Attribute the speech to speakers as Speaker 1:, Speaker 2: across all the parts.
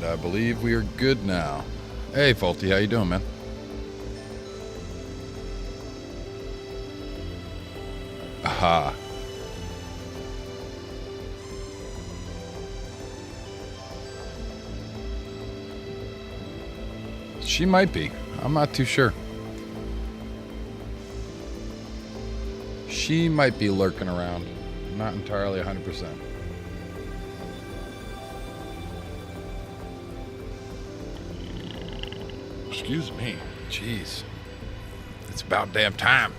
Speaker 1: I believe we are good now. Hey, Faulty, how you doing, man? Aha. She might be. I'm not too sure. She might be lurking around. Not entirely 100%. Excuse me. Jeez. It's about damn time.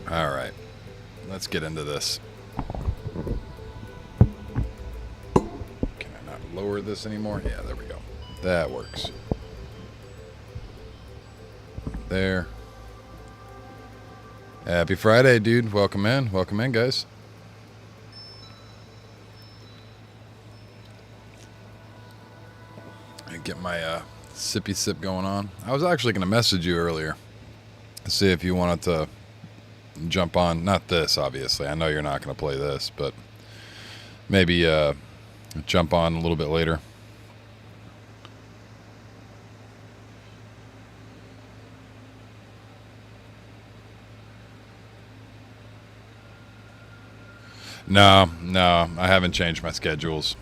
Speaker 1: All right. Let's get into this. Can I not lower this anymore? Yeah, there we go. That works. There. Happy Friday, dude. Welcome in. Welcome in, guys. Get my sippy sip going on. I was actually going to message you earlier to see if you wanted to jump on. Not this, obviously. I know you're not going to play this, but maybe jump on a little bit later. No, I haven't changed my schedules.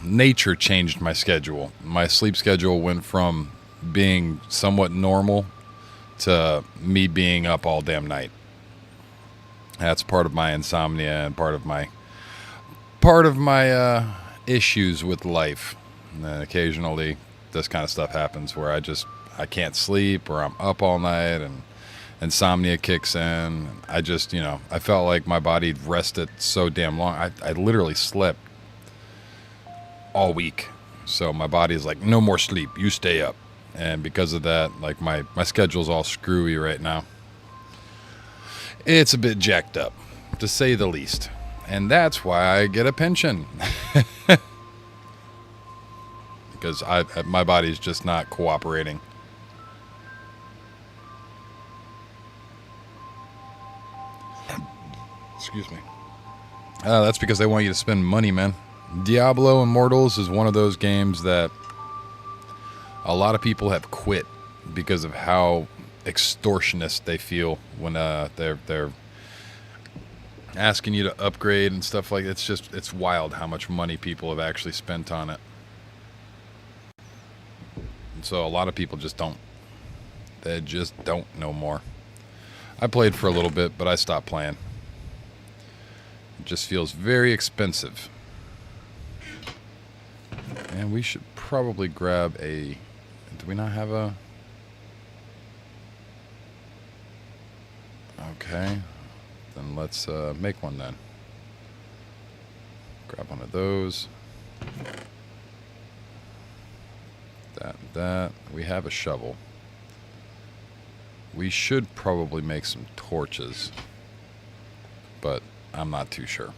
Speaker 1: Nature changed my schedule. My sleep schedule went from being somewhat normal to me being up all damn night. That's part of my insomnia and part of my issues with life. And then occasionally this kind of stuff happens where I can't sleep, or I'm up all night and insomnia kicks in. I felt like my body rested so damn long. I literally slept all week. So my body's like, no more sleep, you stay up. And because of that, like my schedule's all screwy right now. It's a bit jacked up, to say the least. And that's why I get a pension. Because my body's just not cooperating. Excuse me. That's because they want you to spend money, man. Diablo Immortals is one of those games that a lot of people have quit because of how extortionist they feel when they're asking you to upgrade and stuff like that. It's wild how much money people have actually spent on it. And so a lot of people just don't. They just don't no more. I played for a little bit, but I stopped playing. It just feels very expensive. And we should probably grab a... Do we not have a... Okay. Then let's make one then. Grab one of those. That. We have a shovel. We should probably make some torches. But I'm not too sure.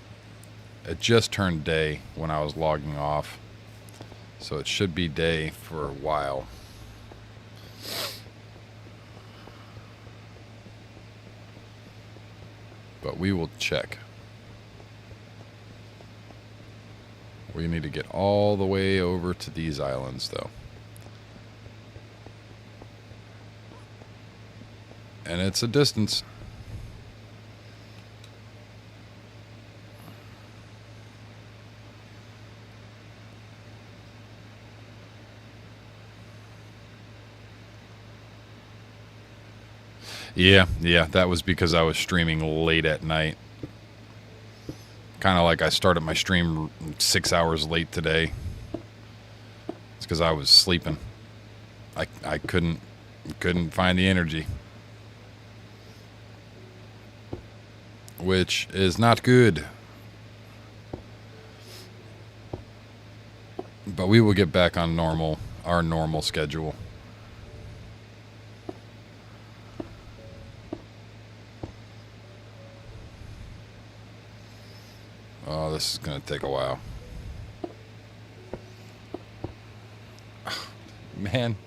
Speaker 1: It just turned day when I was logging off. So it should be day for a while. But we will check. We need to get all the way over to these islands, though. And it's a distance. Yeah, that was because I was streaming late at night. Kind of like I started my stream 6 hours late today. It's because I was sleeping. I couldn't find the energy. Which is not good. But we will get back on our normal schedule. Oh, this is going to take a while. Man.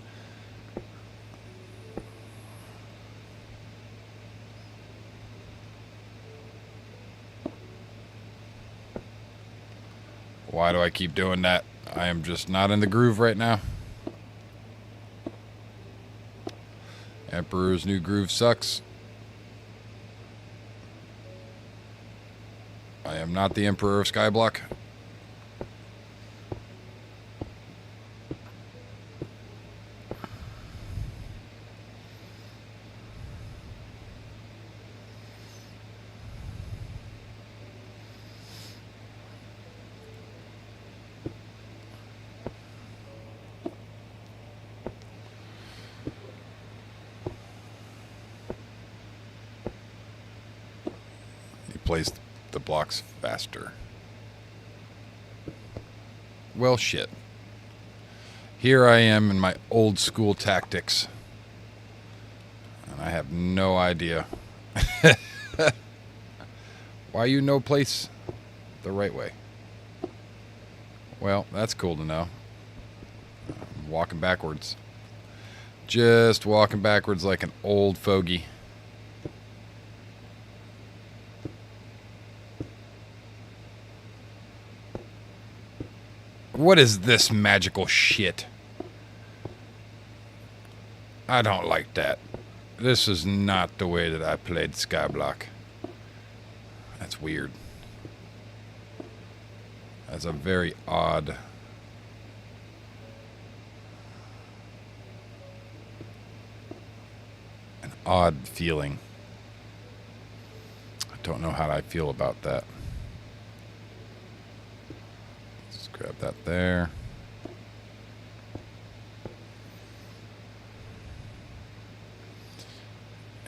Speaker 1: Why do I keep doing that? I am just not in the groove right now. Emperor's New Groove sucks. I am not the Emperor of SkyBlock. Place the blocks faster. Well, shit. Here I am in my old school tactics. And I have no idea. Why you no place the right way? Well, that's cool to know. I'm walking backwards. Just walking backwards like an old fogey. What is this magical shit? I don't like that. This is not the way that I played SkyBlock. That's weird. That's a very odd... an odd feeling. I don't know how I feel about that. Grab that there.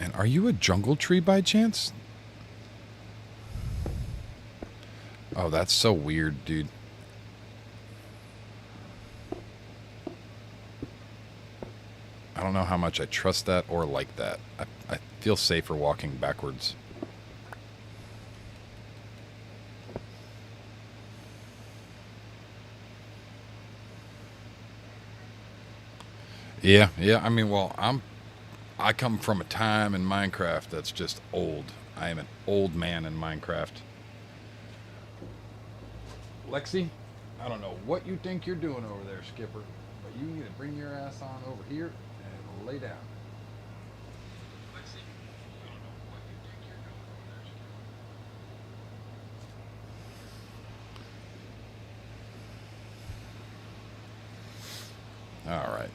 Speaker 1: And are you a jungle tree by chance? Oh, that's so weird, dude. I don't know how much I trust that or like that. I feel safer walking backwards. Yeah. I mean, well, I come from a time in Minecraft that's just old. I am an old man in Minecraft. Lexi, I don't know what you think you're doing over there, Skipper, but you need to bring your ass on over here and lay down. Lexi, I don't know what you think you're doing over there, Skipper. All right.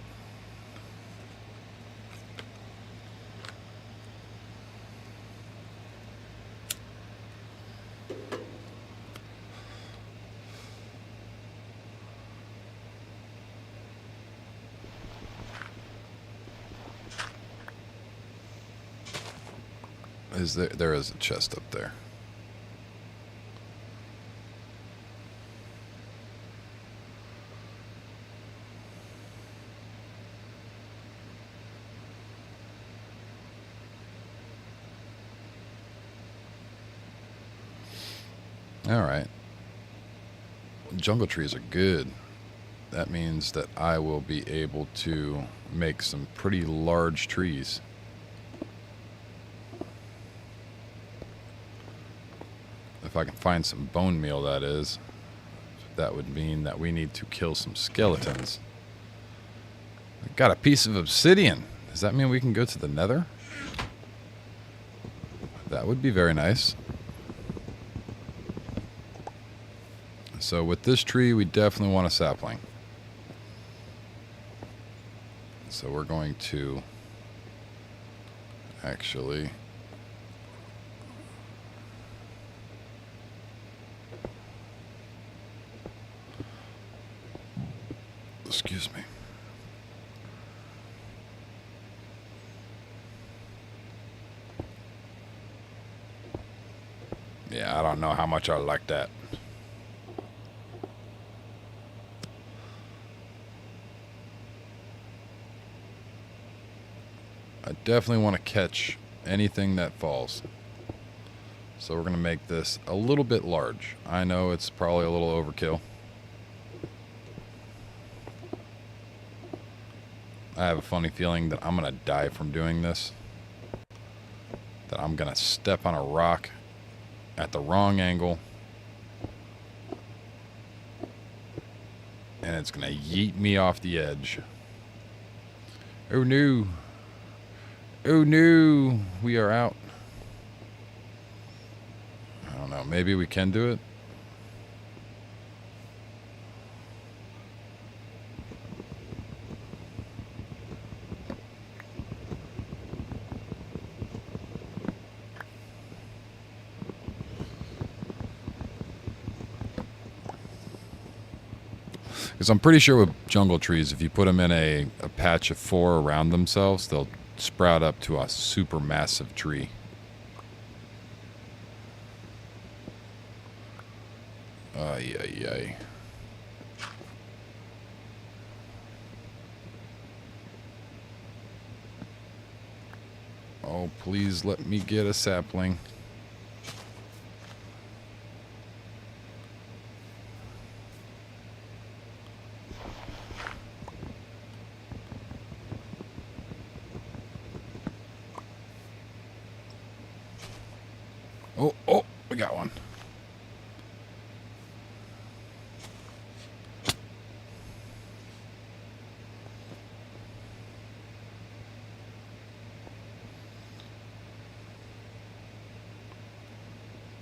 Speaker 1: There is a chest up there. All right. Jungle trees are good. That means that I will be able to make some pretty large trees. If I can find some bone meal, that is. That would mean that we need to kill some skeletons. I got a piece of obsidian. Does that mean we can go to the nether? That would be very nice. So with this tree, we definitely want a sapling. So we're going to actually... Excuse me. Yeah, I don't know how much I like that. I definitely want to catch anything that falls. So we're going to make this a little bit large. I know it's probably a little overkill. I have a funny feeling that I'm going to die from doing this. That I'm going to step on a rock at the wrong angle. and it's going to yeet me off the edge. Oh no. Oh no. We are out. I don't know. Maybe we can do it. Because I'm pretty sure with jungle trees, if you put them in a patch of 4 around themselves, they'll sprout up to a super massive tree. Ay, ay, ay. Oh, please let me get a sapling. Oh, we got one.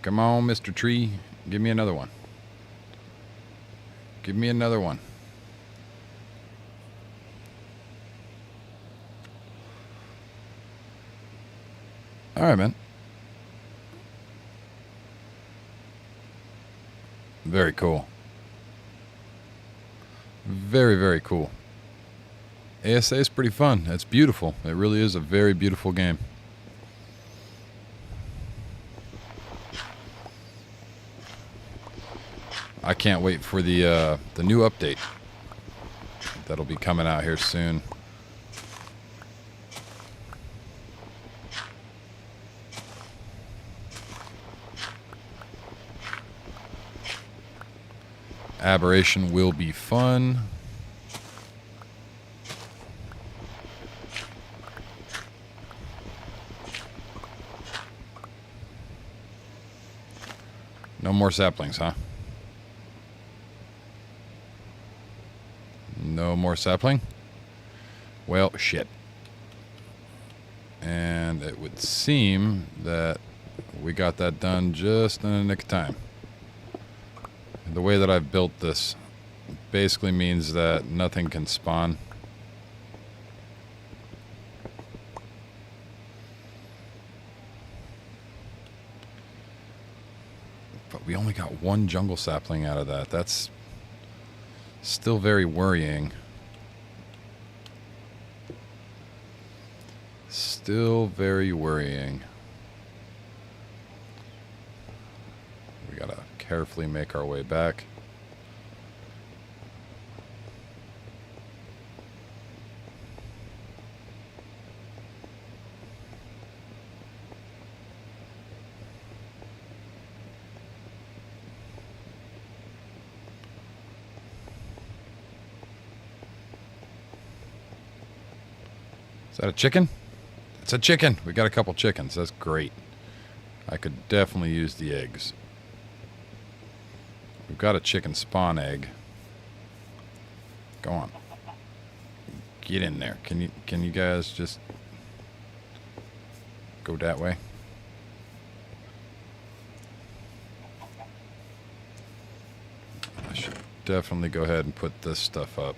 Speaker 1: Come on, Mr. Tree. Give me another one. Give me another one. All right, man. Very cool. Very, very cool. ASA is pretty fun. It's beautiful. It really is a very beautiful game. I can't wait for the new update that'll be coming out here soon. Aberration will be fun. No more saplings, huh? No more sapling? Well, shit. And it would seem that we got that done just in the nick of time. The way that I've built this basically means that nothing can spawn. But we only got one jungle sapling out of that. That's still very worrying. Still very worrying. We gotta carefully make our way back. Is that a chicken? It's a chicken. We got a couple chickens. That's great. I could definitely use the eggs. We've got a chicken spawn egg. Go on. Get in there. Can you guys just go that way? I should definitely go ahead and put this stuff up.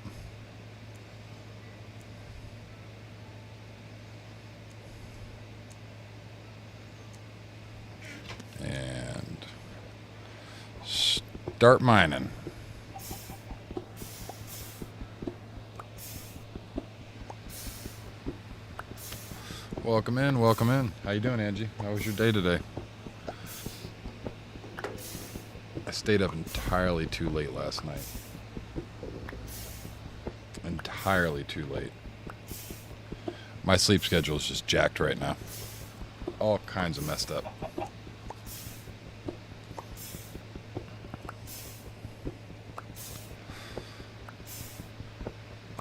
Speaker 1: And start mining. Welcome in, welcome in. How you doing, Angie? How was your day today? I stayed up entirely too late last night. Entirely too late. My sleep schedule is just jacked right now. All kinds of messed up.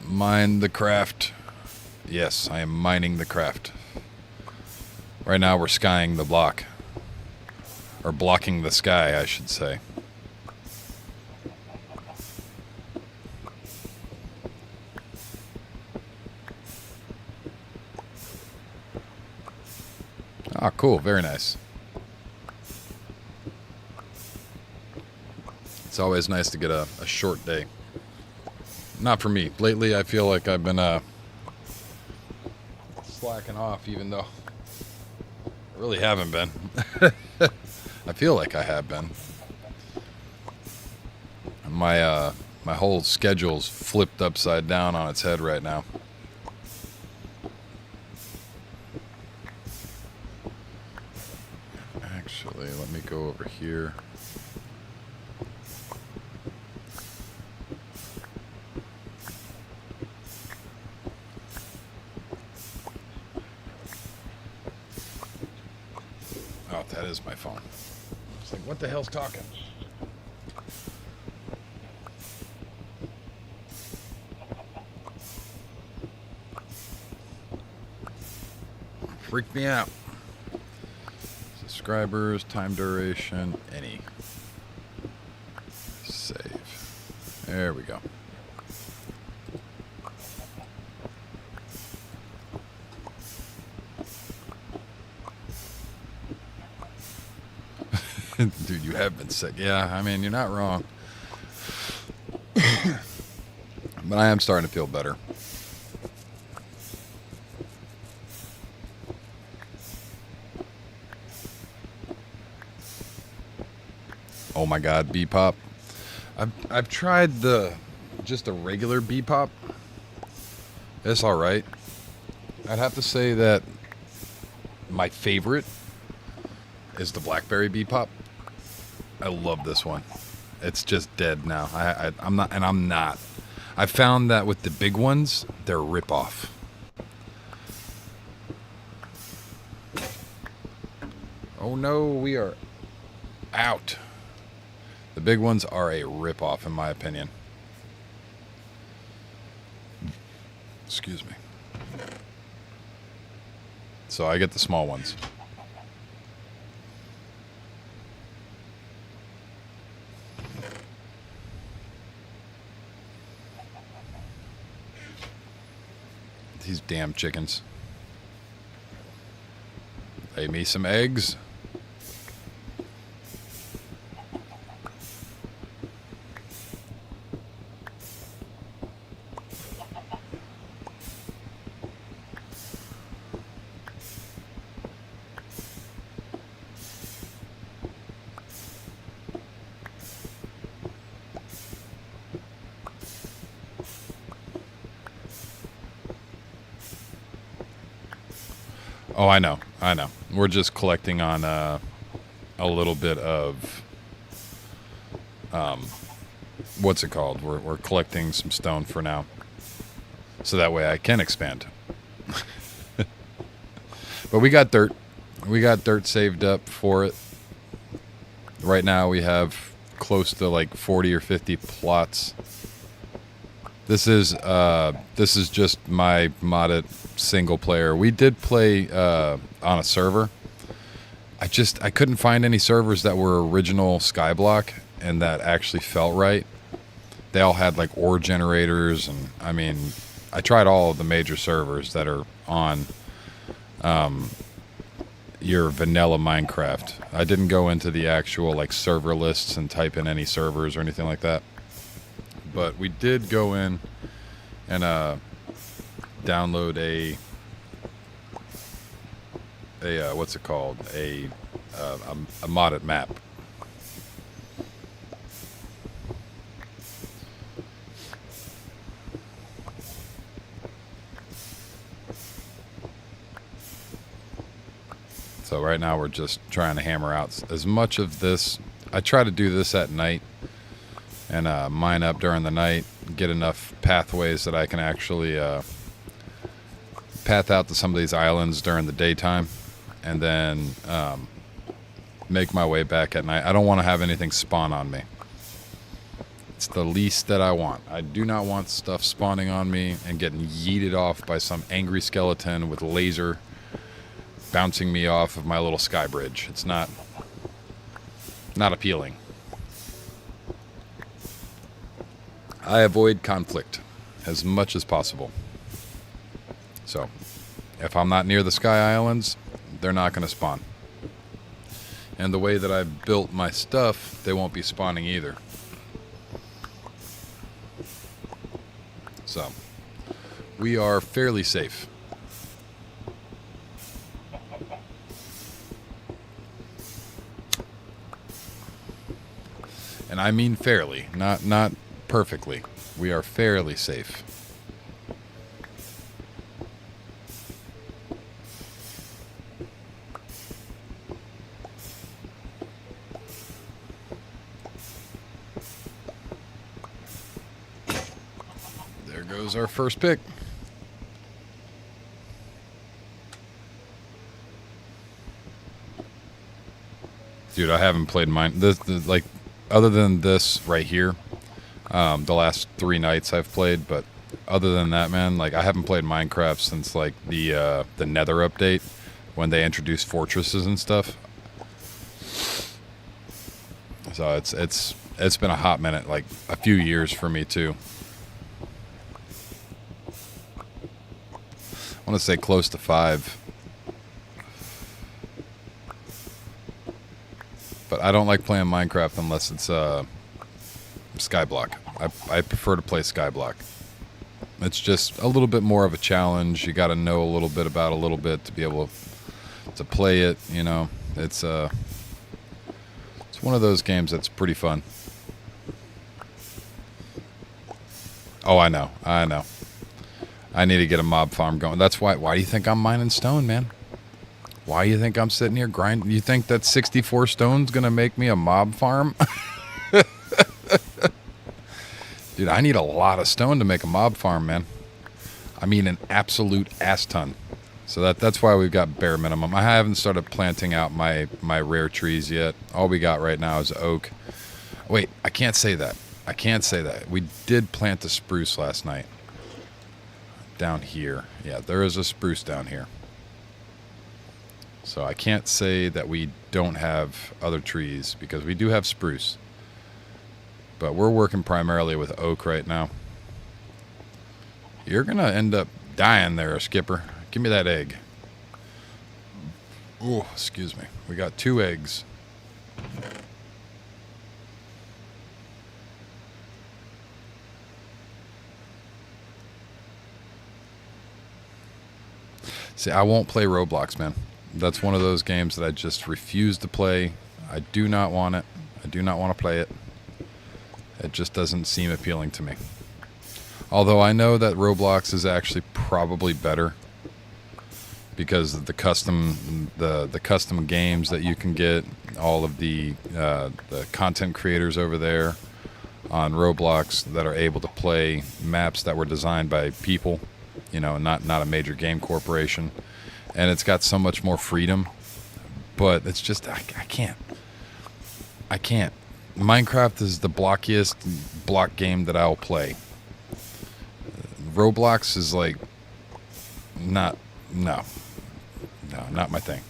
Speaker 1: Mine the craft. Yes, I am mining the craft. Right now we're skying the block. Or blocking the sky, I should say. Oh, cool. Very nice. It's always nice to get a short day. Not for me. Lately, I feel like I've been slacking off, even though I really haven't been. I feel like I have been. My my whole schedule's flipped upside down on its head right now. Actually, let me go over here. Oh, that is my phone. It's like, what the hell's talking? Freaked me out. Subscribers, time duration, any. Save. There we go. Dude, you have been sick. Yeah, I mean, you're not wrong. But I am starting to feel better. Oh my God, Bebop. I've tried just a regular Bebop. It's all right. I'd have to say that my favorite is the Blackberry Bebop. I love this one. It's just dead now. I'm not. I found that with the big ones, they're a rip-off. Oh no, we are out. The big ones are a rip-off, in my opinion. Excuse me. So I get the small ones. These damn chickens. Lay me some eggs. Oh, I know. We're just collecting on a little bit of what's it called? We're collecting some stone for now, so that way I can expand. But we got dirt. We got dirt saved up for it. Right now we have close to like 40 or 50 plots. This is just my modded single player. We did play on a server. I couldn't find any servers that were original SkyBlock and that actually felt right. They all had like ore generators, and I mean, I tried all of the major servers that are on your vanilla Minecraft. I didn't go into the actual like server lists and type in any servers or anything like that. But we did go in and download a what's it called? A modded map. So right now we're just trying to hammer out as much of this. I try to do this at night and mine up during the night, get enough pathways that I can actually path out to some of these islands during the daytime, and then make my way back at night. I don't want to have anything spawn on me. It's the least that I want. I do not want stuff spawning on me and getting yeeted off by some angry skeleton with laser bouncing me off of my little sky bridge. It's not appealing. I avoid conflict as much as possible. So, if I'm not near the Sky Islands, they're not going to spawn. And the way that I've built my stuff, they won't be spawning either. So, we are fairly safe. And I mean fairly, not perfectly. We are fairly safe. There goes our first pick. Dude, I haven't played mine. This like, other than this right here, the last 3 nights I've played, but other than that, man, like, I haven't played Minecraft since like the Nether update when they introduced fortresses and stuff. So it's been a hot minute, like a few years for me too. I want to say close to 5. But I don't like playing Minecraft unless it's SkyBlock. I prefer to play SkyBlock. It's just a little bit more of a challenge. You got to know a little bit about a little bit to be able to play it. You know, it's one of those games that's pretty fun. Oh, I know. I need to get a mob farm going. That's why. Why do you think I'm mining stone, man? Why do you think I'm sitting here grinding? You think that 64 stone's gonna make me a mob farm? Dude, I need a lot of stone to make a mob farm, man. I mean, an absolute ass ton. So that's why we've got bare minimum. I haven't started planting out my rare trees yet. All we got right now is oak. Wait, I can't say that. I can't say that. We did plant a spruce last night. Down here. Yeah, there is a spruce down here. So I can't say that we don't have other trees, because we do have spruce. But we're working primarily with oak right now. You're going to end up dying there, Skipper. Give me that egg. Oh, excuse me. We got 2 eggs. See, I won't play Roblox, man. That's one of those games that I just refuse to play. I do not want it. I do not want to play it. It just doesn't seem appealing to me. Although I know that Roblox is actually probably better because of the custom games that you can get, all of the content creators over there on Roblox that are able to play maps that were designed by people, you know, not a major game corporation. And it's got so much more freedom, but it's just, I can't. Minecraft is the blockiest block game that I'll play. Roblox is like, no, not my thing.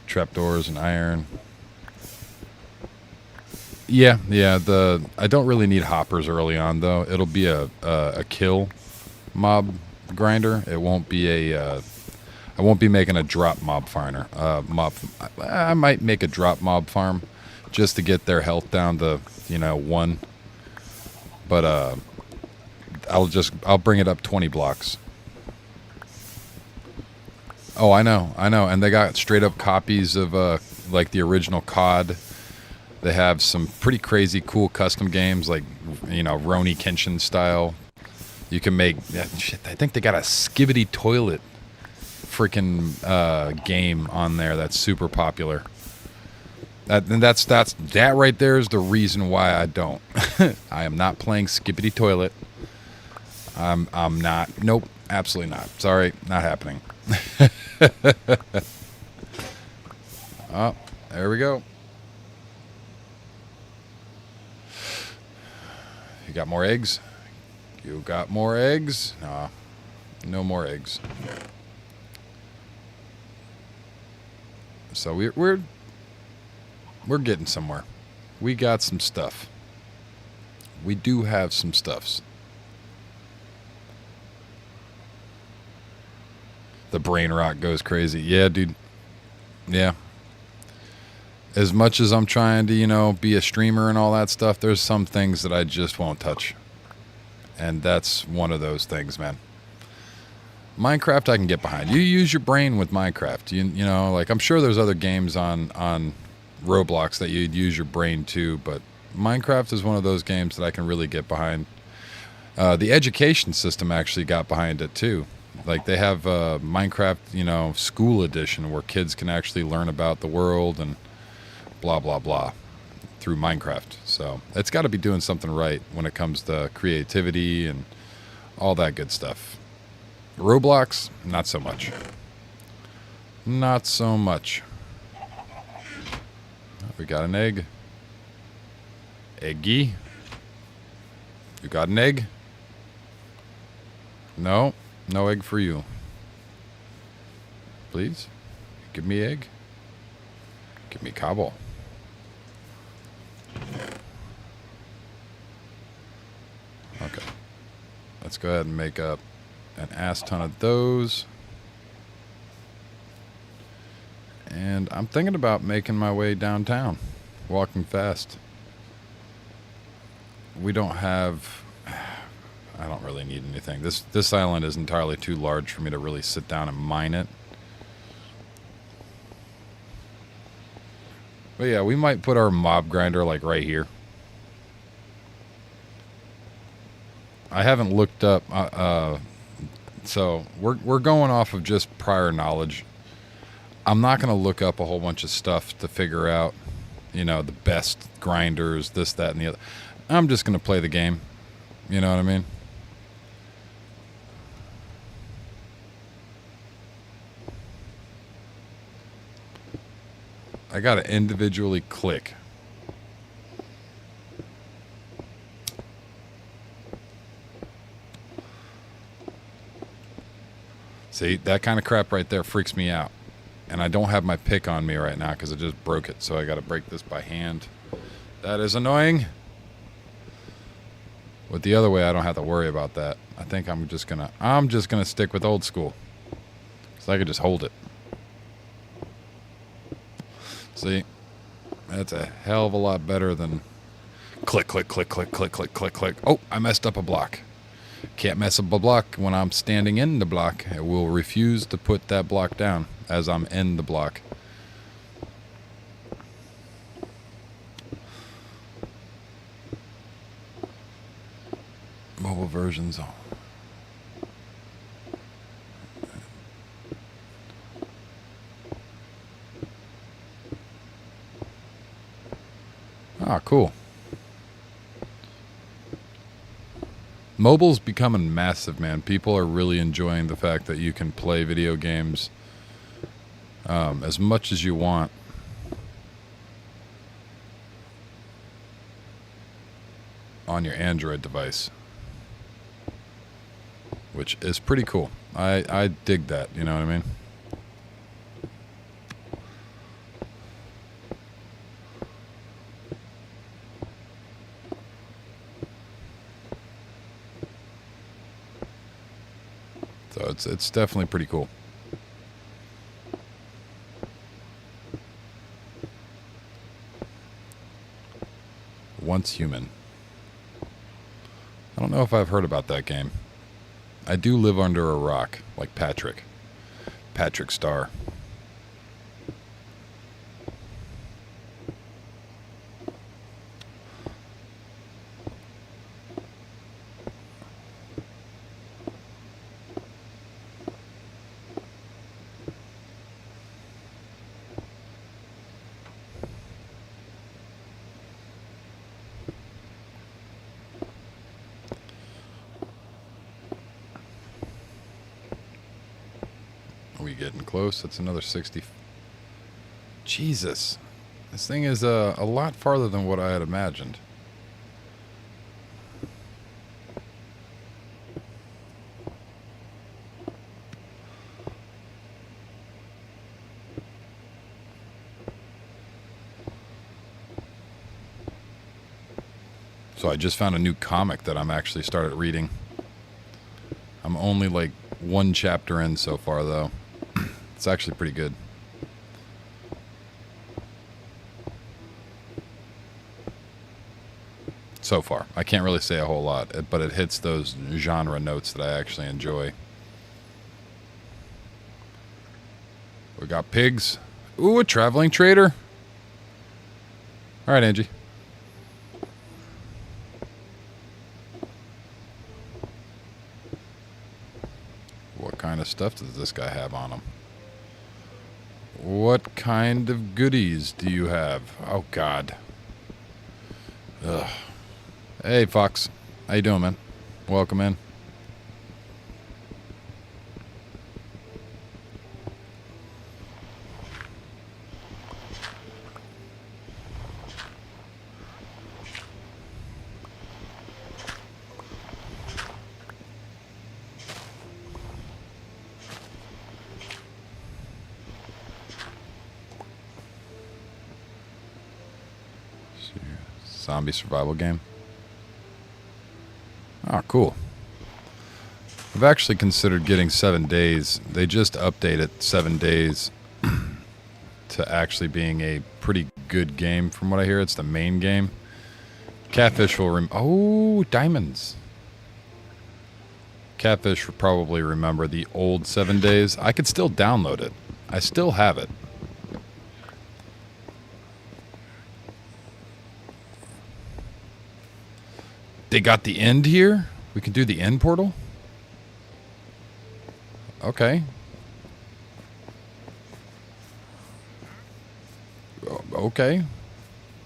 Speaker 1: Trapdoors and iron. Yeah. I don't really need hoppers early on though. It'll be a kill mob grinder. It won't be I won't be making a drop mob farmer. I might make a drop mob farm just to get their health down to 1. But I'll bring it up 20 blocks. Oh, I know, and they got straight up copies of like the original COD. They have some pretty crazy cool custom games like, Roni Kenshin style. You can make, shit, I think they got a Skibbity Toilet freaking game on there that's super popular. That right there is the reason why I don't. I am not playing Skibbity Toilet. I'm not. Nope, absolutely not. Sorry, not happening. Oh, there we go. You got more eggs? You got more eggs? Nah, no more eggs. So we're getting somewhere. We got some stuff. We do have some stuffs. The brain rot goes crazy. Yeah, dude. Yeah. As much as I'm trying to, you know, be a streamer and all that stuff, there's some things that I just won't touch. And that's one of those things, man. Minecraft I can get behind. You use your brain with Minecraft. You know, like I'm sure there's other games on Roblox that you'd use your brain too, but Minecraft is one of those games that I can really get behind. The education system actually got behind it too. Like they have Minecraft, you know, school edition where kids can actually learn about the world and blah blah blah through Minecraft. So it's got to be doing something right when it comes to creativity and all that good stuff. Roblox, not so much. Not so much. We got an egg. Eggy. You got an egg? No, no egg for you. Please, give me egg. Give me cobble. Okay. Let's go ahead and make up an ass ton of those. And I'm thinking about making my way downtown, walking fast. We don't have... I don't really need anything. This island is entirely too large for me to really sit down and mine it. But yeah, we might put our mob grinder like right here. I haven't looked up... so we're going off of just prior knowledge. I'm not going to look up a whole bunch of stuff to figure out, you know, the best grinders, this, that, and the other. I'm just going to play the game. You know what I mean? I got to individually click. See, that kind of crap right there freaks me out. And I don't have my pick on me right now because I just broke it. So I got to break this by hand. That is annoying. With the other way, I don't have to worry about that. I think I'm just gonna stick with old school. Because I could just hold it. See? That's a hell of a lot better than click, click, click, click, click, click, click, click. Oh, I messed up a block. Can't mess up a block when I'm standing in the block. I will refuse to put that block down as I'm in the block. Mobile versions. Ah, cool. Mobile's becoming massive, man. People are really enjoying the fact that you can play video games as much as you want. On your Android device. Which is pretty cool. I dig that, you know what I mean? So it's definitely pretty cool. Once Human. I don't know if I've heard about that game. I do live under a rock, like Patrick. Patrick Star. Are we getting close? That's another 60. Jesus. This thing is a lot farther than what I had imagined. So I just found a new comic that I'm actually started reading. I'm only like one chapter in so far, though. It's actually pretty good. So far. I can't really say a whole lot, but it hits those genre notes that I actually enjoy. We got pigs. Ooh, a traveling trader. All right, Angie. What kind of stuff does this guy have on him? What kind of goodies do you have? Oh, God. Ugh. Hey, Fox. How you doing, man? Welcome in. Zombie survival game. Oh, cool. I've actually considered getting 7 days. They just updated 7 days to actually being a pretty good game. From what I hear, it's the main game. Catfish will oh, diamonds. Catfish will probably remember the old 7 days. I could still download it. I still have it. They got the end here? We can do the end portal? Okay. Okay.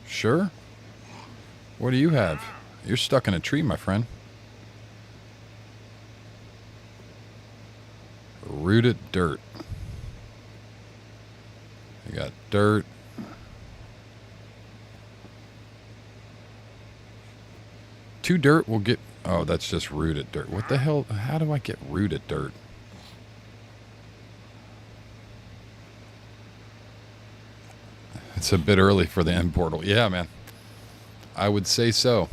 Speaker 1: Sure. What do you have? You're stuck in a tree, my friend. Rooted dirt. You got dirt. Two dirt will get... Oh, that's just rooted dirt. What the hell? How do I get rooted dirt? It's a bit early for the end portal. Yeah, man. I would say so.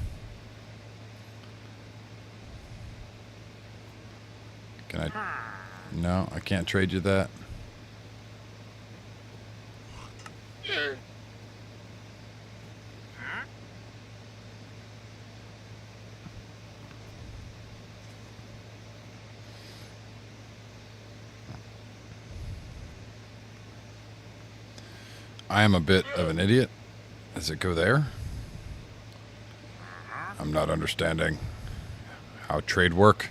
Speaker 1: Can I... No, I can't trade you that. I am a bit of an idiot. Does it go there? I'm not understanding how trade work.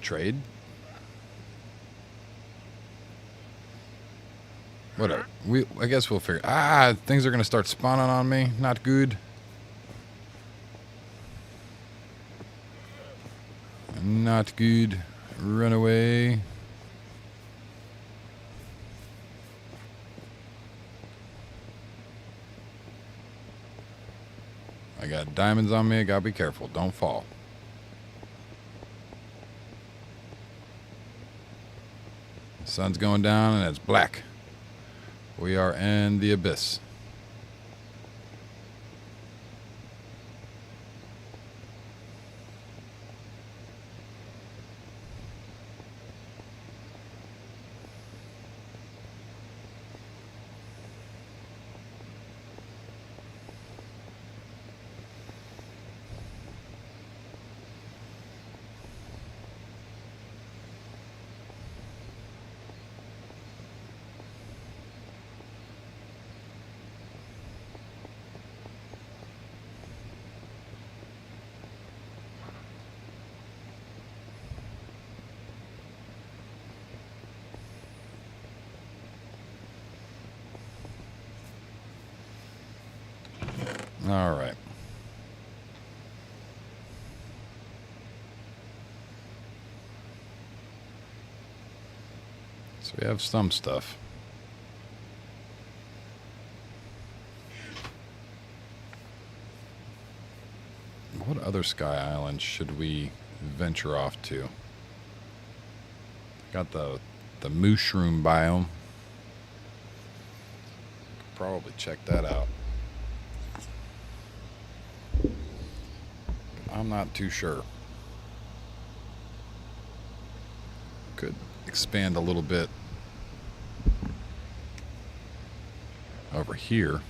Speaker 1: Trade? Whatever. I guess we'll figure... things are going to start spawning on me. Not good. Not good. Run away. I got diamonds on me. I gotta be careful. Don't fall. The sun's going down and it's black. We are in the abyss. All right. So we have some stuff. other sky island should we venture off to? Got the mushroom biome. Probably check that out. I'm not too sure. Could expand a little bit over here.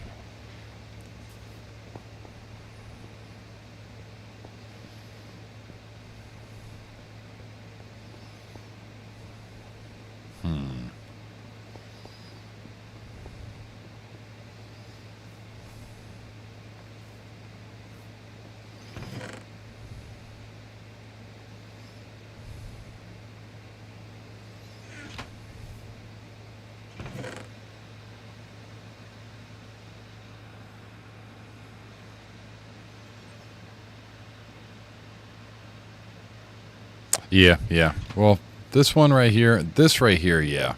Speaker 1: Yeah. Well, this one right here, yeah.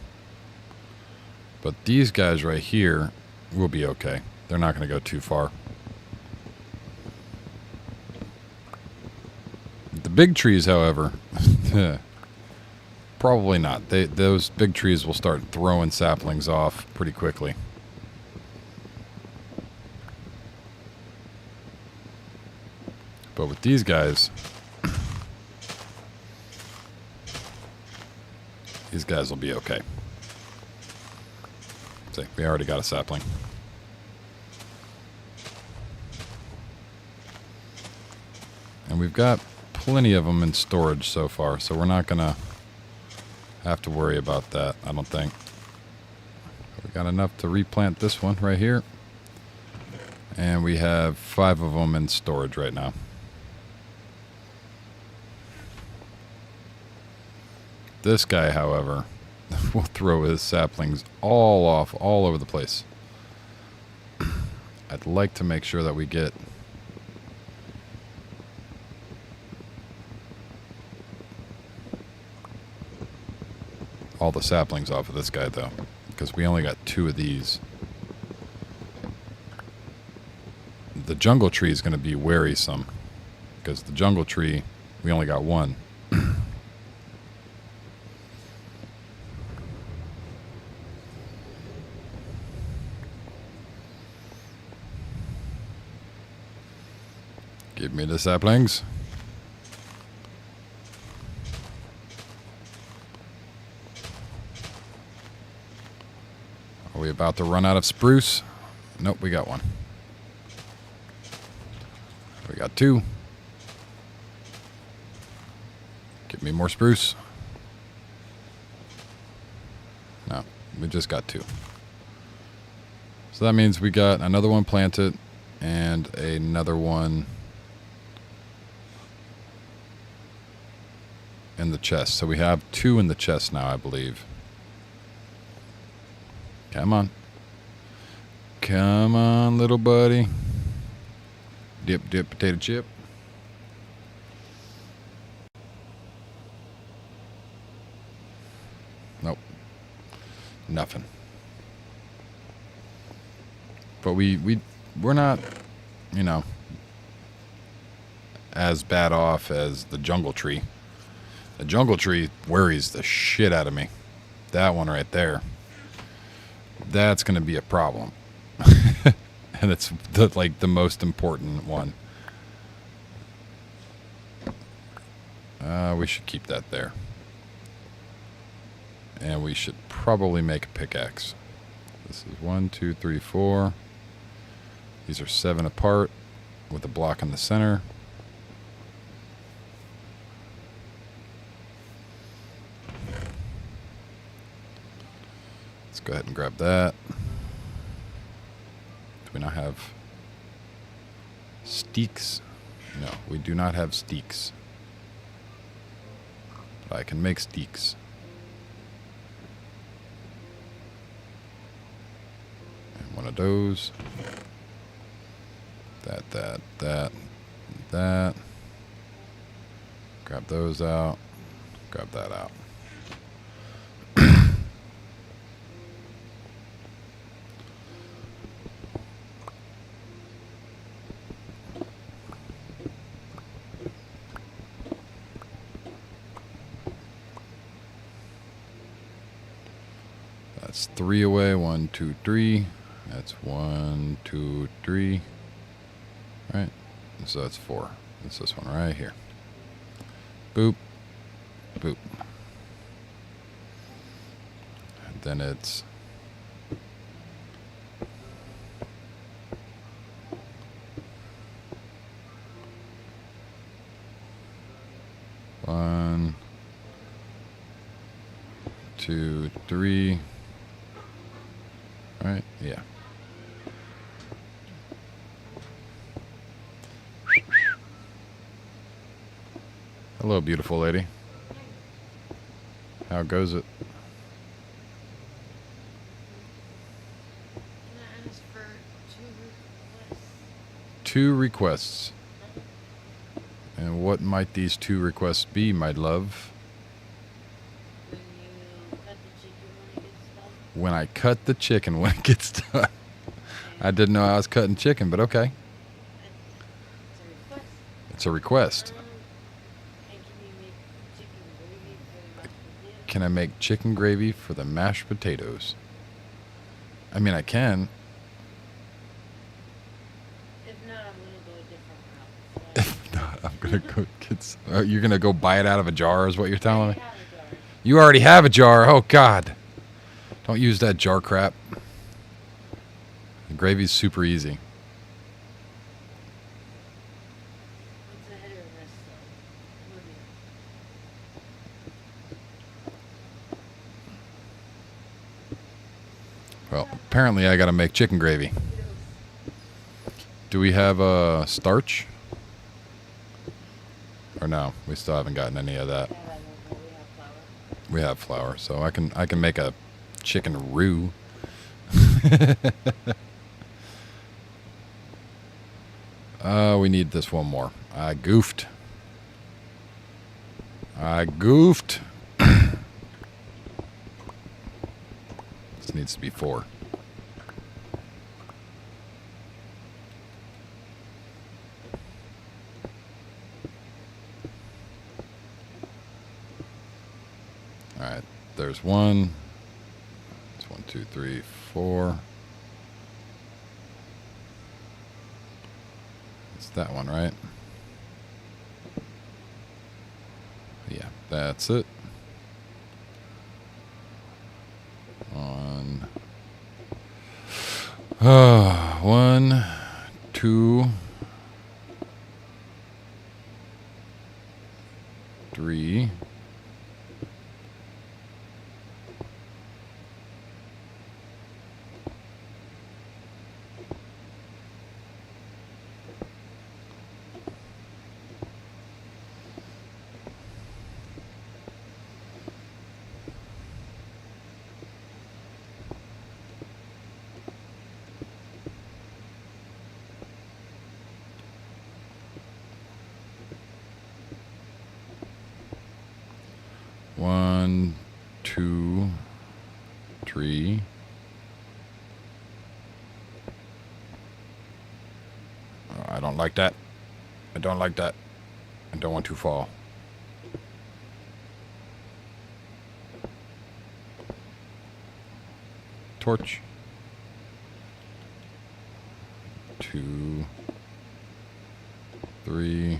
Speaker 1: But these guys right here will be okay. They're not going to go too far. The big trees, however, probably not. Those big trees will start throwing saplings off pretty quickly. But with these guys, these guys will be okay. See, we already got a sapling. And we've got plenty of them in storage so far, so we're not going to have to worry about that, I don't think. We got enough to replant this one right here. And we have 5 of them in storage right now. This guy, however, will throw his saplings all over the place. I'd like to make sure that we get all the saplings off of this guy, though, because we only got 2 of these. The jungle tree is going to be wearisome, because the jungle tree, we only got 1. Give me the saplings. Are we about to run out of spruce? Nope, we got 1. We got 2. Give me more spruce. No, we just got 2. So that means we got another one planted and another one in the chest. So we have 2 in the chest now, I believe. Come on. Come on, little buddy. Dip, potato chip. Nope. Nothing. But we're not, you know, as bad off as the jungle tree. The jungle tree worries the shit out of me. That one right there. That's going to be a problem. And it's the most important one. We should keep that there. And we should probably make a pickaxe. This is 1, 2, 3, 4. These are 7 apart with a block in the center. Let's go ahead and grab that. Do we not have steaks? No, we do not have steaks. But I can make steaks. And one of those. That. Grab those out. Grab that out. That's 3 away. 1, 2, 3. That's 1, 2, 3. Right. So that's 4. It's this one right here. Boop. Boop. And then it's one, 2, 3. Right? Yeah. Hello, beautiful lady. How goes it?
Speaker 2: Can I ask for 2 requests?
Speaker 1: 2 requests. And what might these 2 requests be, my love?
Speaker 2: When you cut the chicken when it gets done.
Speaker 1: When I cut the chicken when it gets done. I didn't know I was cutting chicken, but okay.
Speaker 2: It's a request.
Speaker 1: It's a request.
Speaker 2: And can you make chicken gravy for the mashed potatoes?
Speaker 1: Can I make chicken gravy for the mashed potatoes? I mean, I can.
Speaker 2: If not, I'm gonna go a different route.
Speaker 1: If not, I'm gonna go get some. You're gonna go buy it out of a jar, is what you're telling me?
Speaker 2: I have a jar.
Speaker 1: You already have a jar. Oh God! Don't use that jar crap. The gravy's super easy.
Speaker 2: What's ahead of us, though? What do you-
Speaker 1: Well, apparently I gotta make chicken gravy. Do we have starch? Or no? We still haven't gotten any of that.
Speaker 2: Yeah, I don't know. We have flour.
Speaker 1: We have flour, so I can make a chicken roux. We need this one more. I goofed. I goofed. This needs to be 4. Alright, there's 1. It's 1, 2, 3, 4. It's that one, right? Yeah, that's it. 1. 1, 2, 3. One, 2, 3. Oh, I don't like that. I don't like that. I don't want to fall. Torch. 2, 3.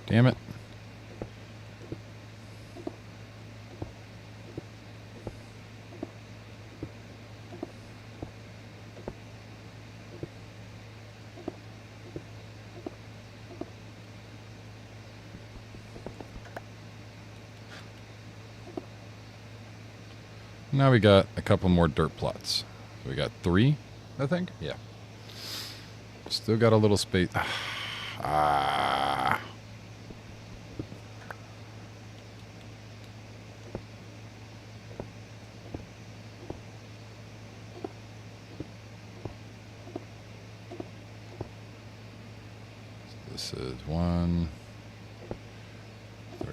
Speaker 1: Damn it. Now we got a couple more dirt plots. So we got 3, I think. Yeah. Still got a little space. Ah. This is 1, 3,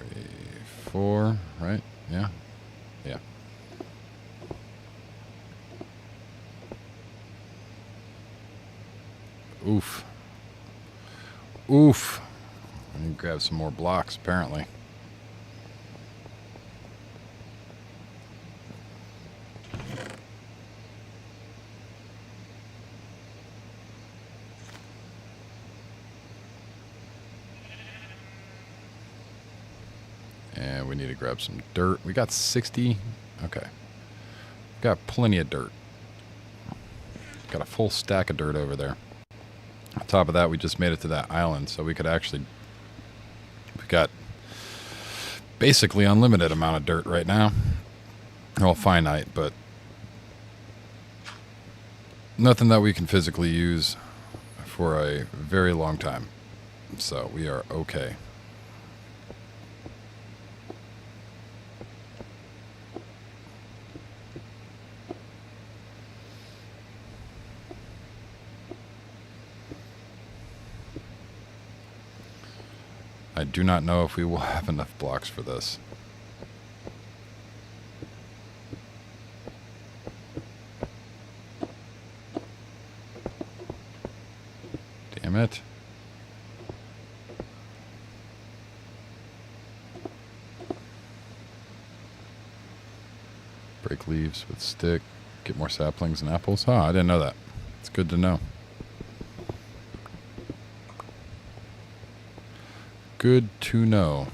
Speaker 1: 4, right? Yeah. Yeah. Oof. Oof. I need to grab some more blocks, apparently. And we need to grab some dirt. We got 60. Okay. Got plenty of dirt. Got a full stack of dirt over there. On top of that, we just made it to that island, so we could actually... We've got basically unlimited amount of dirt right now. Well, finite, but nothing that we can physically use for a very long time. So we are okay. I do not know if we will have enough blocks for this. Damn it. Break leaves with stick. Get more saplings and apples. Oh, I didn't know that. It's good to know. Good to know.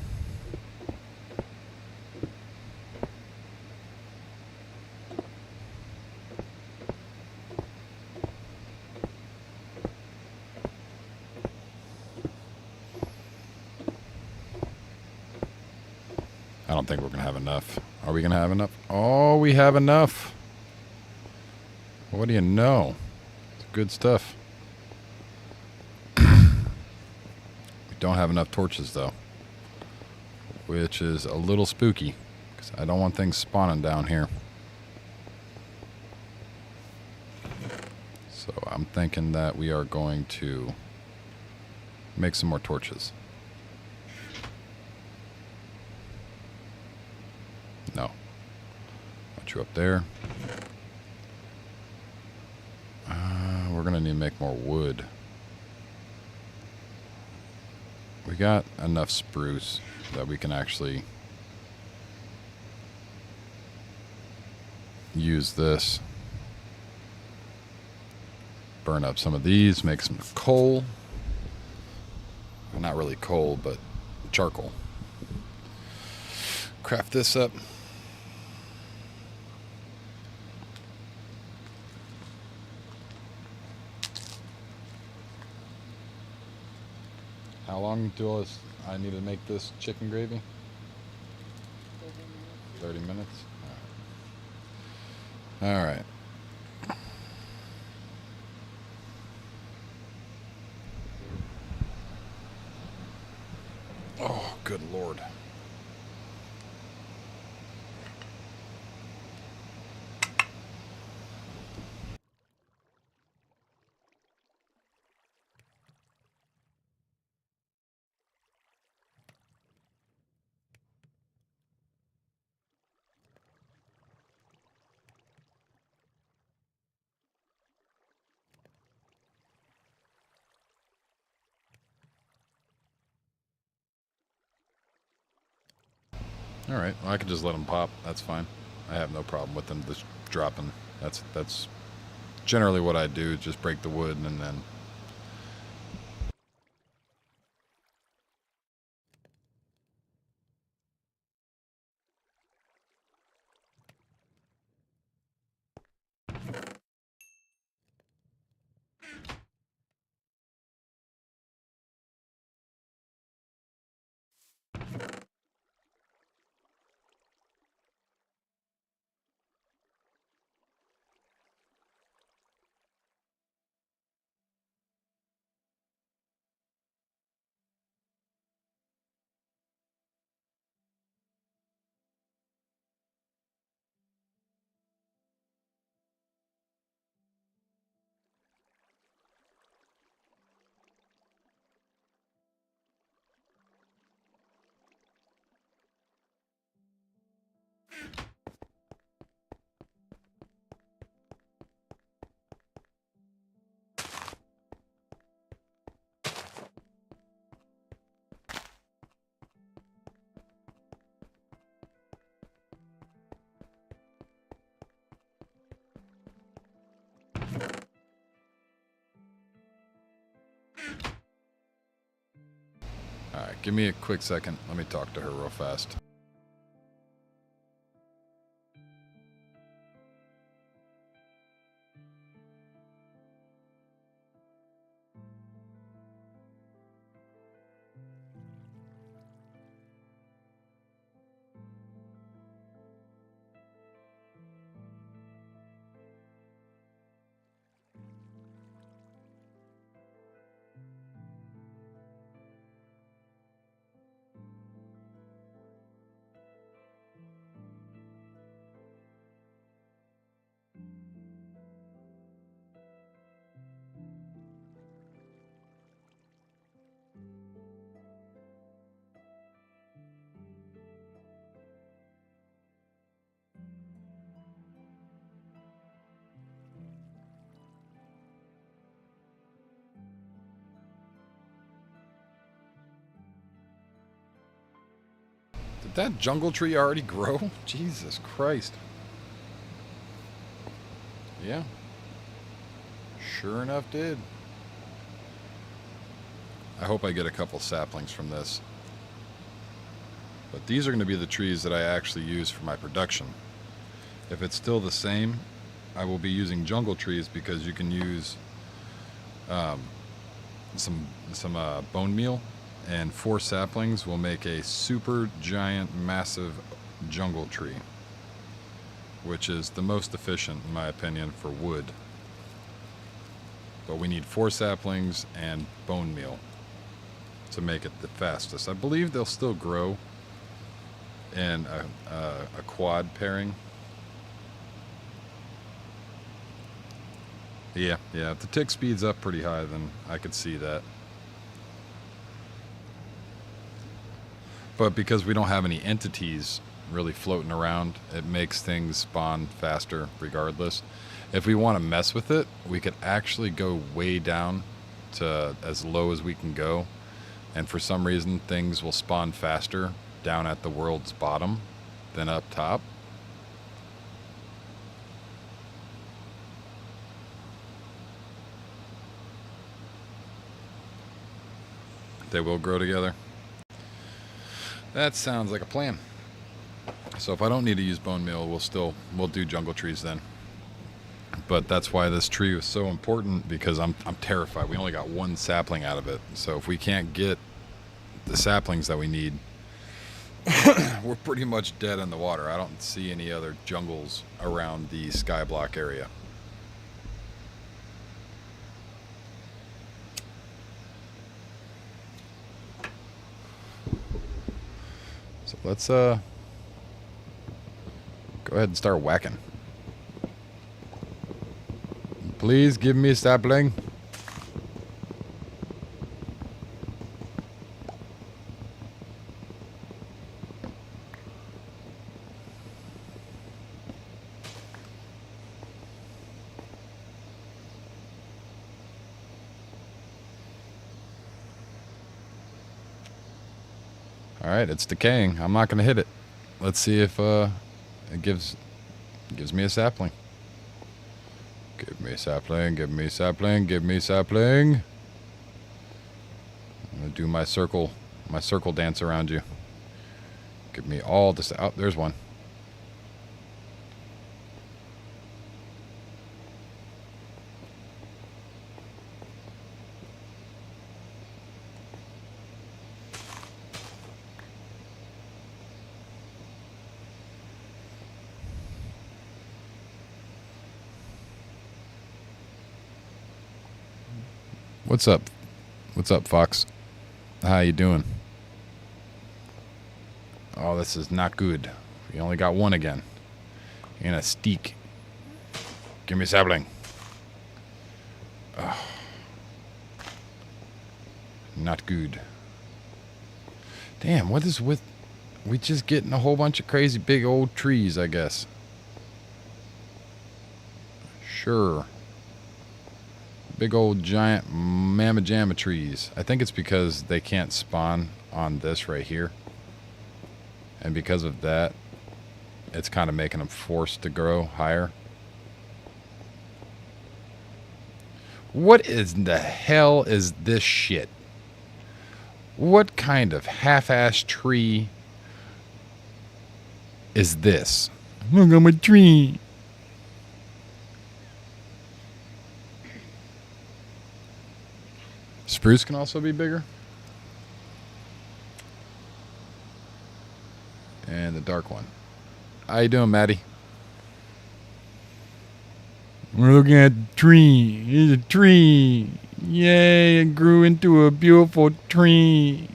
Speaker 1: I don't think we're going to have enough. Are we going to have enough? Oh, we have enough. What do you know? It's good stuff. Don't have enough torches though, which is a little spooky because I don't want things spawning down here. So I'm thinking that we are going to make some more torches. No. Put you up there. We're gonna need to make more wood. We got enough spruce that we can actually use this. Burn up some of these, make some coal. Well, not really coal, but charcoal. Craft this up. How long do I need to make this chicken gravy? 30 minutes? All right. Oh, good Lord. All right. Well, I can just let them pop. That's fine. I have no problem with them just dropping. That's generally what I do. Just break the wood and then. Alright, give me a quick second. Let me talk to her real fast. Did that jungle tree already grow? Jesus Christ. Yeah. Sure enough did. I hope I get a couple saplings from this. But these are going to be the trees that I actually use for my production. If it's still the same, I will be using jungle trees because you can use some bone meal, and 4 saplings will make a super giant massive jungle tree, which is the most efficient in my opinion for wood. But we need 4 saplings and bone meal to make it the fastest. I believe they'll still grow in a quad pairing. Yeah, if the tick speed's up pretty high, then I could see that. But because we don't have any entities really floating around, it makes things spawn faster regardless. If we want to mess with it, we could actually go way down to as low as we can go. And for some reason, things will spawn faster down at the world's bottom than up top. They will grow together. That sounds like a plan. So if I don't need to use bone meal, we'll do jungle trees then. But that's why this tree was so important, because I'm terrified. We only got 1 sapling out of it. So if we can't get the saplings that we need, we're pretty much dead in the water. I don't see any other jungles around the SkyBlock area. So let's go ahead and start whacking. Please give me a sapling. All right, it's decaying. I'm not going to hit it. Let's see if it gives me a sapling. Give me a sapling, give me a sapling, give me a sapling. I'm going to do my circle dance around you. Give me all this. Oh, there's one. What's up? What's up, Fox? How you doing? Oh, this is not good. We only got 1 again. And a steak. Give me a sapling. Oh. Not good. Damn, what is with... We just getting a whole bunch of crazy big old trees, I guess. Sure. Big old giant mamma jamma trees. I think it's because they can't spawn on this right here. And because of that, it's kind of making them forced to grow higher. What in the hell is this shit? What kind of half-ass tree is this? Look, I'm a tree. Spruce can also be bigger. And the dark one. How you doing, Maddie? We're looking at the tree. It's a tree. Yay, it grew into a beautiful tree.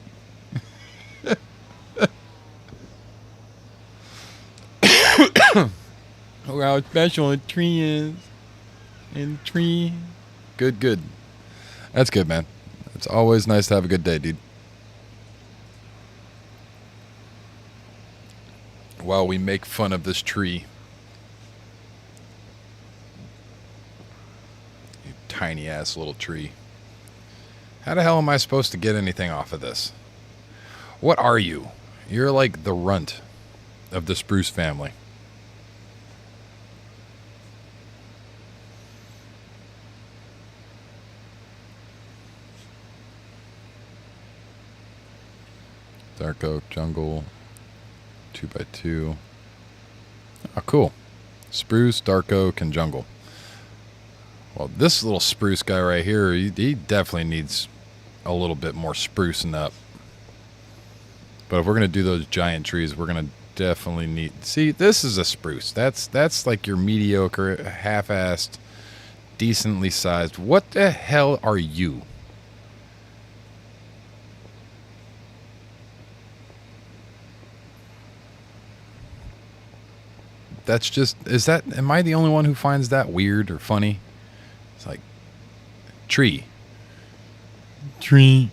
Speaker 1: Look how special a tree is. And tree. Good, good. That's good, man. It's always nice to have a good day, dude. While we make fun of this tree. You tiny ass little tree. How the hell am I supposed to get anything off of this? What are you? You're like the runt of the spruce family. Dark oak jungle. 2x2. Oh, cool. Spruce, dark oak, and jungle. Well, this little spruce guy right here, he definitely needs a little bit more sprucing up. But if we're going to do those giant trees, we're going to definitely need... See, this is a spruce. That's like your mediocre, half-assed, decently sized. What the hell are you? That's just... Is that... Am I the only one who finds that weird or funny? It's like... Tree. Tree.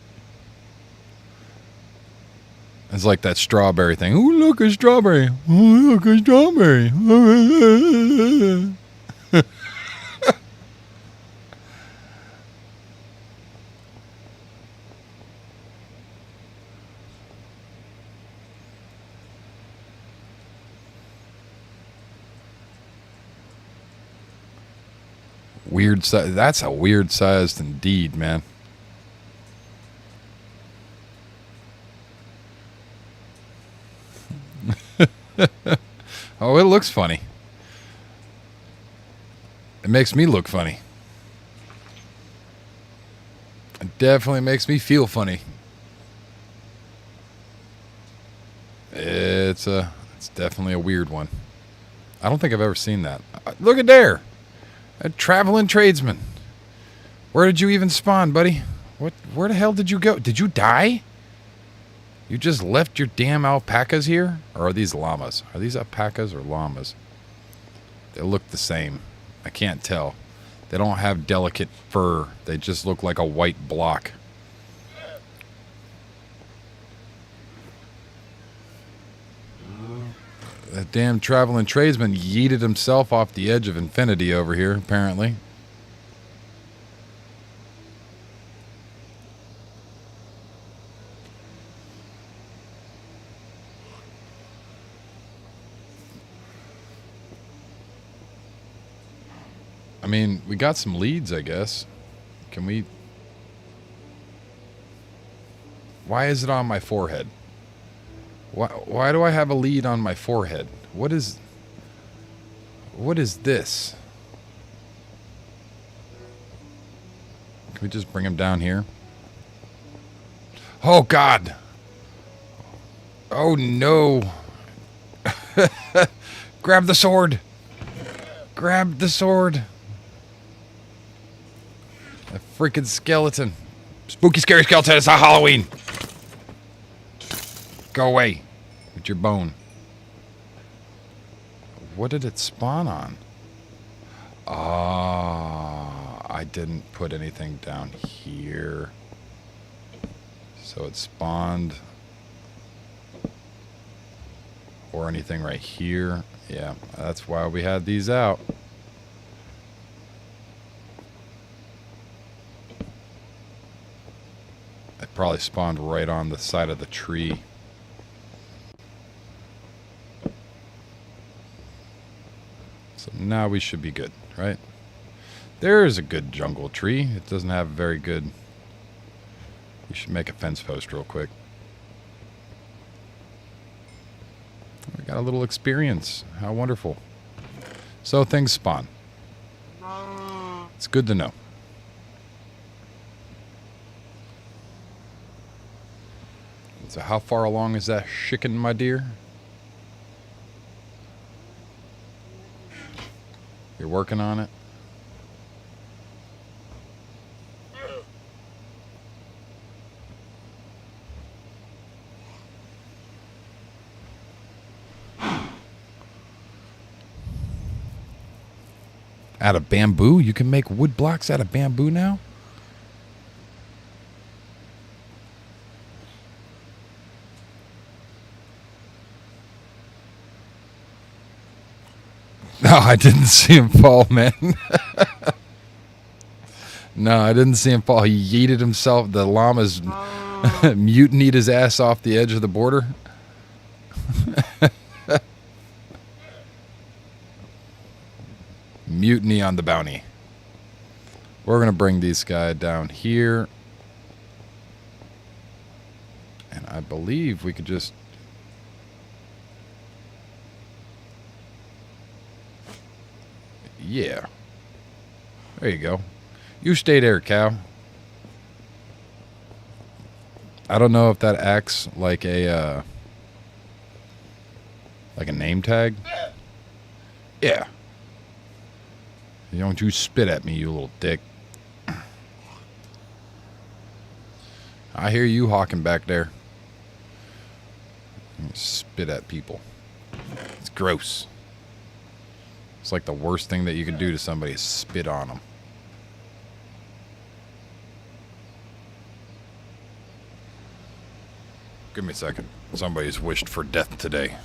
Speaker 1: It's like that strawberry thing. Ooh, look, a strawberry. Ooh, look, a strawberry. Weird size. That's a weird sized indeed, man. Oh, it looks funny. It makes me look funny. It definitely makes me feel funny. It's definitely a weird one. I don't think I've ever seen that. Look at there. A traveling tradesman. Where did you even spawn, buddy? Where the hell did you go? Did you die? You just left your damn alpacas here? Or are these llamas? Are these alpacas or llamas? They look the same. I can't tell. They don't have delicate fur. They just look like a white block. That damn traveling tradesman yeeted himself off the edge of infinity over here, apparently. I mean, we got some leads, I guess. Can we... Why is it on my forehead? Why do I have a lead on my forehead? What is this? Can we just bring him down here? Oh, God! Oh, no! Grab the sword! Grab the sword! A freaking skeleton. Spooky, scary skeleton, it's not Halloween! Go away with your bone. What did it spawn on? Ah, I didn't put anything down here. So it spawned. Or anything right here. Yeah, that's why we had these out. It probably spawned right on the side of the tree. So now we should be good, right? There is a good jungle tree. It doesn't have very good... You should make a fence post real quick. We got a little experience. How wonderful. So things spawn. It's good to know. So how far along is that chicken, my dear? You're working on it? Out of bamboo? You can make wood blocks out of bamboo now? No, I didn't see him fall, man. No, I didn't see him fall. He yeeted himself. The llamas mutinied his ass off the edge of the border. Mutiny on the bounty. We're going to bring these guys down here. And I believe we could just... Yeah. There you go. You stay there, cow. I don't know if that acts like a name tag. Yeah. Don't you spit at me, you little dick. I hear you hawking back there. You spit at people. It's gross. It's like the worst thing that you can do to somebody is spit on them. Give me a second. Somebody's wished for death today.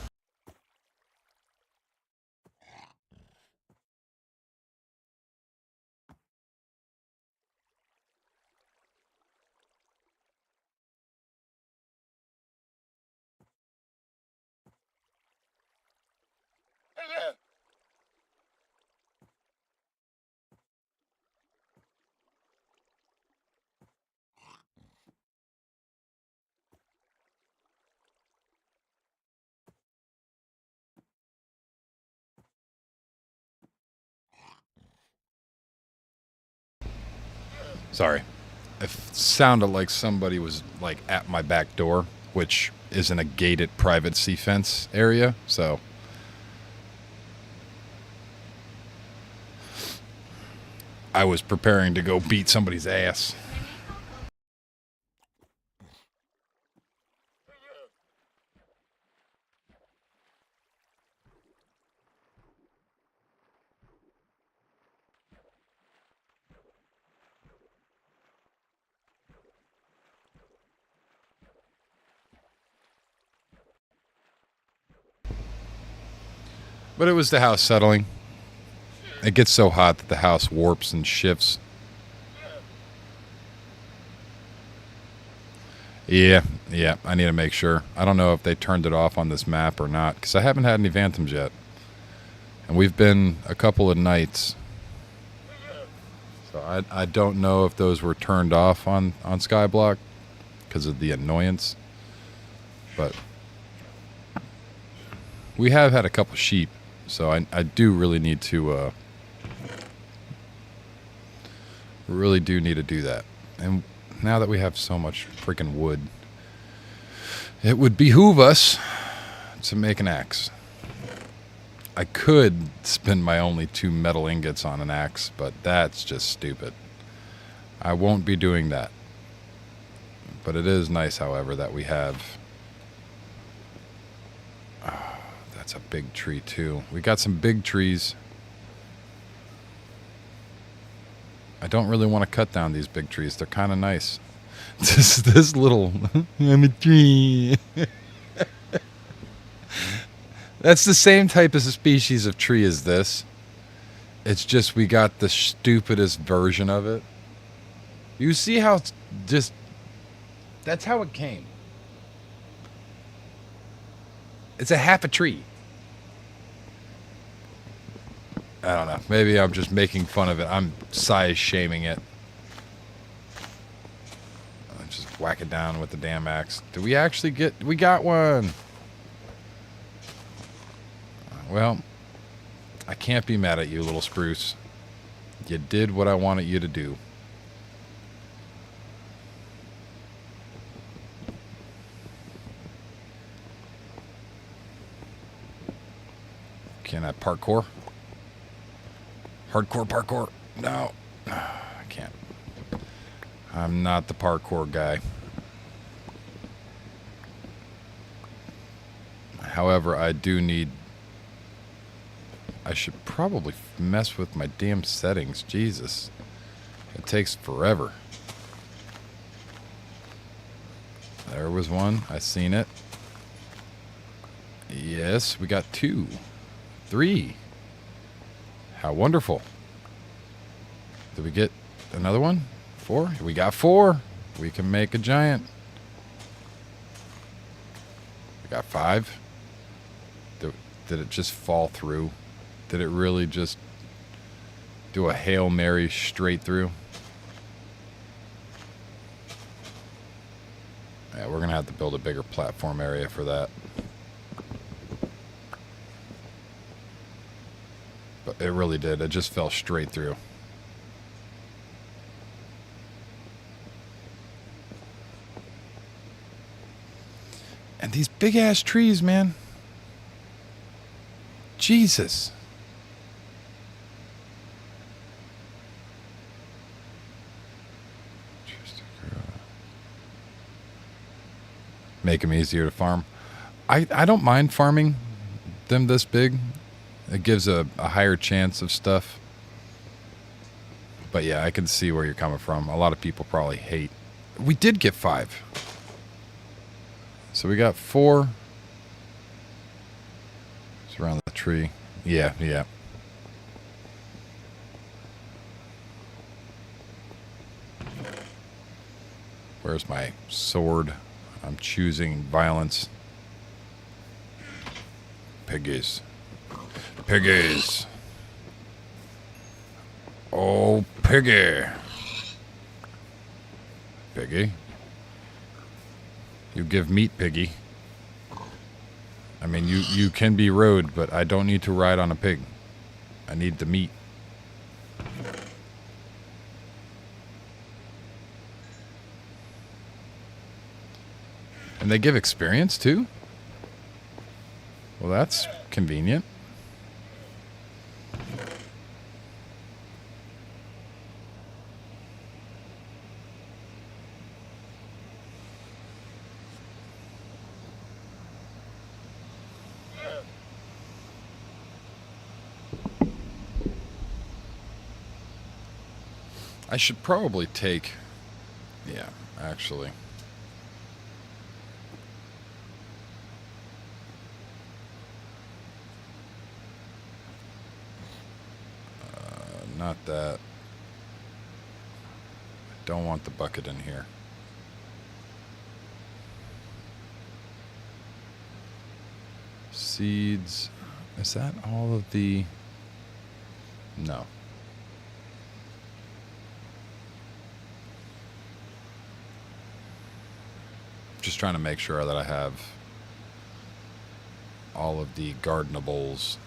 Speaker 1: Sorry. It sounded like somebody was like at my back door, which isn't a gated privacy fence area, so... I was preparing to go beat somebody's ass. But it was the house settling. It gets so hot that the house warps and shifts. Yeah, I need to make sure. I don't know if they turned it off on this map or not, because I haven't had any phantoms yet. And we've been a couple of nights. So I don't know if those were turned off on SkyBlock because of the annoyance. But we have had a couple sheep, so I do really need to... really do need to do that. And now that we have so much freaking wood, it would behoove us to make an axe. I could spend my only 2 metal ingots on an axe, but that's just stupid. I won't be doing that. But it is nice, however, that we have... Oh, that's a big tree, too. We got some big trees. I don't really want to cut down these big trees. They're kind of nice. This little... I'm a tree. That's the same type of species of tree as this. It's just we got the stupidest version of it. You see how it's just... That's how it came. It's a half a tree. I don't know. Maybe I'm just making fun of it. I'm size shaming it. I'm just whack it down with the damn axe. Did we actually get... We got one! Well, I can't be mad at you, little spruce. You did what I wanted you to do. Can I parkour? Hardcore parkour. No. I can't. I'm not the parkour guy. However, I do need... I should probably mess with my damn settings. Jesus. It takes forever. There was one. I seen it. Yes, we got 2. 3. How wonderful. Did we get another one? 4? We got 4. We can make a giant. We got 5. Did it just fall through? Did it really just do a Hail Mary straight through? Yeah, we're going to have to build a bigger platform area for that. But it really did. It just fell straight through. And these big-ass trees, man. Jesus. Make them easier to farm. I don't mind farming them this big. It gives a higher chance of stuff. But yeah, I can see where you're coming from. A lot of people probably hate. We did get 5. So we got 4. It's around the tree. Yeah, yeah. Where's my sword? I'm choosing violence. Piggies. Piggies. Oh, piggy. Piggy. You give meat, piggy. I mean, you can be rode, but I don't need to ride on a pig. I need the meat. And they give experience, too? Well, that's convenient. I should probably take... Yeah, actually... Not that. I don't want the bucket in here. Seeds. Is that all of the... No. Just trying to make sure that I have all of the gardenables.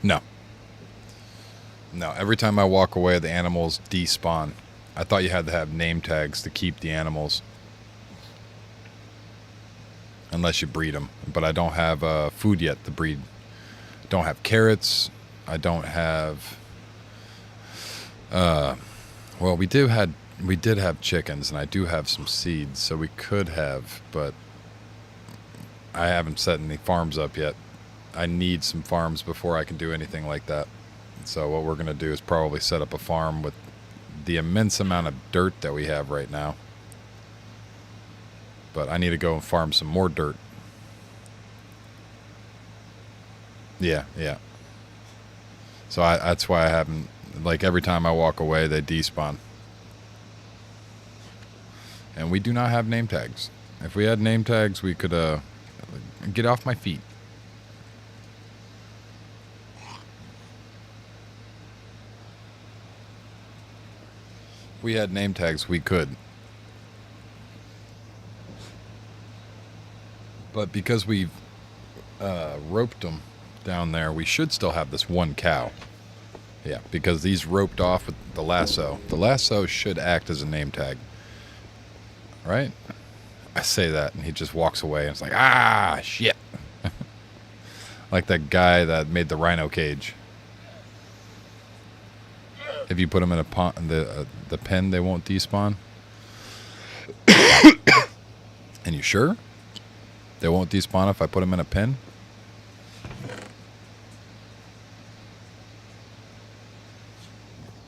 Speaker 1: No. No, every time I walk away, the animals despawn. I thought you had to have name tags to keep the animals. Unless you breed them. But I don't have food yet to breed. Don't have carrots. I don't have... well, we did have chickens, and I do have some seeds, so we could have, but I haven't set any farms up yet. I need some farms before I can do anything like that. So what we're going to do is probably set up a farm with the immense amount of dirt that we have right now. But I need to go and farm some more dirt. Yeah, yeah. So that's why I haven't. Like every time I walk away, they despawn. And we do not have name tags. If we had name tags, we could get off my feet. If we had name tags, we could. But because we've roped them down there, we should still have this one cow. Yeah, because these roped off with the lasso. The lasso should act as a name tag. Right? I say that, and he just walks away, and it's like, ah, shit. Like that guy that made the rhino cage. If you put them in a the pen, they won't despawn. And you sure? They won't despawn if I put them in a pen?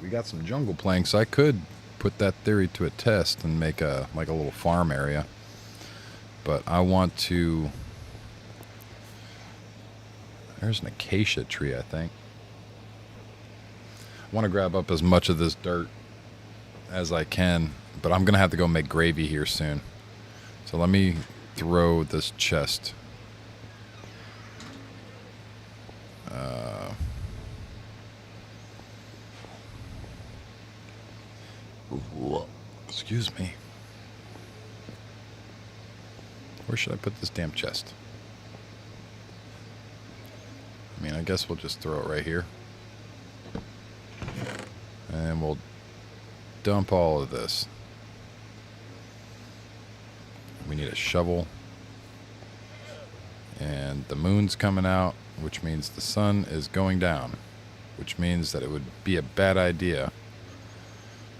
Speaker 1: We got some jungle planks. I could put that theory to a test and make a little farm area. But I want to... There's an acacia tree, I think. I want to grab up as much of this dirt as I can, but I'm going to have to go make gravy here soon. So let me throw this chest. Excuse me. Where should I put this damn chest? I mean, I guess we'll just throw it right here. And we'll dump all of this. We need a shovel. And the moon's coming out, which means the sun is going down. Which means that it would be a bad idea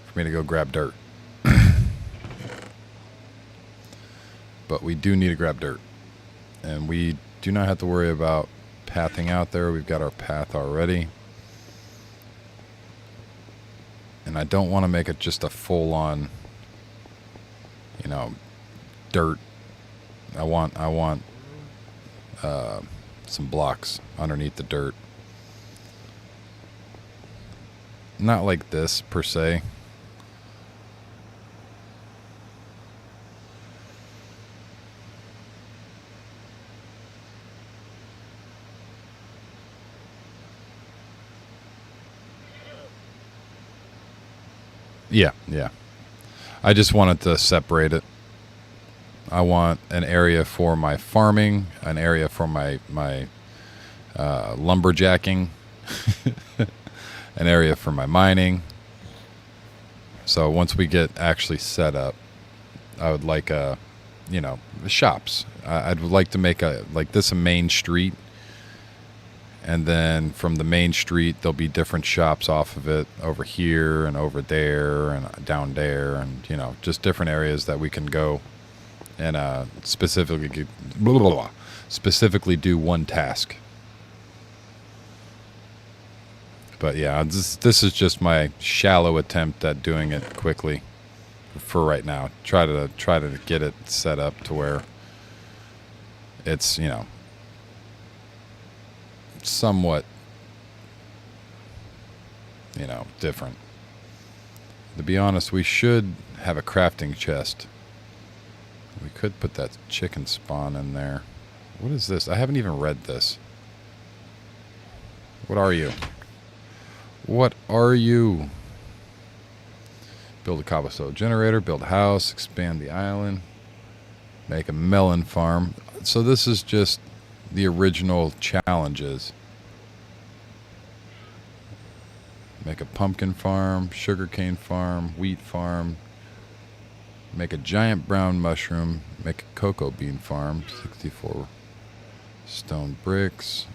Speaker 1: for me to go grab dirt. But we do need to grab dirt. And we do not have to worry about pathing out there. We've got our path already. And I don't want to make it just a full-on, you know, dirt. I want some blocks underneath the dirt. Not like this, per se. Yeah, yeah. I just wanted to separate it. I want an area for my farming, an area for my lumberjacking, an area for my mining. So once we get actually set up, I would like shops. I'd like to make a main street. And then from the main street, there'll be different shops off of it, over here and over there and down there, and just different areas that we can go and specifically do one task. But yeah, this is just my shallow attempt at doing it quickly for right now. Try to get it set up to where it's somewhat different. To be honest, we should have a crafting chest. We could put that chicken spawn in there. What is this? I haven't even read this. What are you? What are you? Build a cobblestone generator, build a house, expand the island, make a melon farm. So this is just the original challenges. Make a pumpkin farm, sugarcane farm, wheat farm, make a giant brown mushroom, make a cocoa bean farm, 64 stone bricks,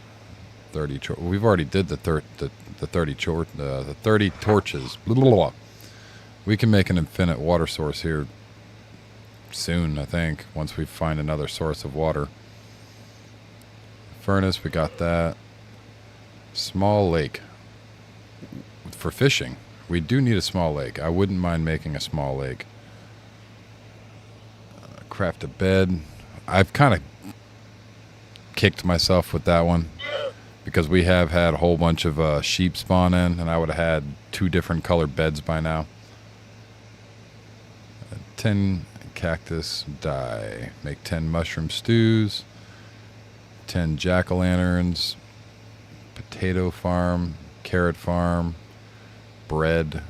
Speaker 1: 30 we've already did the 30 torches. Blah, blah, blah. We can make an infinite water source here soon, I think, once we find another source of water. Furnace, we got that. Small lake. For fishing, we do need a small lake. I wouldn't mind making a small lake. Craft a bed. I've kind of kicked myself with that one because we have had a whole bunch of sheep spawn in, and I would have had 2 different colored beds by now. 10 cactus dye. Make 10 mushroom stews. 10 jack-o'-lanterns. Potato farm. Carrot farm. Bread.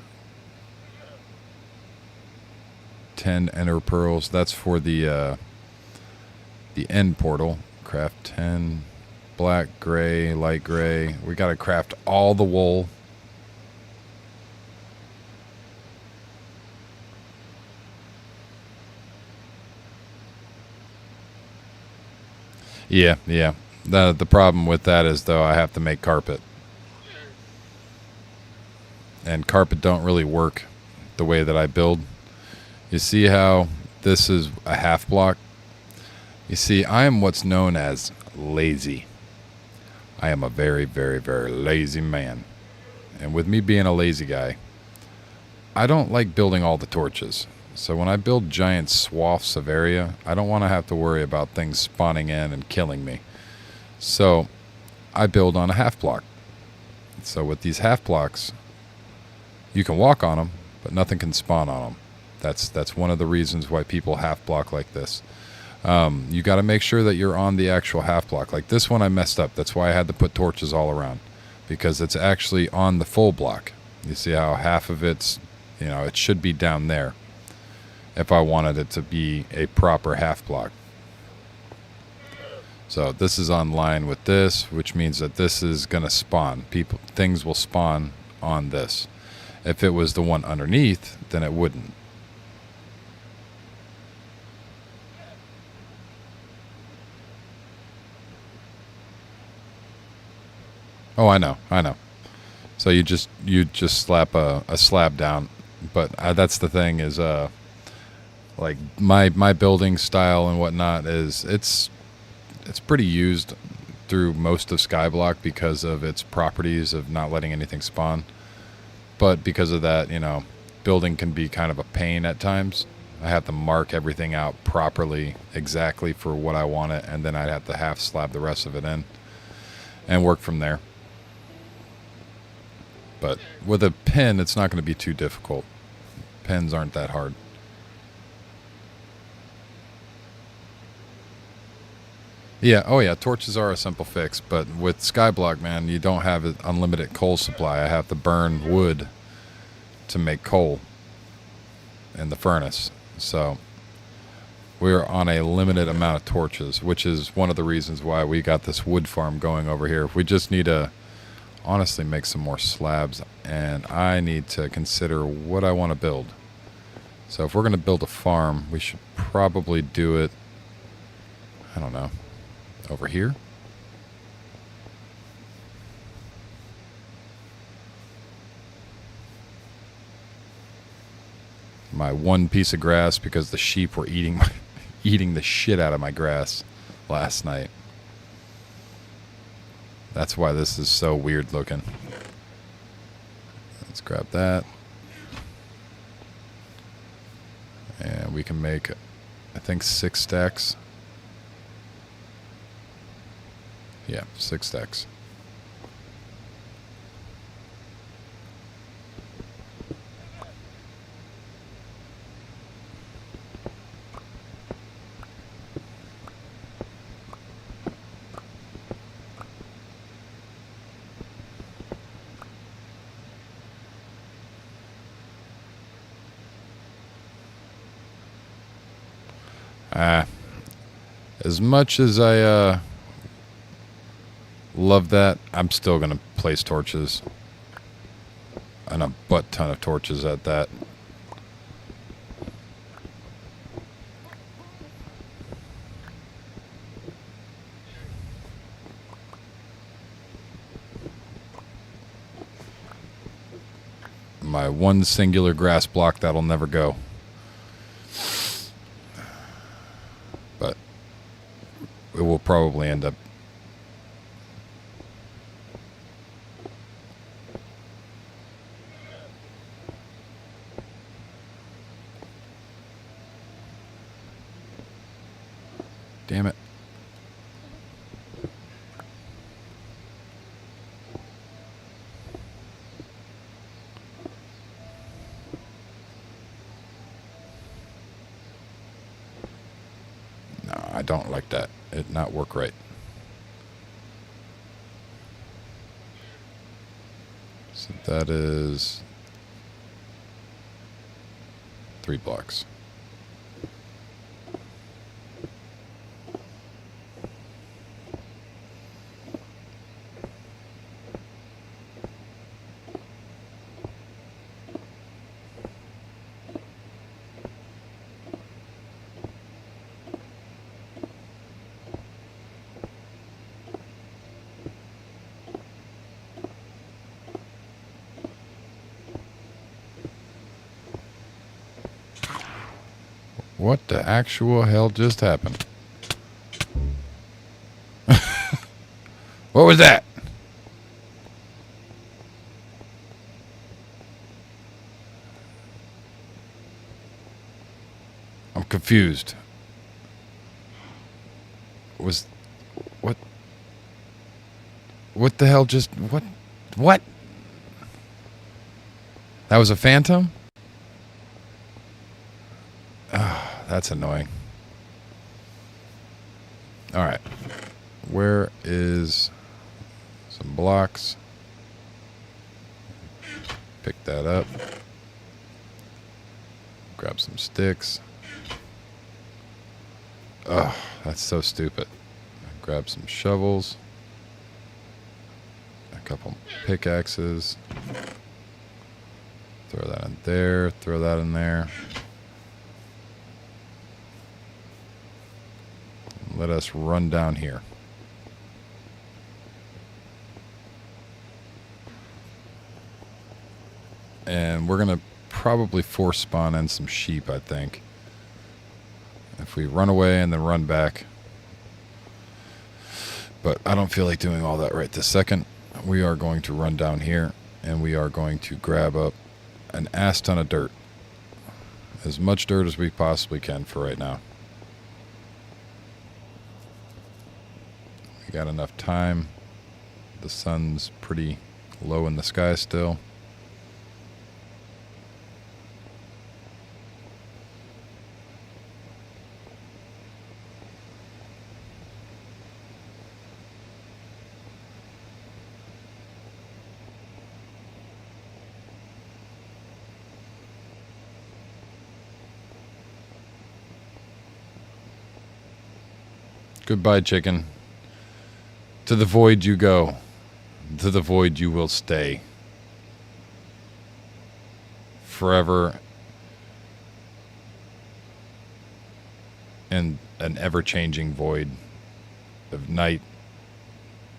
Speaker 1: 10 ender pearls. That's for the end portal. Craft 10 black, gray, light gray. We gotta craft all the wool. Yeah. The problem with that is, though, I have to make carpet. And carpet don't really work the way that I build. You see how this is a half block? You see, I am what's known as lazy. I am a very, very, very lazy man. And with me being a lazy guy, I don't like building all the torches. So when I build giant swaths of area, I don't want to have to worry about things spawning in and killing me. So I build on a half block. So with these half blocks, you can walk on them, but nothing can spawn on them. That's one of the reasons why people half block like this. You got to make sure that you're on the actual half block. Like this one I messed up. That's why I had to put torches all around, because it's actually on the full block. You see how half of it's, it should be down there if I wanted it to be a proper half block. So this is on line with this, which means that this is going to spawn. Things will spawn on this. If it was the one underneath, then it wouldn't. Oh, I know. So you just slap a slab down, but that's the thing is, like my building style and whatnot is it's pretty used through most of SkyBlock because of its properties of not letting anything spawn. But because of that, building can be kind of a pain at times. I have to mark everything out properly, exactly for what I want it, and then I'd have to half slab the rest of it in and work from there. But with a pin, it's not going to be too difficult. Pins aren't that hard. Yeah, oh yeah, torches are a simple fix, but with SkyBlock, man, you don't have an unlimited coal supply. I have to burn wood to make coal in the furnace. So we're on a limited amount of torches, which is one of the reasons why we got this wood farm going over here. We just need to honestly make some more slabs, and I need to consider what I want to build. So if we're going to build a farm, we should probably do it, I don't know, over here. My one piece of grass, because the sheep were eating the shit out of my grass last night. That's why this is so weird looking. Let's grab that. And we can make, I think, 6 stacks. Yeah, 6 stacks. As much as I love that, I'm still going to place torches. And a butt ton of torches at that. My one singular grass block that'll never go. But it will probably end up. Damn it. I don't like that. It not work right. So that is 3 blocks. What the actual hell just happened? What was that? I'm confused. Was what the hell just what? That was a phantom? Ah, that's annoying. All right. Where is some blocks? Pick that up. Grab some sticks. Ugh, that's so stupid. Grab some shovels. A couple pickaxes. Throw that in there. Throw that in there. Let us run down here. And we're going to probably force spawn in some sheep, I think. If we run away and then run back. But I don't feel like doing all that right this second. We are going to run down here and we are going to grab up an ass ton of dirt. As much dirt as we possibly can for right now. We got enough time. The sun's pretty low in the sky still. Goodbye, chicken. To the void you go. To the void you will stay. Forever. In an ever-changing void of night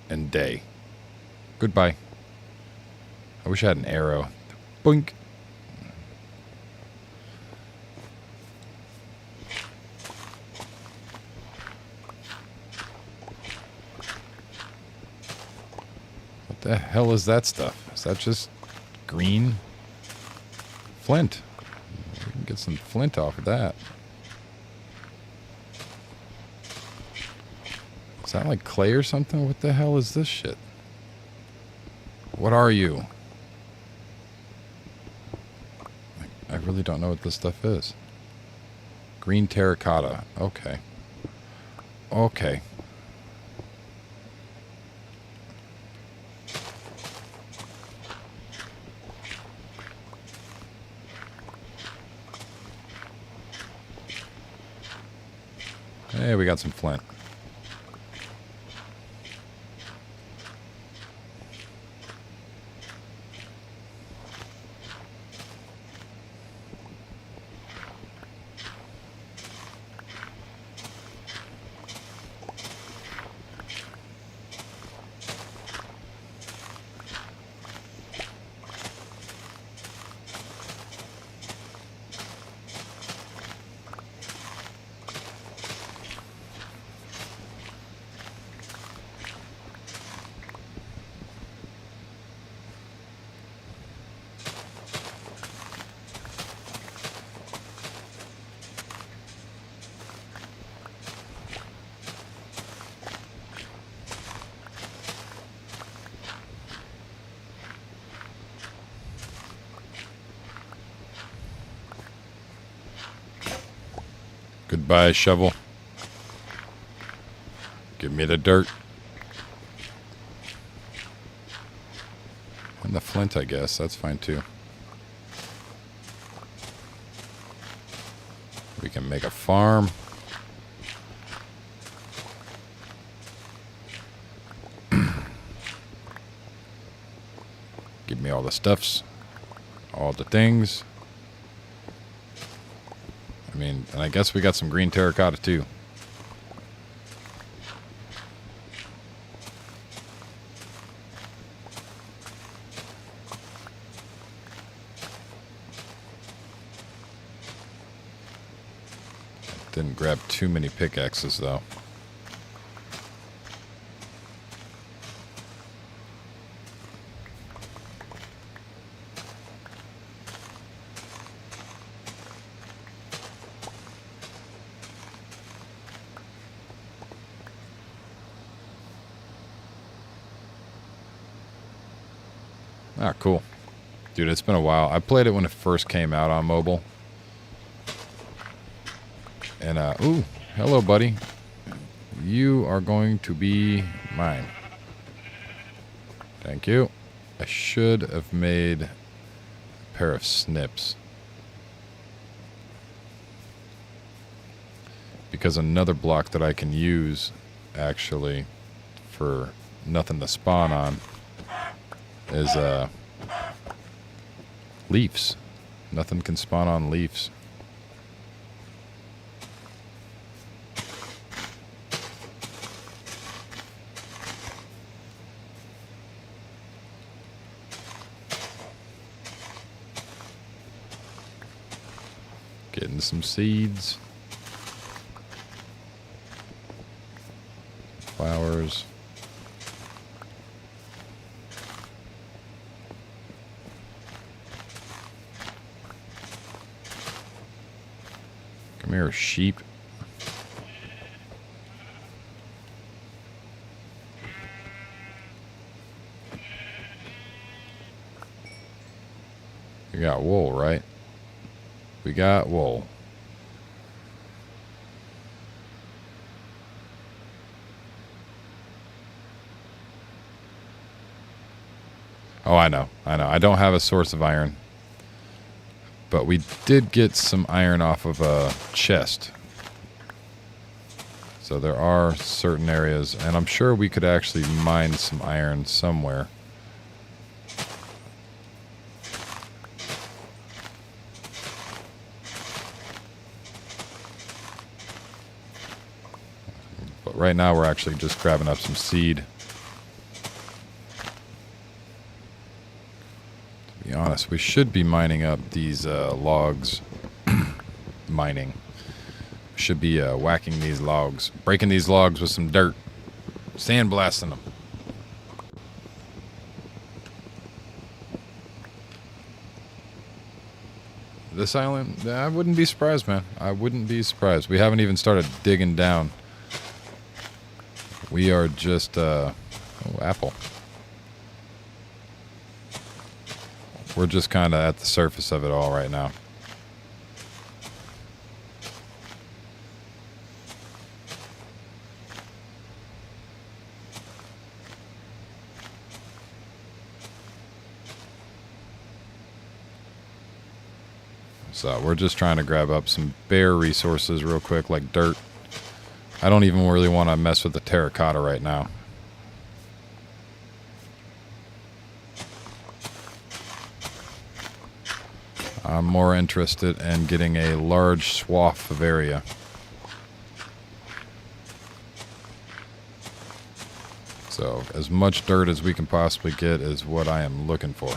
Speaker 1: and day. Goodbye. I wish I had an arrow. Boink. What the hell is that stuff? Is that just green? Flint. We can get some flint off of that. Is that like clay or something? What the hell is this shit? What are you? I really don't know what this stuff is. Green terracotta. Okay. Okay. Hey, we got some flint. Goodbye, shovel. Give me the dirt. And the flint, I guess. That's fine too. We can make a farm. Give me all the stuffs. All the things. I mean, and I guess we got some green terracotta too. Didn't grab too many pickaxes though. Ah, cool. Dude, it's been a while. I played it when it first came out on mobile. And, ooh, hello, buddy. You are going to be mine. Thank you. I should have made a pair of snips. Because another block that I can use, actually, for nothing to spawn on, is, leaves. Nothing can spawn on leaves. Getting some seeds. Flowers. Come here, sheep. You got wool, right? We got wool. Oh, I know. I don't have a source of iron. But we did get some iron off of a chest. So there are certain areas, and I'm sure we could actually mine some iron somewhere. But right now we're actually just grabbing up some seed. To be honest, we should be mining up these logs. Mining. Should be whacking these logs. Breaking these logs with some dirt. Sandblasting them. This island, I wouldn't be surprised, man. I wouldn't be surprised. We haven't even started digging down. We are just, oh, apple. We're just kind of at the surface of it all right now. So we're just trying to grab up some bare resources real quick, like dirt. I don't even really want to mess with the terracotta right now. I'm more interested in getting a large swath of area. So as much dirt as we can possibly get is what I am looking for.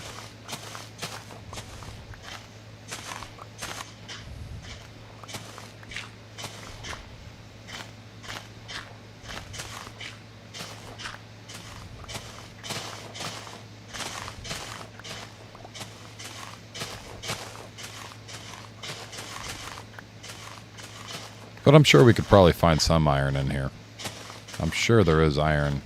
Speaker 1: But I'm sure we could probably find some iron in here. I'm sure there is iron.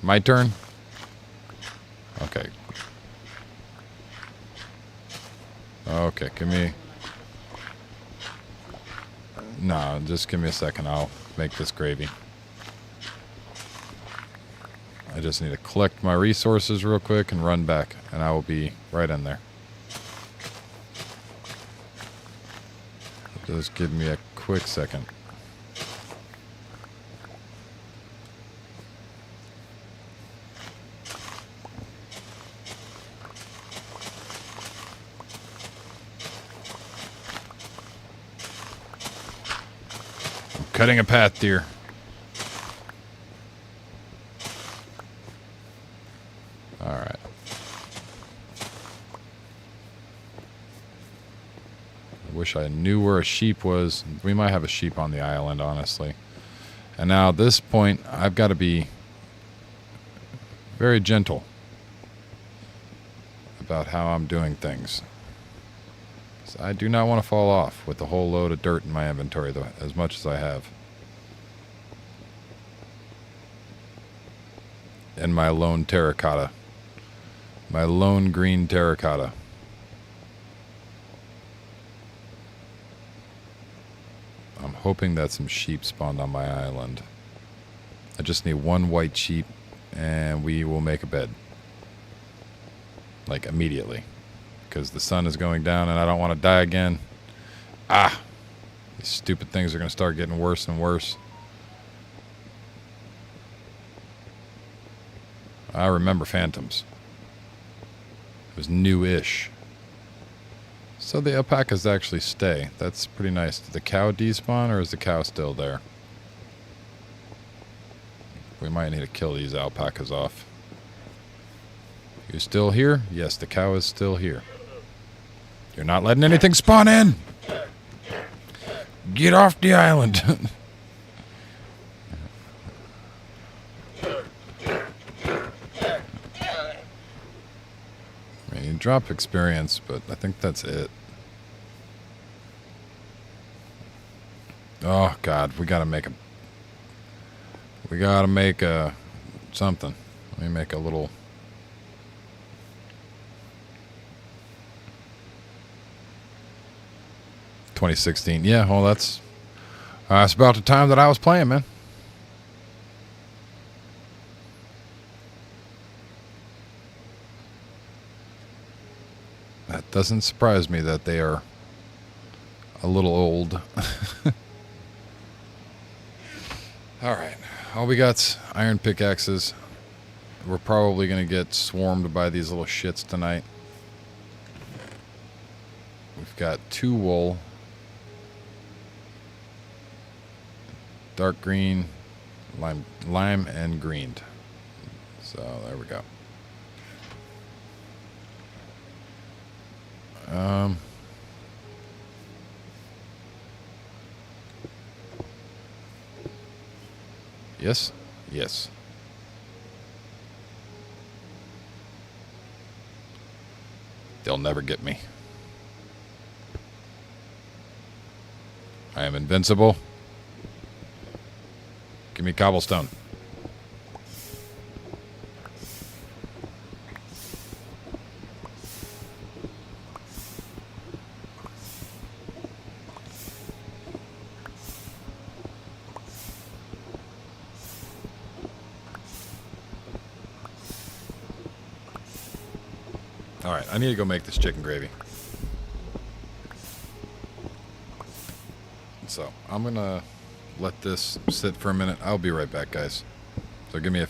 Speaker 1: My turn? Okay. Okay, give me... No, just give me a second. I'll make this gravy. I just need to collect my resources real quick and run back, and I will be right in there. Just give me a quick second. I'm cutting a path, dear. Alright. I wish I knew where a sheep was. We might have a sheep on the island, honestly. And now at this point, I've got to be very gentle about how I'm doing things. So I do not want to fall off with a whole load of dirt in my inventory, though, as much as I have. And my lone terracotta. My lone green terracotta. I'm hoping that some sheep spawned on my island. I just need one white sheep, and we will make a bed. Like, immediately. Because the sun is going down, and I don't want to die again. Ah! These stupid things are going to start getting worse and worse. I remember phantoms. It was new-ish. So the alpacas actually stay. That's pretty nice. Did the cow despawn, or is the cow still there? We might need to kill these alpacas off. You still here? Yes, the cow is still here. You're not letting anything spawn in! Get off the island! You drop experience, but I think that's it. Oh God, we gotta make a something. Let me make a little. $2016. Yeah, well, that's about the time that I was playing, man. That doesn't surprise me that they are a little old. Alright. All we got's iron pickaxes. We're probably going to get swarmed by these little shits tonight. We've got 2 wool. Dark green, lime and greened. So there we go. Yes? Yes. They'll never get me. I am invincible. Give me cobblestone. Alright, I need to go make this chicken gravy. So, I'm gonna let this sit for a minute. I'll be right back, guys. So give me a...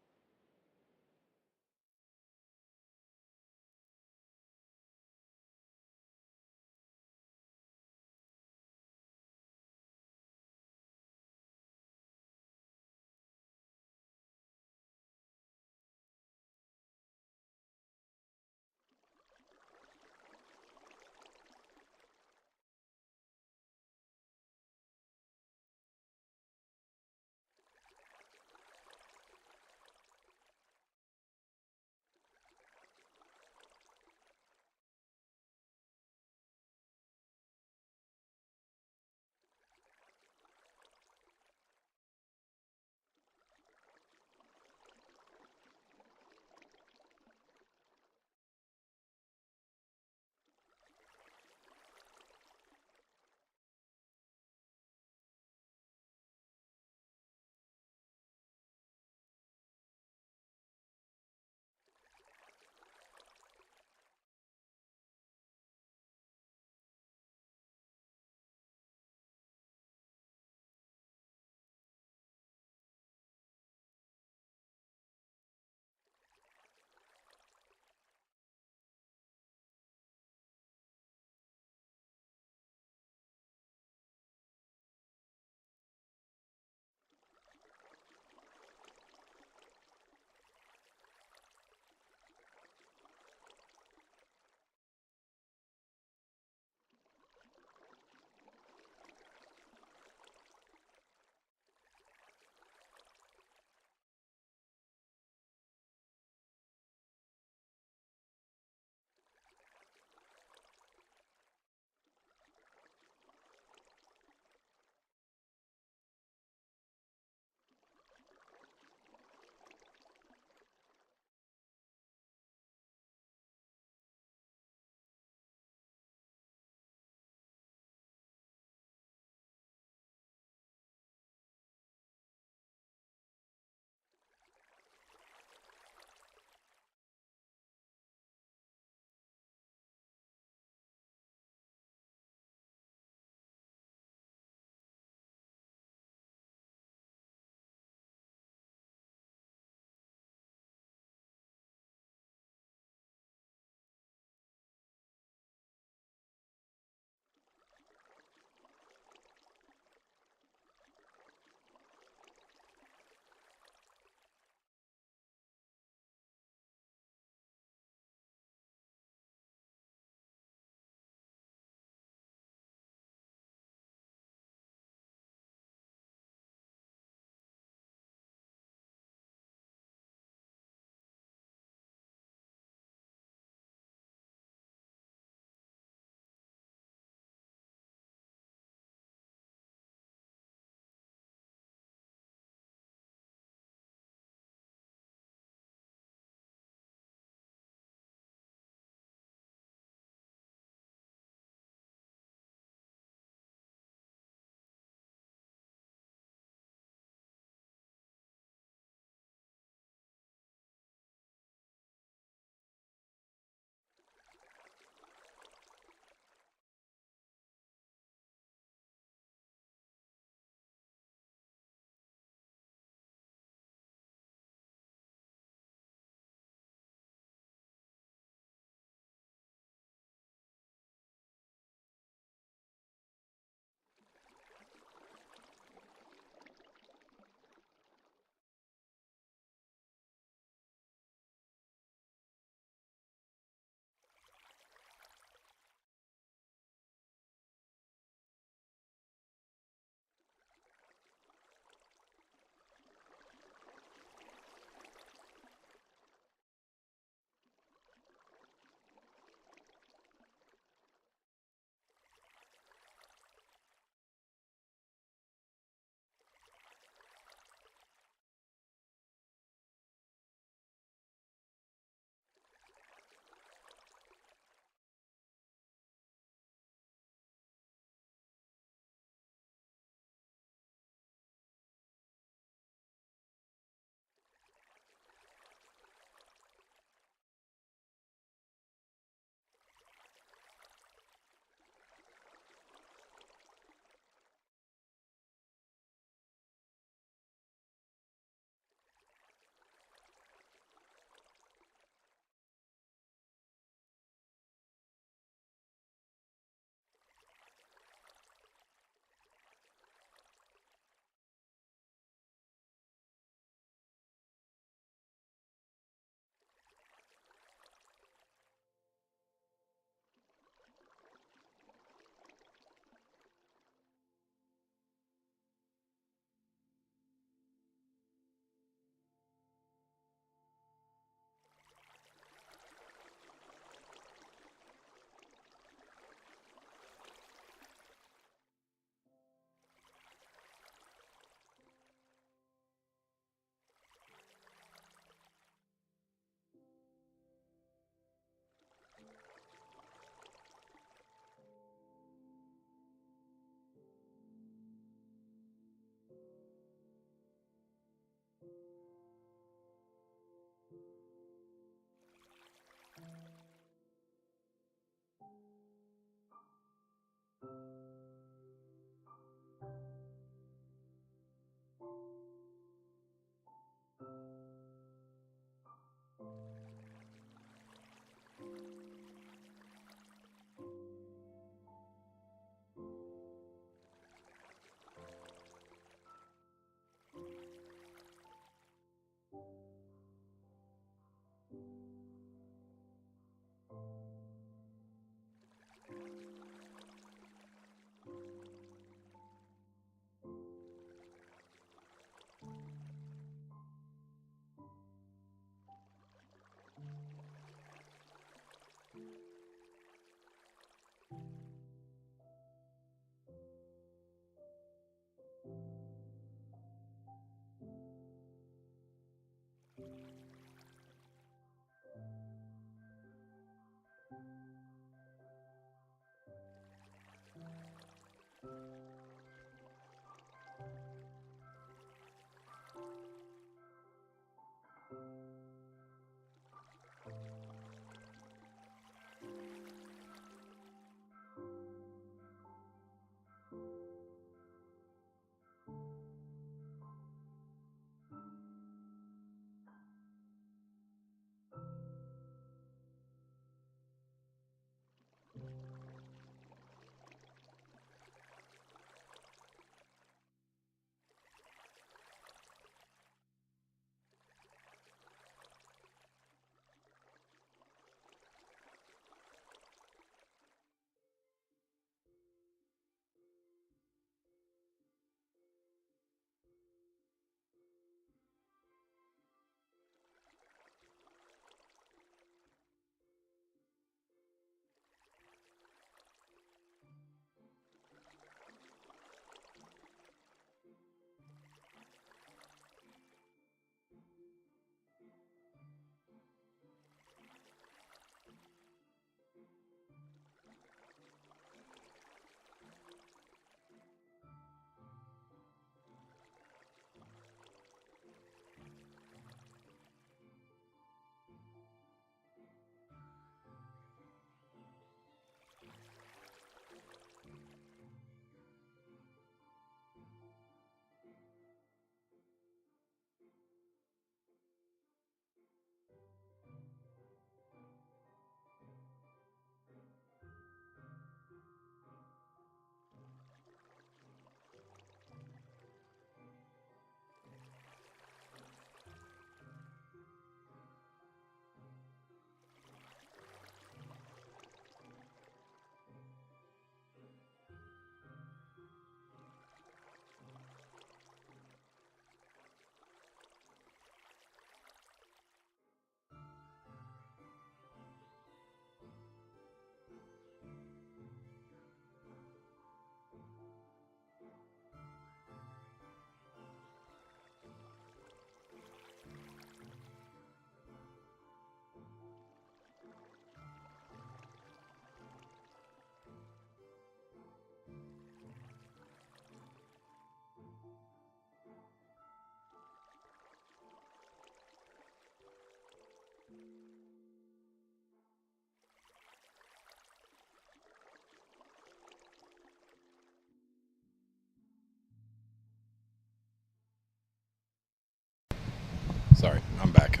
Speaker 1: Sorry, I'm back.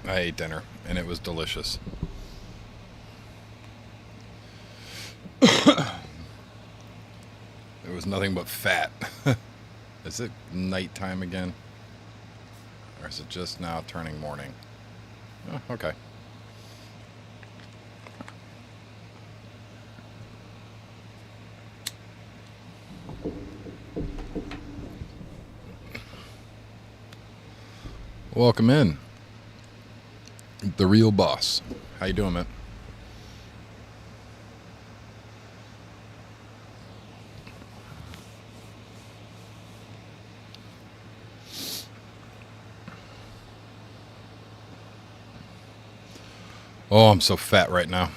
Speaker 1: I ate dinner, and it was delicious. It was nothing but fat. Is it nighttime again? Or is it just now turning morning? Oh, okay. Welcome in. The real boss. How you doing, man? Oh, I'm so fat right now.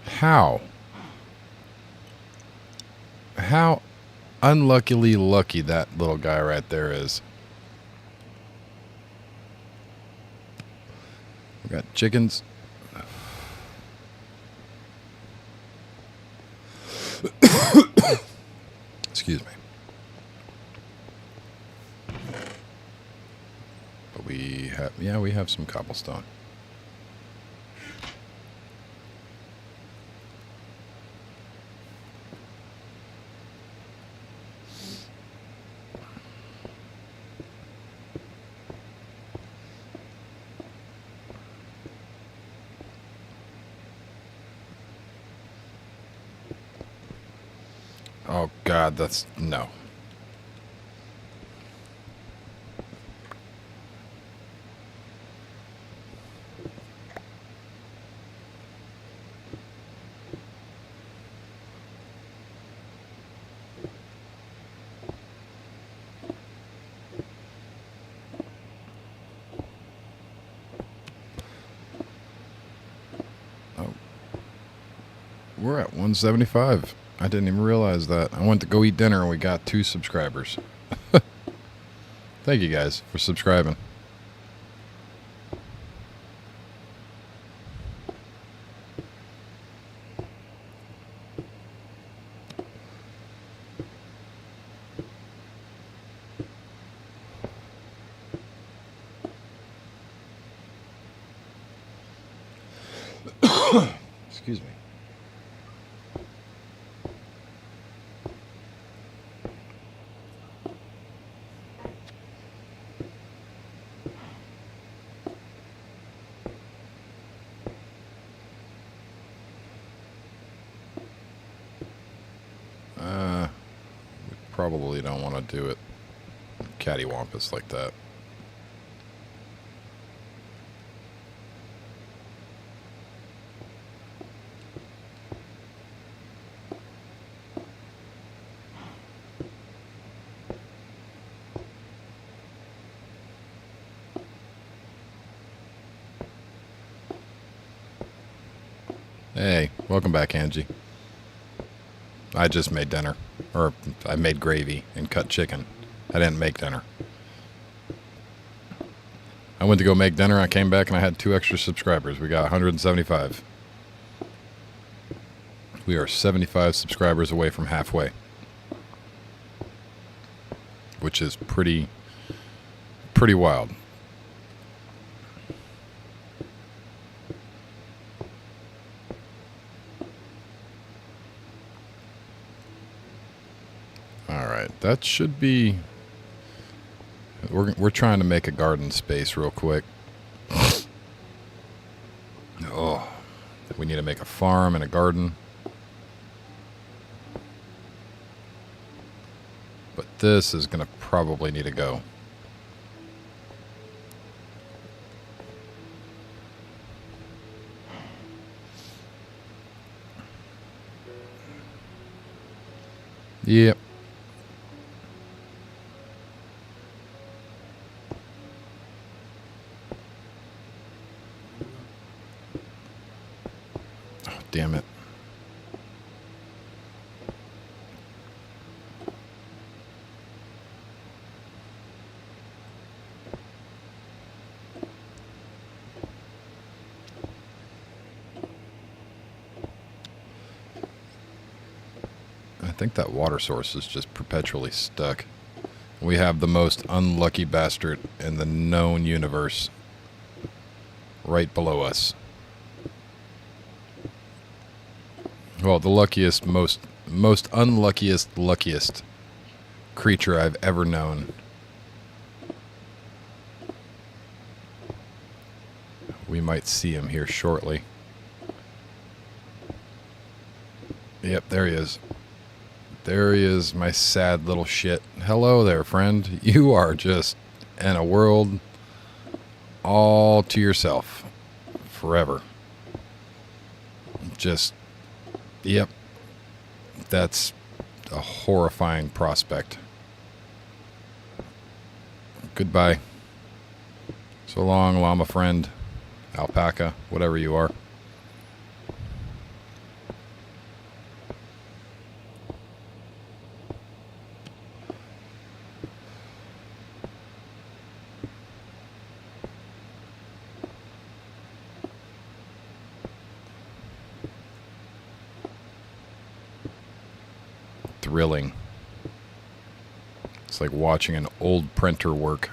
Speaker 1: How? How unluckily lucky that little guy right there is. We got chickens. Excuse me. But we have some cobblestone. Oh, God, that's... No. We're at 175. I didn't even realize that. I went to go eat dinner and we got 2 subscribers. Thank you guys for subscribing. Excuse me. We probably don't want to do it cattywampus like that. Hey, welcome back, Angie. I just made dinner. Or, I made gravy and cut chicken. I didn't make dinner. I went to go make dinner, I came back and I had 2 extra subscribers. We got 175. We are 75 subscribers away from halfway. Which is pretty wild. Alright, that should be... We're trying to make a garden space real quick. Oh, we need to make a farm and a garden. But this is going to probably need to go. Yep. Oh, damn it. I think that water source is just perpetually stuck. We have the most unlucky bastard in the known universe right below us. Well, the luckiest, most luckiest creature I've ever known. We might see him here shortly. Yep, there he is. There he is, my sad little shit. Hello there, friend. You are just in a world all to yourself. Forever. Just, yep. That's a horrifying prospect. Goodbye. So long, llama friend, alpaca, whatever you are. Thrilling. It's like watching an old printer work.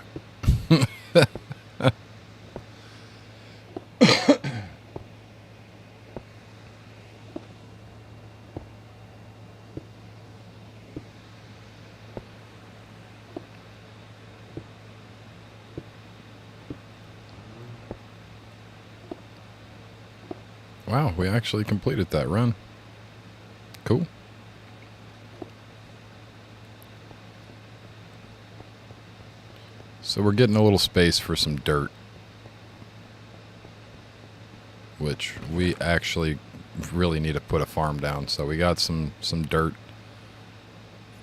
Speaker 1: Wow, we actually completed that run. Cool. So we're getting a little space for some dirt, which we actually really need to put a farm down. So we got some dirt,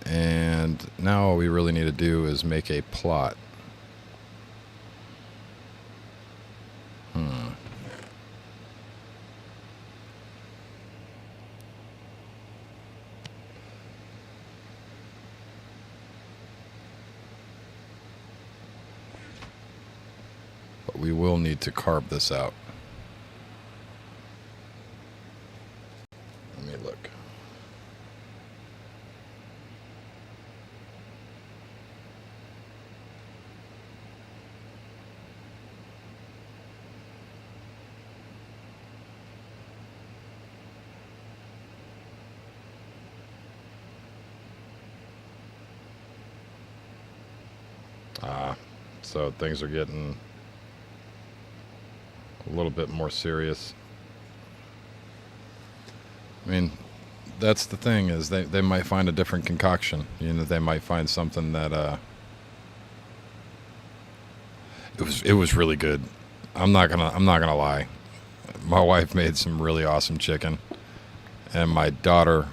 Speaker 1: and now all we really need to do is make a plot. But we will need to carve this out. Let me look. So things are getting a little bit more serious. I mean, that's the thing, is they might find a different concoction. You know, they might find something that it was really good. I'm not gonna lie. My wife made some really awesome chicken, and my daughter,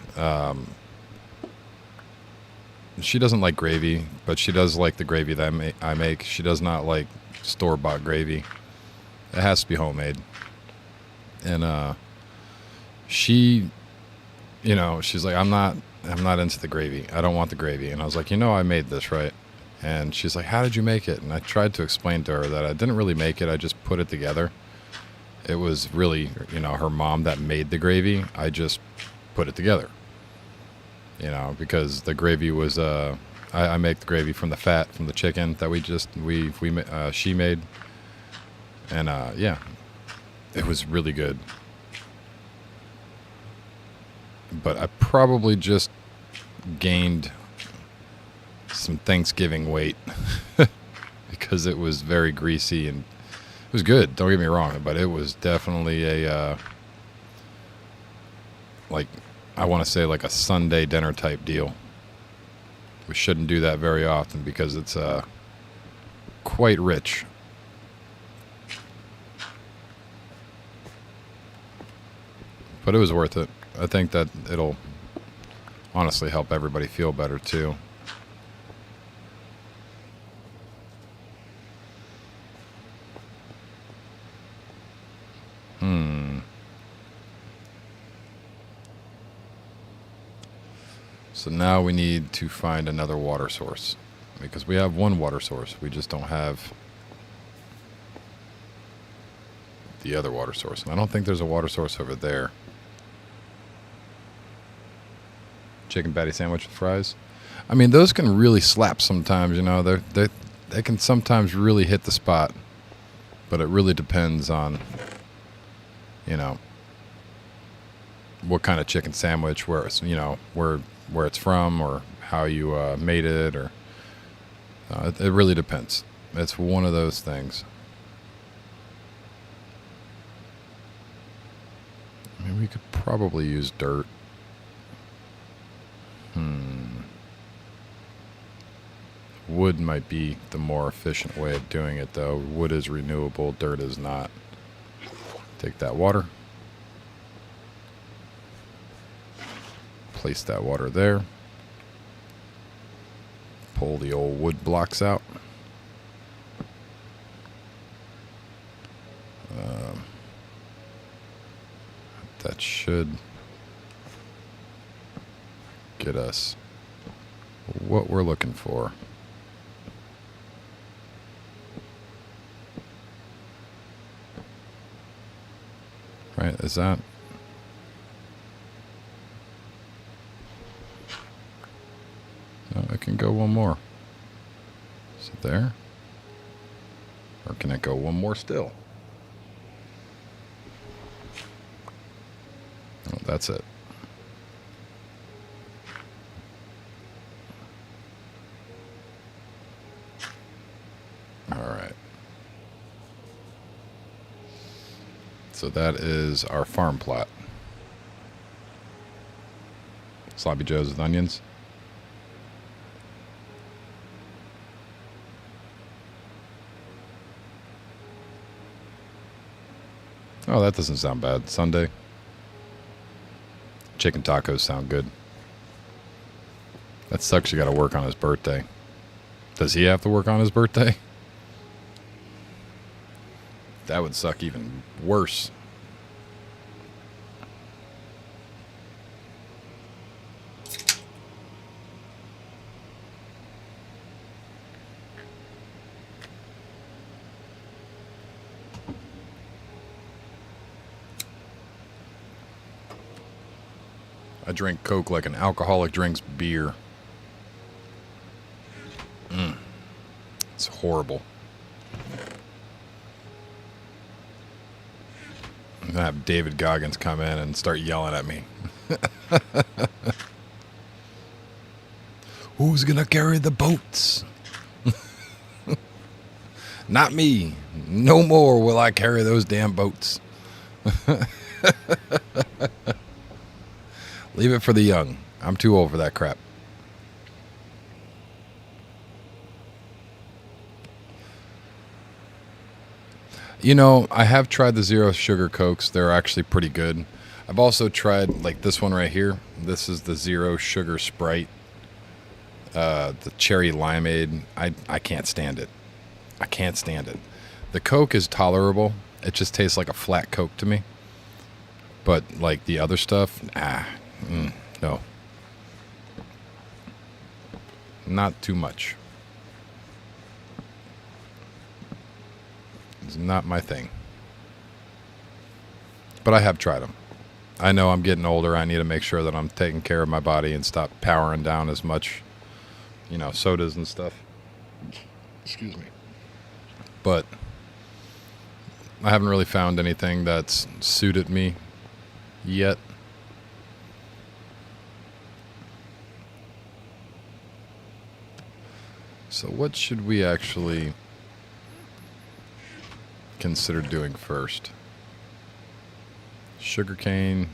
Speaker 1: she doesn't like gravy, but she does like the gravy that I make. She does not like store-bought gravy. It has to be homemade. And she, you know, she's like, I'm not into the gravy. I don't want the gravy. And I was like, you know, I made this, right? And she's like, how did you make it? And I tried to explain to her that I didn't really make it. I just put it together. It was really, you know, her mom that made the gravy. I just put it together. You know, because the gravy was, I make the gravy from the fat from the chicken that she made, and yeah, it was really good. But I probably just gained some Thanksgiving weight because it was very greasy, and it was good. Don't get me wrong, but it was definitely a like, I want to say like a Sunday dinner type deal. We shouldn't do that very often because it's quite rich. But it was worth it. I think that it'll honestly help everybody feel better too. So now we need to find another water source, because we have one water source. We just don't have the other water source. And I don't think there's a water source over there. Chicken patty sandwich with fries. I mean, those can really slap sometimes, you know. They can sometimes really hit the spot. But it really depends on, you know, what kind of chicken sandwich, where it's, you know, where it's from, or how you made it, or it really depends. It's one of those things. I mean, we could probably use dirt. Wood might be the more efficient way of doing it, though. Wood is renewable, dirt is not. Take that water. Place that water there. Pull the old wood blocks out. That should get us what we're looking for. Right, is that? No, it can go one more. Is it there? Or can it go one more still? Oh, that's it. All right. So that is our farm plot. Sloppy Joes with onions. Oh, that doesn't sound bad. Sunday. Chicken tacos sound good. That sucks you got to work on his birthday. Does he have to work on his birthday? That would suck even worse. I drink Coke like an alcoholic drinks beer. It's horrible. I'm gonna have David Goggins come in and start yelling at me. Who's gonna carry the boats? Not me. No more will I carry those damn boats. Leave it for the young. I'm too old for that crap. You know, I have tried the zero sugar Cokes. They're actually pretty good. I've also tried, like this one right here. This is the zero sugar Sprite. The cherry limeade. I can't stand it. I can't stand it. The Coke is tolerable. It just tastes like a flat Coke to me. But, like, the other stuff, no. Not too much. It's not my thing. But I have tried them. I know I'm getting older. I need to make sure that I'm taking care of my body and stop powering down as much, you know, sodas and stuff. Excuse me. But I haven't really found anything that's suited me yet. So what should we actually consider doing first? Sugarcane,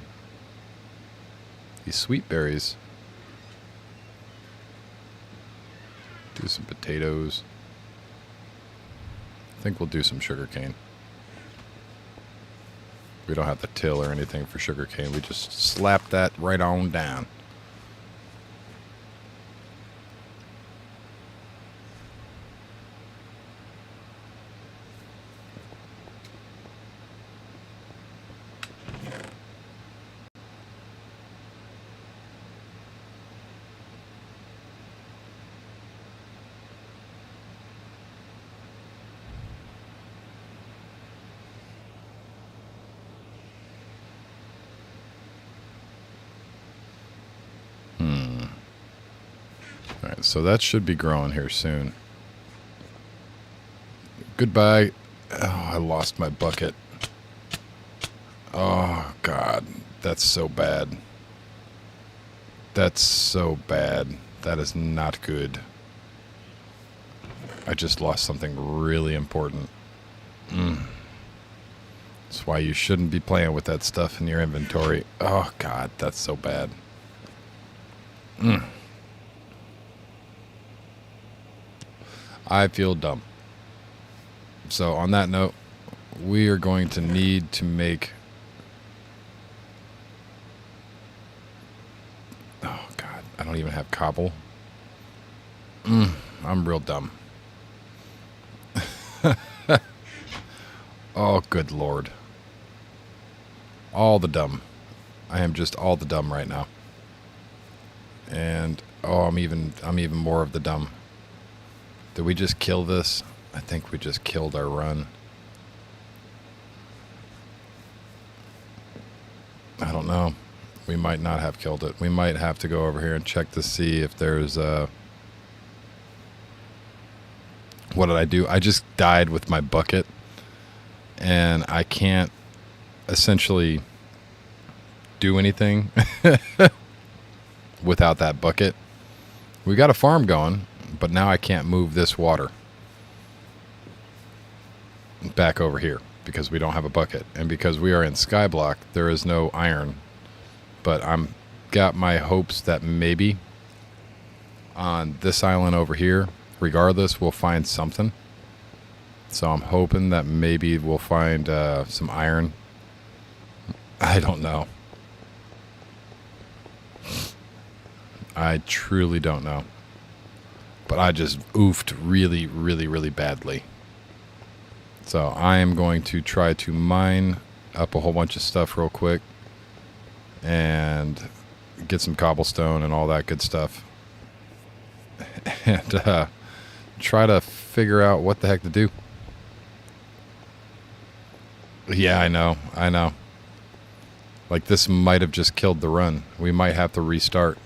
Speaker 1: these sweet berries, do some potatoes. I think we'll do some sugarcane. We don't have to till or anything for sugarcane. We just slap that right on down. Alright, so that should be growing here soon. Goodbye. Oh, I lost my bucket. Oh, God. That's so bad. That's so bad. That is not good. I just lost something really important. That's why you shouldn't be playing with that stuff in your inventory. Oh, God, that's so bad. I feel dumb. So on that note, we are going to need to make... Oh, God, I don't even have cobble. I'm real dumb. Oh, good Lord. All the dumb. I am just all the dumb right now. And, oh, I'm even more of the dumb. Did we just kill this? I think we just killed our run. I don't know. We might not have killed it. We might have to go over here and check to see if there's what did I do? I just died with my bucket. And I can't essentially do anything without that bucket. We got a farm going. But now I can't move this water back over here because we don't have a bucket. And because we are in SkyBlock, there is no iron. But I'm got my hopes that maybe on this island over here, regardless, we'll find something. So I'm hoping that maybe we'll find some iron I don't know. I truly don't know. But I just oofed really, really, really badly. So I am going to try to mine up a whole bunch of stuff real quick and get some cobblestone and all that good stuff. And try to figure out what the heck to do. Yeah, I know. Like, this might have just killed the run. We might have to restart.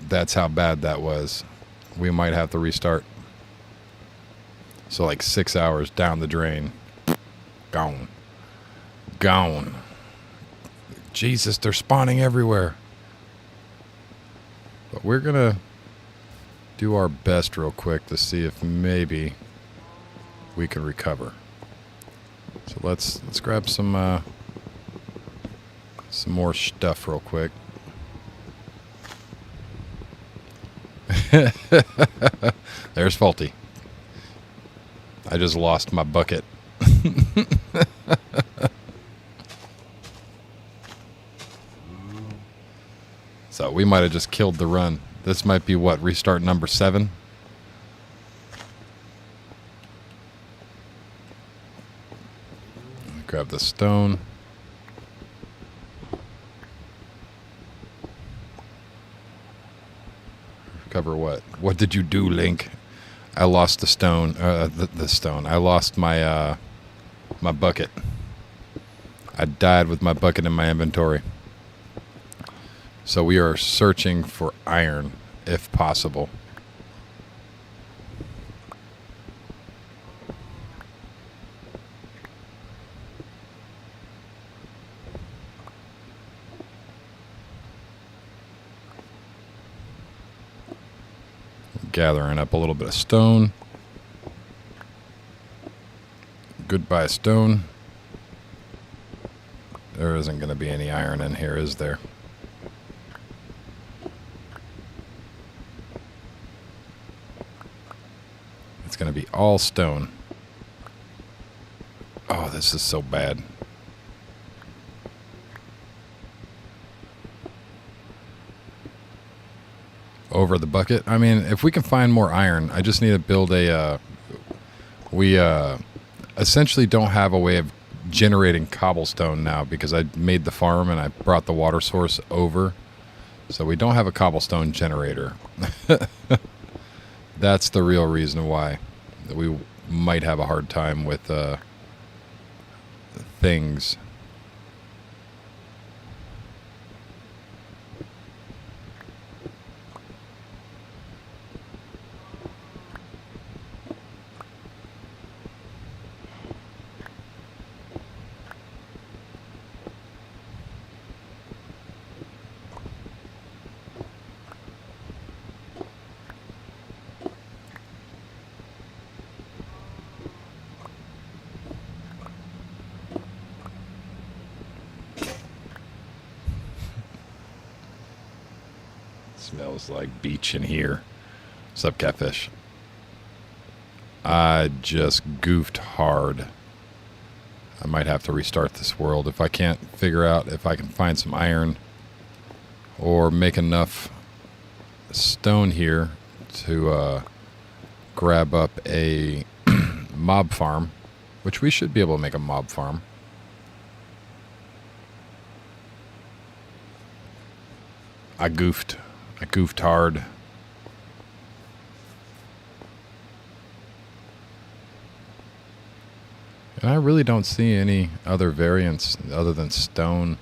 Speaker 1: That's how bad that was. We might have to restart. So, like, 6 hours down the drain. Gone. Gone. Jesus, they're spawning everywhere. But we're going to do our best real quick to see if maybe we can recover. So let's grab some more stuff real quick. There's Faulty. I just lost my bucket. So we might have just killed the run. This might be what, restart number 7? Grab the stone. Cover what? What did you do, Link? I lost the stone. The stone. I lost my my bucket. I died with my bucket in my inventory. So we are searching for iron, if possible. Gathering up a little bit of stone. Goodbye, stone. There isn't going to be any iron in here, is there? It's going to be all stone. Oh, this is so bad. Over the bucket. I mean, if we can find more iron, I just need to build a... we essentially don't have a way of generating cobblestone now because I made the farm and I brought the water source over. So we don't have a cobblestone generator. That's the real reason why we might have a hard time with things. Smells like beach in here. What's up, catfish? I just goofed hard. I might have to restart this world if I can't figure out if I can find some iron or make enough stone here to grab up a mob farm, which we should be able to make a mob farm. I goofed hard. And I really don't see any other variants other than stone.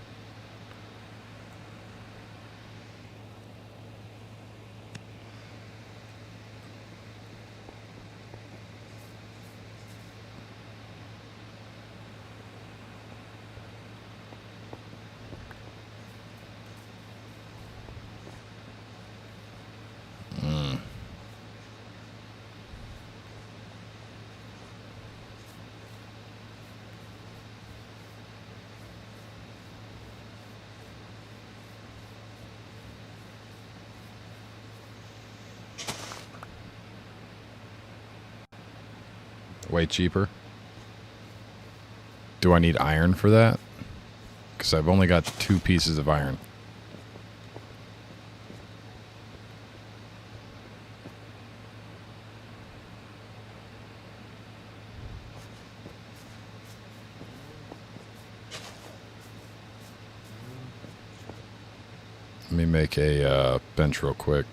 Speaker 1: Way cheaper. Do I need iron for that? Because I've only got 2 pieces of iron. Let me make a bench real quick.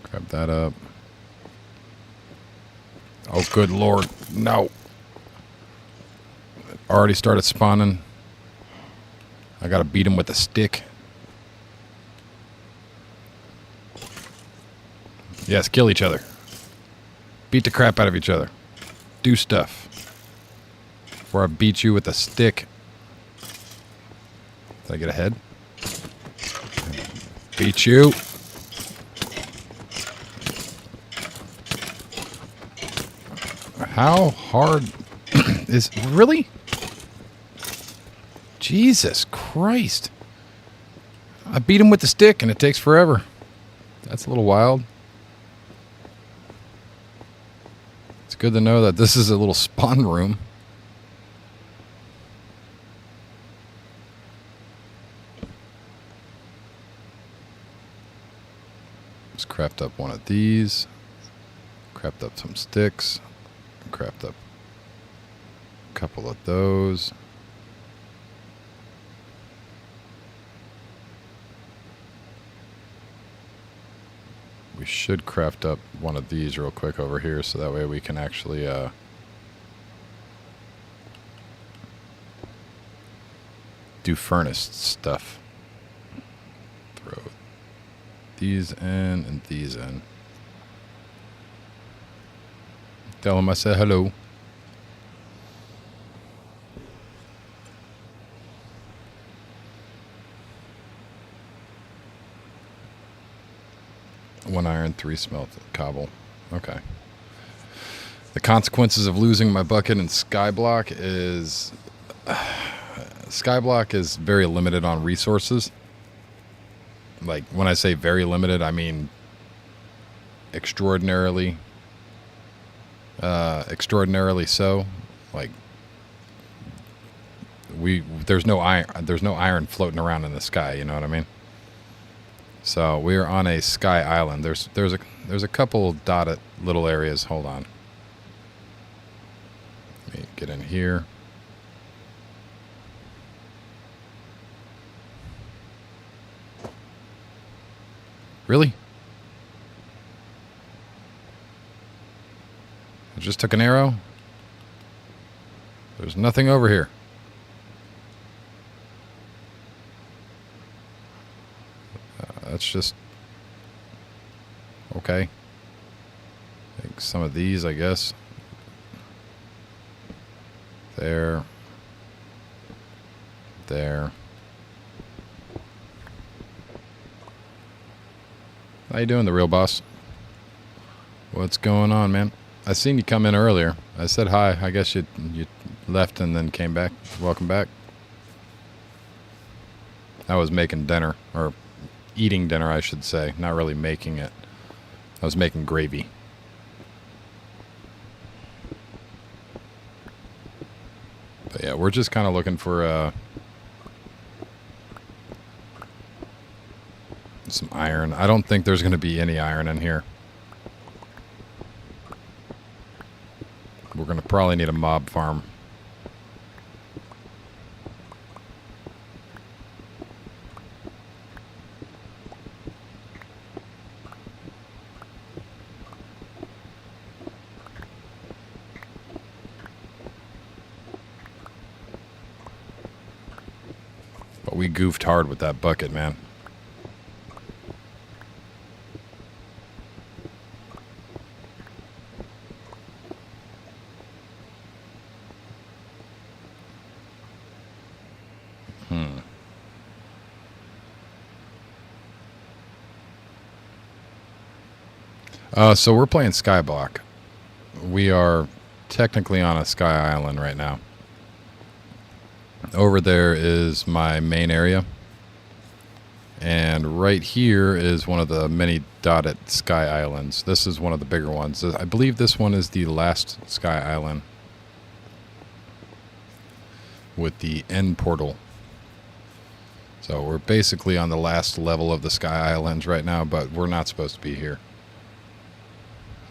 Speaker 1: Grab that up. Oh, good lord. No. Already started spawning. I gotta beat him with a stick. Yes, kill each other. Beat the crap out of each other. Do stuff. Before I beat you with a stick. Did I get ahead? Beat you. How hard is... Really? Jesus Christ. I beat him with the stick and it takes forever. That's a little wild. It's good to know that this is a little spawn room. Just craft up one of these. Craft up some sticks. Craft up a couple of those. We should craft up one of these real quick over here so that way we can actually do furnace stuff. Throw these in and these in. Tell him I said hello. One iron, 3 smelt cobble. Okay. The consequences of losing my bucket in SkyBlock is... SkyBlock is very limited on resources. Like, when I say very limited, I mean extraordinarily so. Like, there's no iron floating around in the sky, you know what I mean? So we are on a sky island. There's a couple dotted little areas. Hold on. Let me get in here. Really? I just took an arrow. There's nothing over here. That's just okay. Take some of these, I guess. There. There. How you doing, the real boss? What's going on, man? I seen you come in earlier. I said hi. I guess you left and then came back. Welcome back. I was making dinner, or eating dinner, I should say. Not really making it. I was making gravy. But yeah, we're just kind of looking for some iron. I don't think there's going to be any iron in here. We're going to probably need a mob farm. But we goofed hard with that bucket, man. So we're playing SkyBlock. We are technically on a sky island right now. Over there is my main area. And right here is one of the many dotted sky islands. This is one of the bigger ones. I believe this one is the last sky island. with the end portal. So we're basically on the last level of the Sky Islands right now, but we're not supposed to be here.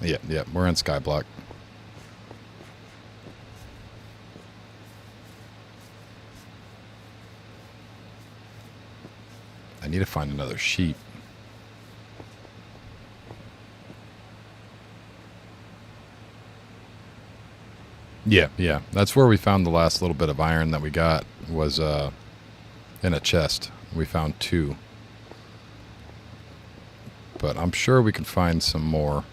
Speaker 1: Yeah, we're in SkyBlock. I need to find another sheep. Yeah. That's where we found the last little bit of iron that we got, was in a chest. We found 2. But I'm sure we can find some more.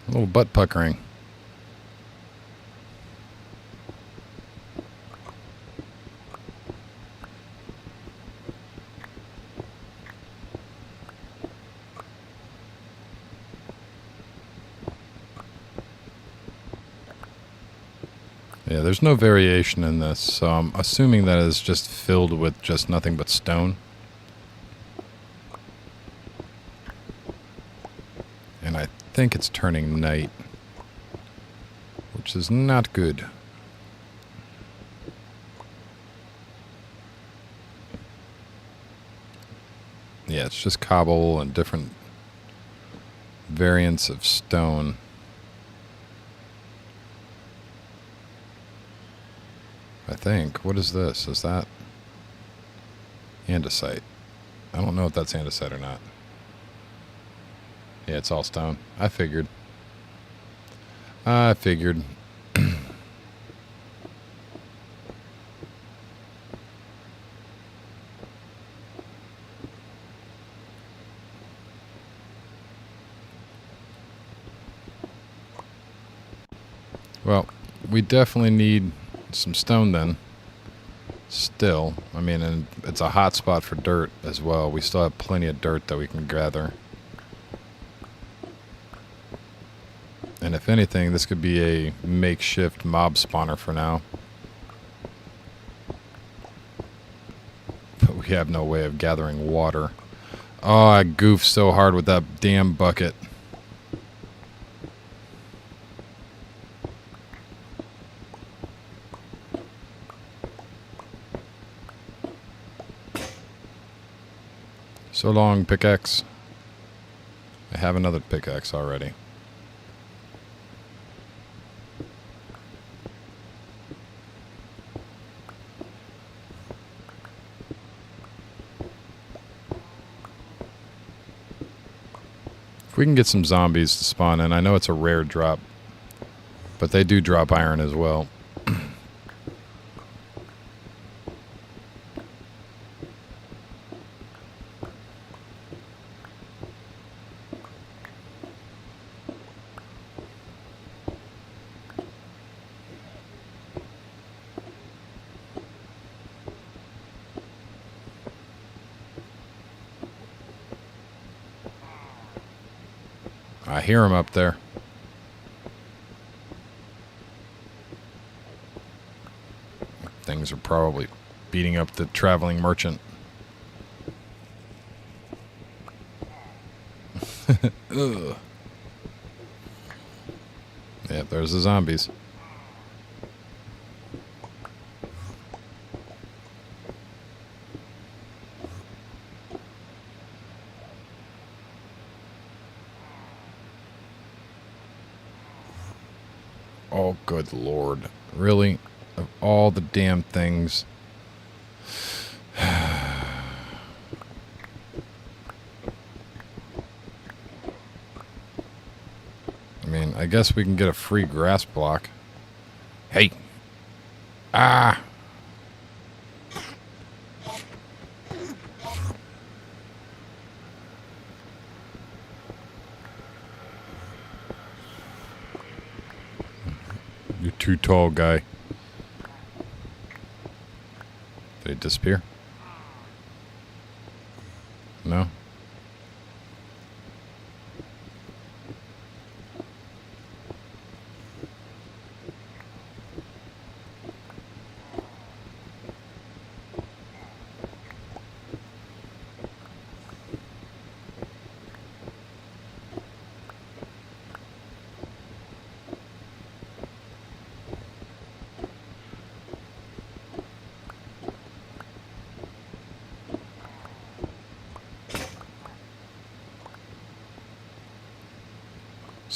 Speaker 1: A little butt puckering. Yeah, there's no variation in this, so I'm assuming that it's just filled with just nothing but stone. And I think it's turning night, which is not good. Yeah, it's just cobble and different variants of stone. I think. What is this? Is that andesite? I don't know if that's andesite or not. Yeah, it's all stone. I figured. Well, we definitely need some stone then. Still, I mean, and it's a hot spot for dirt as well. We still have plenty of dirt that we can gather. And if anything, this could be a makeshift mob spawner for now. But we have no way of gathering water. Oh, I goofed so hard with that damn bucket. So long, pickaxe. I have another pickaxe already. If we can get some zombies to spawn in, I know it's a rare drop, but they do drop iron as well. I hear him up there. Things are probably beating up the traveling merchant. Ugh. Yeah, there's the zombies. Oh, good Lord. Really? Of all the damn things. I mean, I guess we can get a free grass block. Hey. Ah. You're too tall, guy. Did it disappear? No?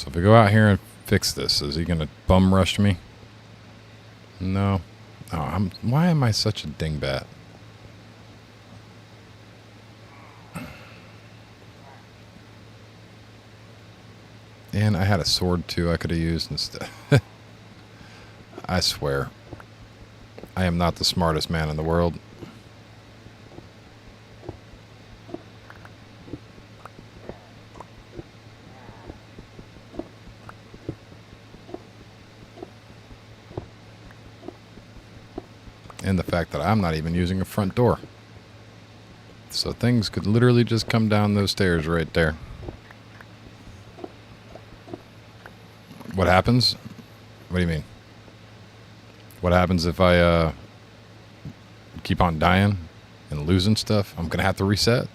Speaker 1: So if we go out here and fix this, is he gonna bum rush me? No. Oh, why am I such a dingbat? And I had a sword too I could have used instead. I swear. I am not the smartest man in the world. And the fact that I'm not even using a front door. So things could literally just come down those stairs right there. What happens? What do you mean? What happens if I keep on dying and losing stuff? I'm going to have to reset.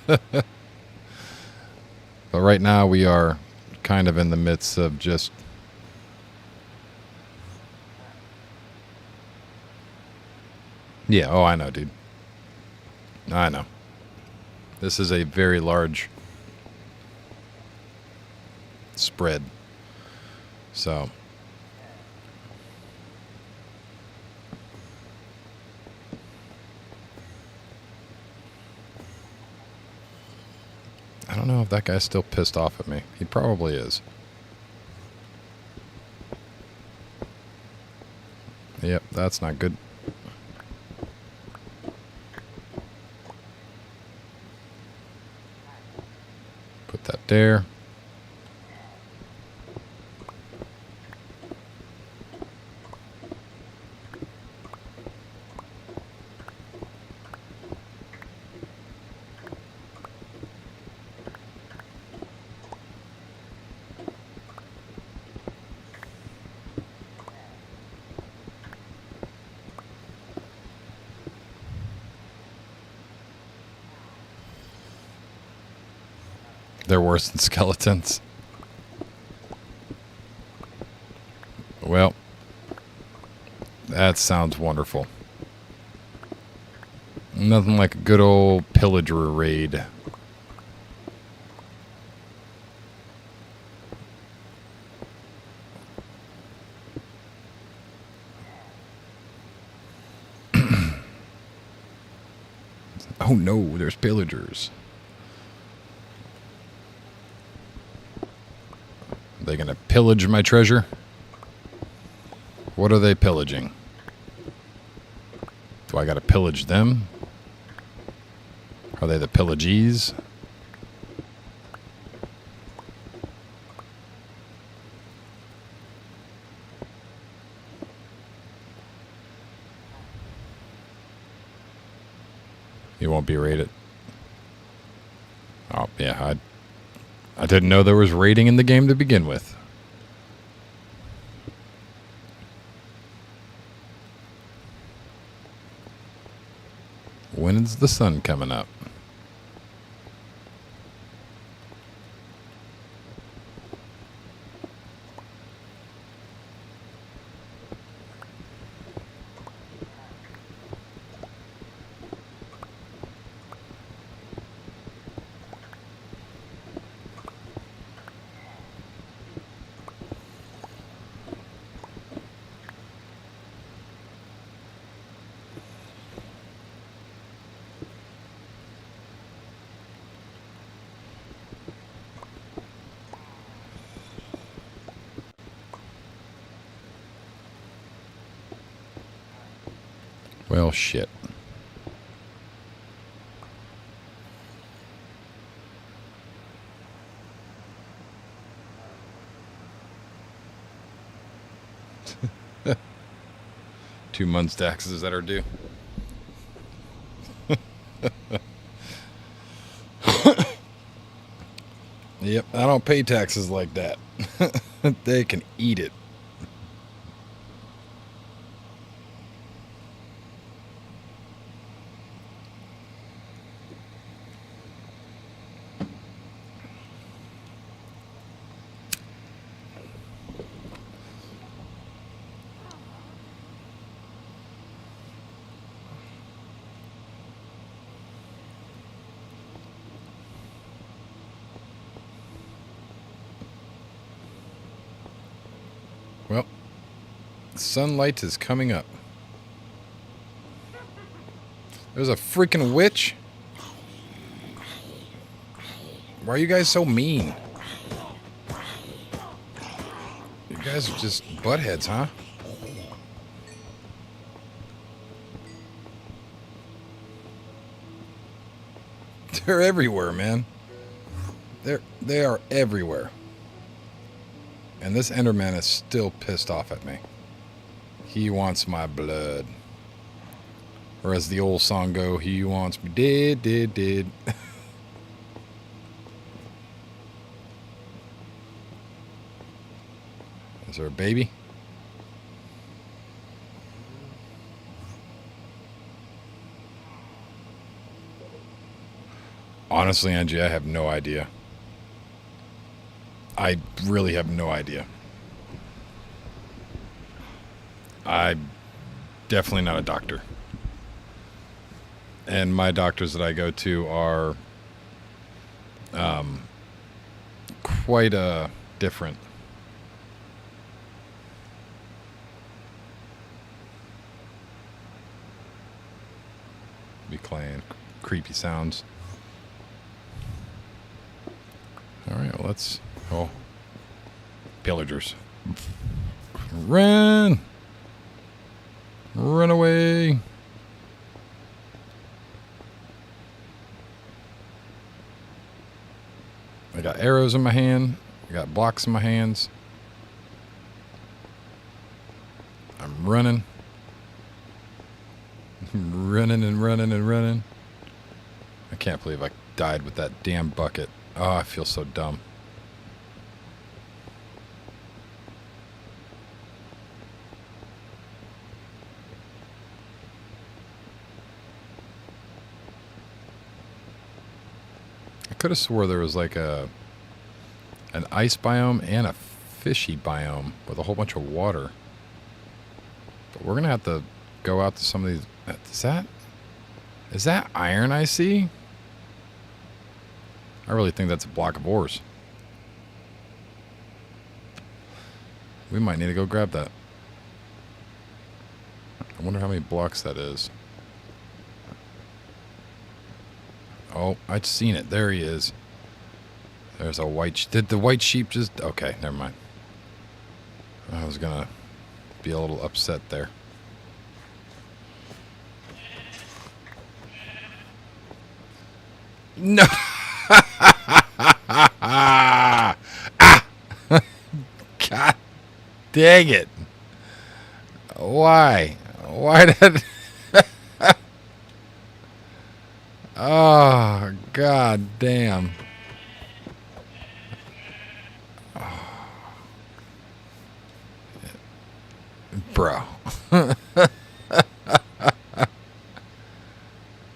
Speaker 1: But right now we are kind of in the midst of just... Yeah, oh, I know, dude. I know. This is a very large spread. So... I don't know if that guy's still pissed off at me. He probably is. Yep, that's not good. Put that there. They're worse than skeletons. Well, that sounds wonderful. Nothing like a good old pillager raid. Oh no, there's pillagers. Are they gonna pillage my treasure? What are they pillaging? Do I gotta pillage them? Are they the pillagees? You won't be raided. Oh, yeah, I didn't know there was raiding in the game to begin with. When is the sun coming up? Well, shit. Two months' taxes that are due. Yep, I don't pay taxes like that. They can eat it. Sunlight is coming up. There's a freaking witch. Why are you guys so mean? You guys are just buttheads, huh? They're everywhere, man. They are everywhere. And this Enderman is still pissed off at me. He wants my blood. Or as the old song go, he wants me dead, dead, dead. Is there a baby? Honestly, Angie, I have no idea. I really have no idea. I'm definitely not a doctor. And my doctors that I go to are quite different. Be playing creepy sounds. Alright, well, let's... Oh. Pillagers. Run! Run away! I got arrows in my hand. I got blocks in my hands. I'm running. Running and running and running. I can't believe I died with that damn bucket. Oh, I feel so dumb. I could have swore there was like an ice biome and a fishy biome with a whole bunch of water. But we're gonna have to go out to some of these. Is that iron I see? I really think that's a block of ores. We might need to go grab that. I wonder how many blocks that is. Oh, I'd seen it. There he is. There's a white... Did the white sheep just... Okay, never mind. I was gonna be a little upset there. No! Ah! God dang it. Why? Why did... Oh, god damn. Oh. Bro.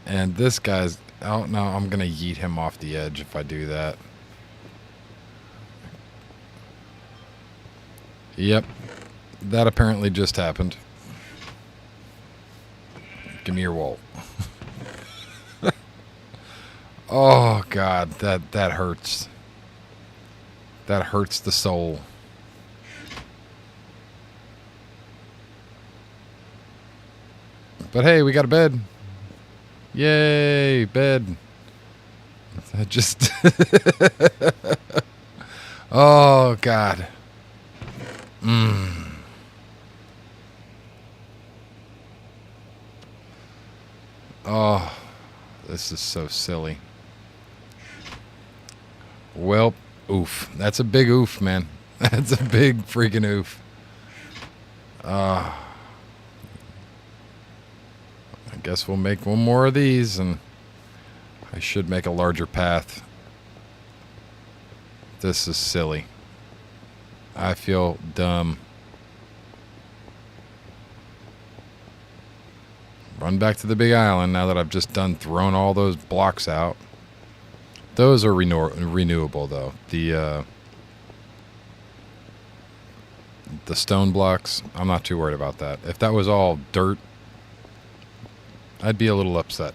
Speaker 1: And this guy's... Oh, no, I'm going to yeet him off the edge if I do that. Yep. That apparently just happened. Give me your wool. Oh, God. That hurts. That hurts the soul. But hey, we got a bed. Yay, bed. I just... Oh, God. Oh, this is so silly. Well, oof. That's a big oof, man. That's a big freaking oof. I guess we'll make one more of these, and I should make a larger path. This is silly. I feel dumb. Run back to the big island now that I've just thrown all those blocks out. Those are renewable, though. The stone blocks, I'm not too worried about that. If that was all dirt, I'd be a little upset.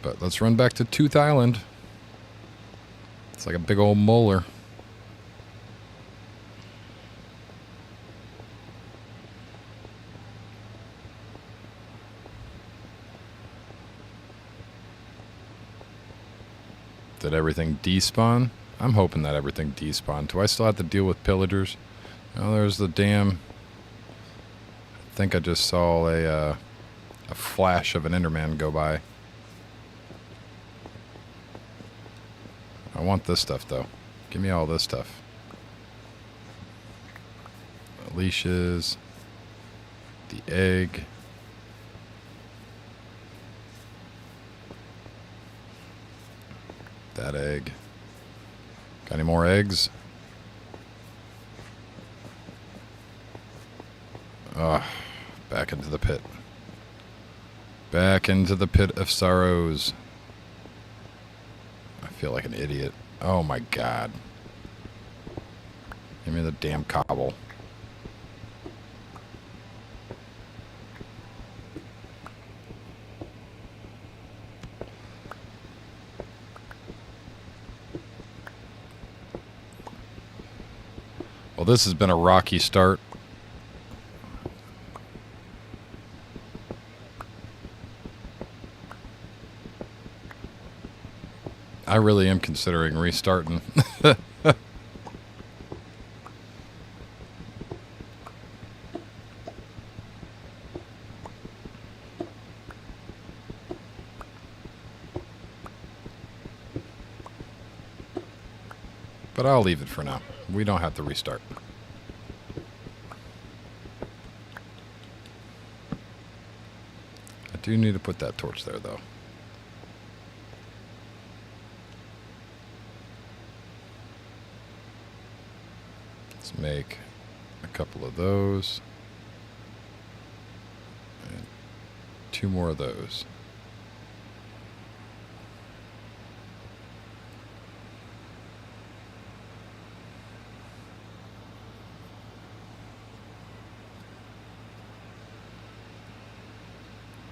Speaker 1: But let's run back to Tooth Island. It's like a big old molar. Did everything despawn? I'm hoping that everything despawned. Do I still have to deal with pillagers? Oh, there's the damn... I think I just saw a flash of an Enderman go by. I want this stuff, though. Give me all this stuff. Leashes. The egg. That egg. Got any more eggs? Ah, back into the pit. Back into the pit of sorrows. I feel like an idiot. Oh my god. Give me the damn cobble. Well, this has been a rocky start. I really am considering restarting. But I'll leave it for now. We don't have to restart. I do need to put that torch there, though. Let's make a couple of those. And 2 more of those.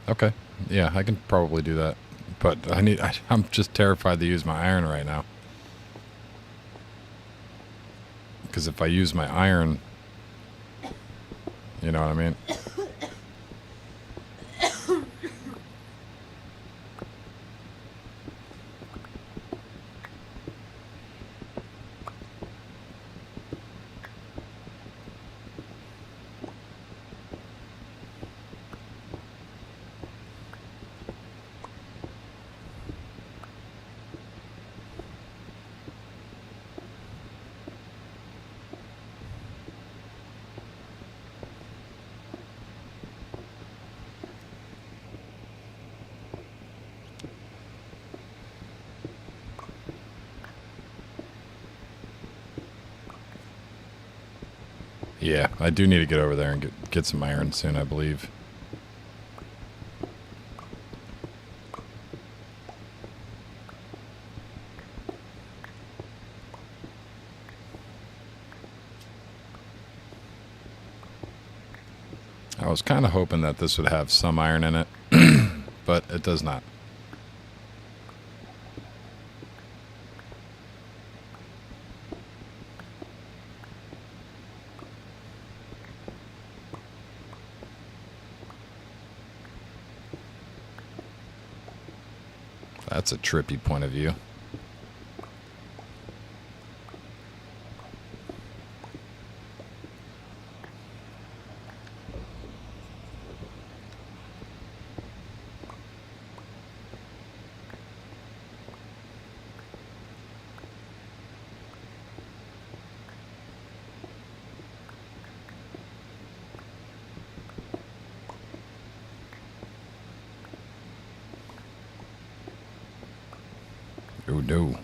Speaker 1: Okay. Yeah, I can probably do that. But I'm just terrified to use my iron right now. Because if I use my iron, you know what I mean? Yeah, I do need to get over there and get some iron soon, I believe. I was kind of hoping that this would have some iron in it, but it does not. That's a trippy point of view. Oh no.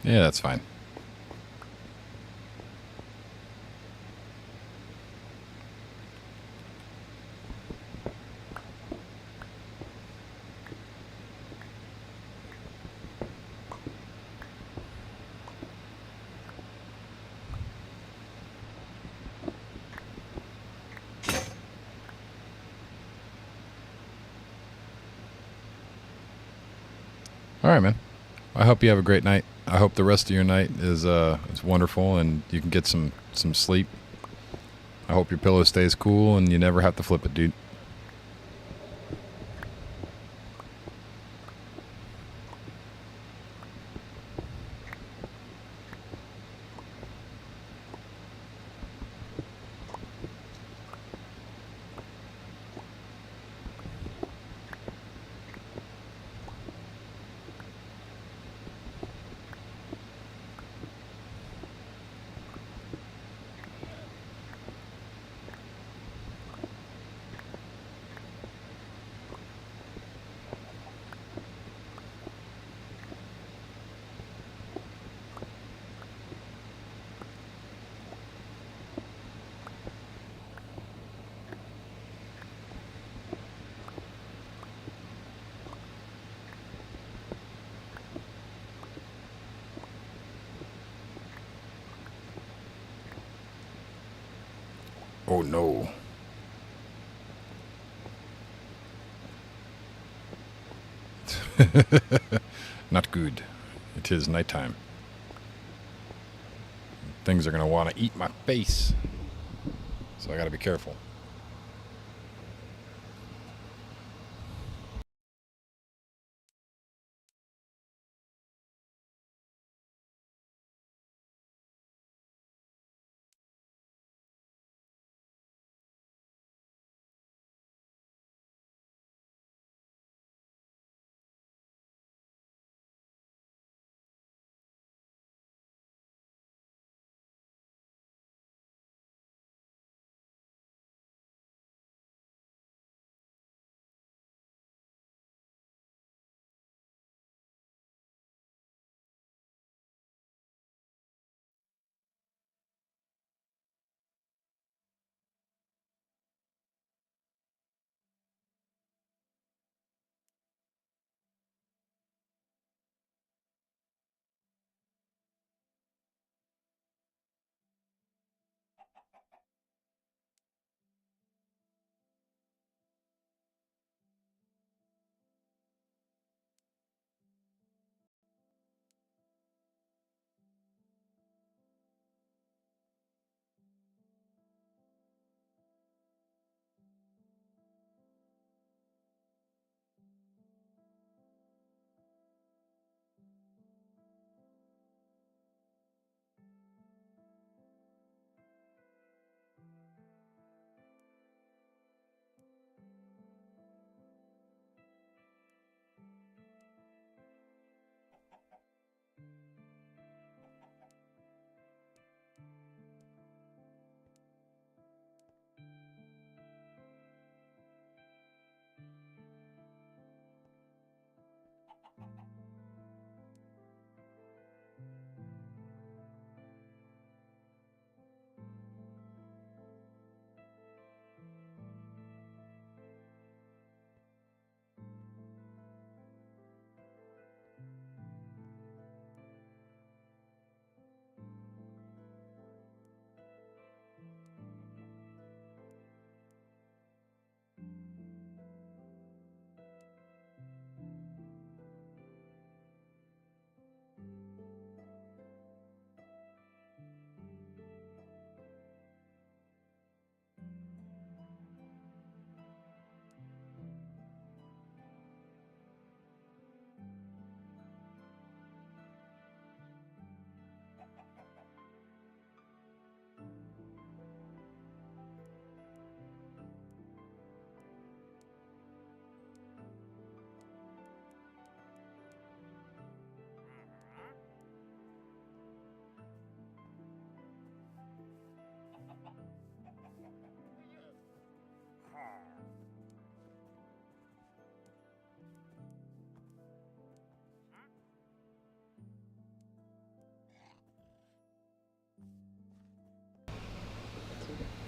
Speaker 1: Yeah, that's fine. All right, man. I hope you have a great night. I hope the rest of your night is wonderful and you can get some sleep. I hope your pillow stays cool and you never have to flip it, dude. Oh no. Not good. It is nighttime. Things are going to want to eat my face. So I got to be careful.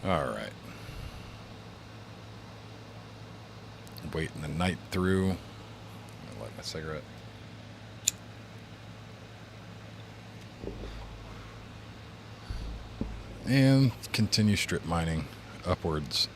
Speaker 1: All right. Waiting the night through. Light my cigarette. And continue strip mining upwards.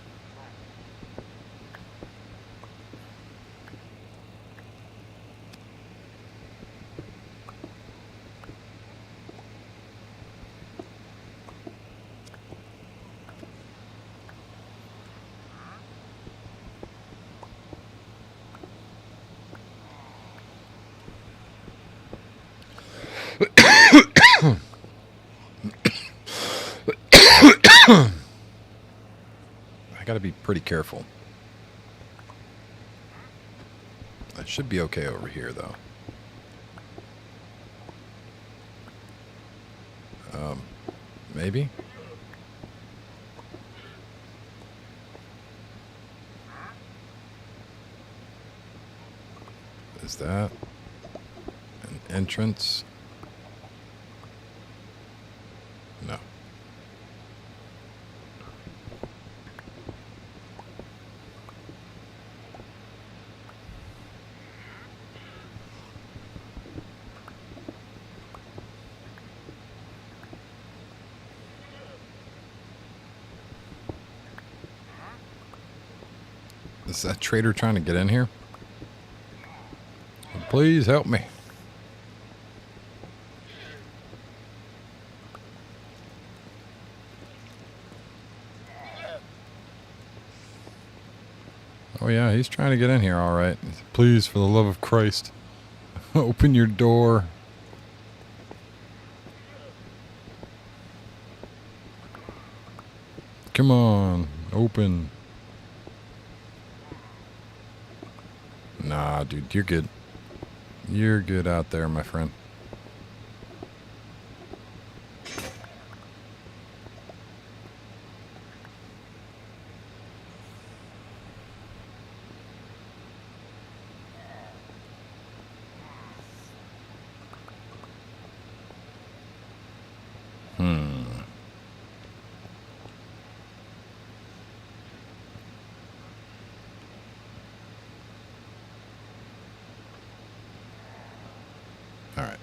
Speaker 1: I gotta be pretty careful. I should be okay over here, though. Maybe? Is that an entrance? No. Is that trader trying to get in here? Please help me. Oh yeah, he's trying to get in here, all right. Please, for the love of Christ, open your door. Come on, open. Nah, dude, you're good. You're good out there, my friend. Alright.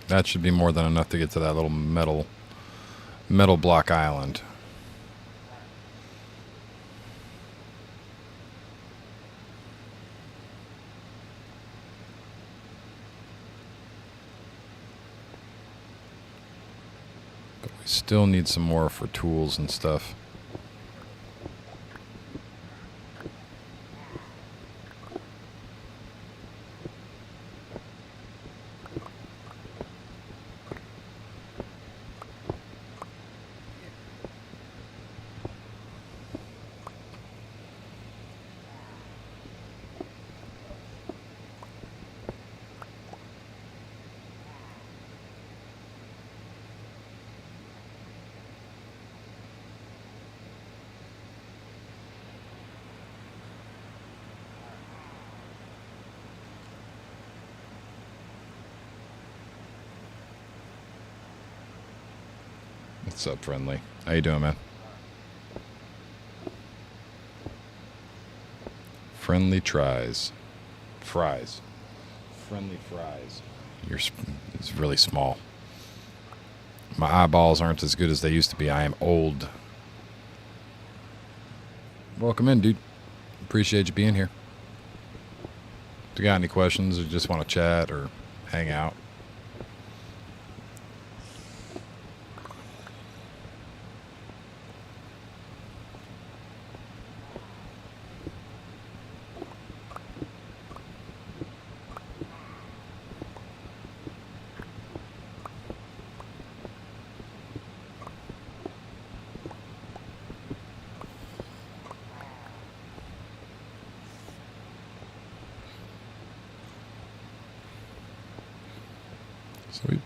Speaker 1: That should be more than enough to get to that little metal block island. But we still need some more for tools and stuff. What's up, friendly? How you doing, man? Friendly tries. Fries. Friendly fries. It's really small. My eyeballs aren't as good as they used to be. I am old. Welcome in, dude. Appreciate you being here. If you got any questions or just want to chat or hang out. So we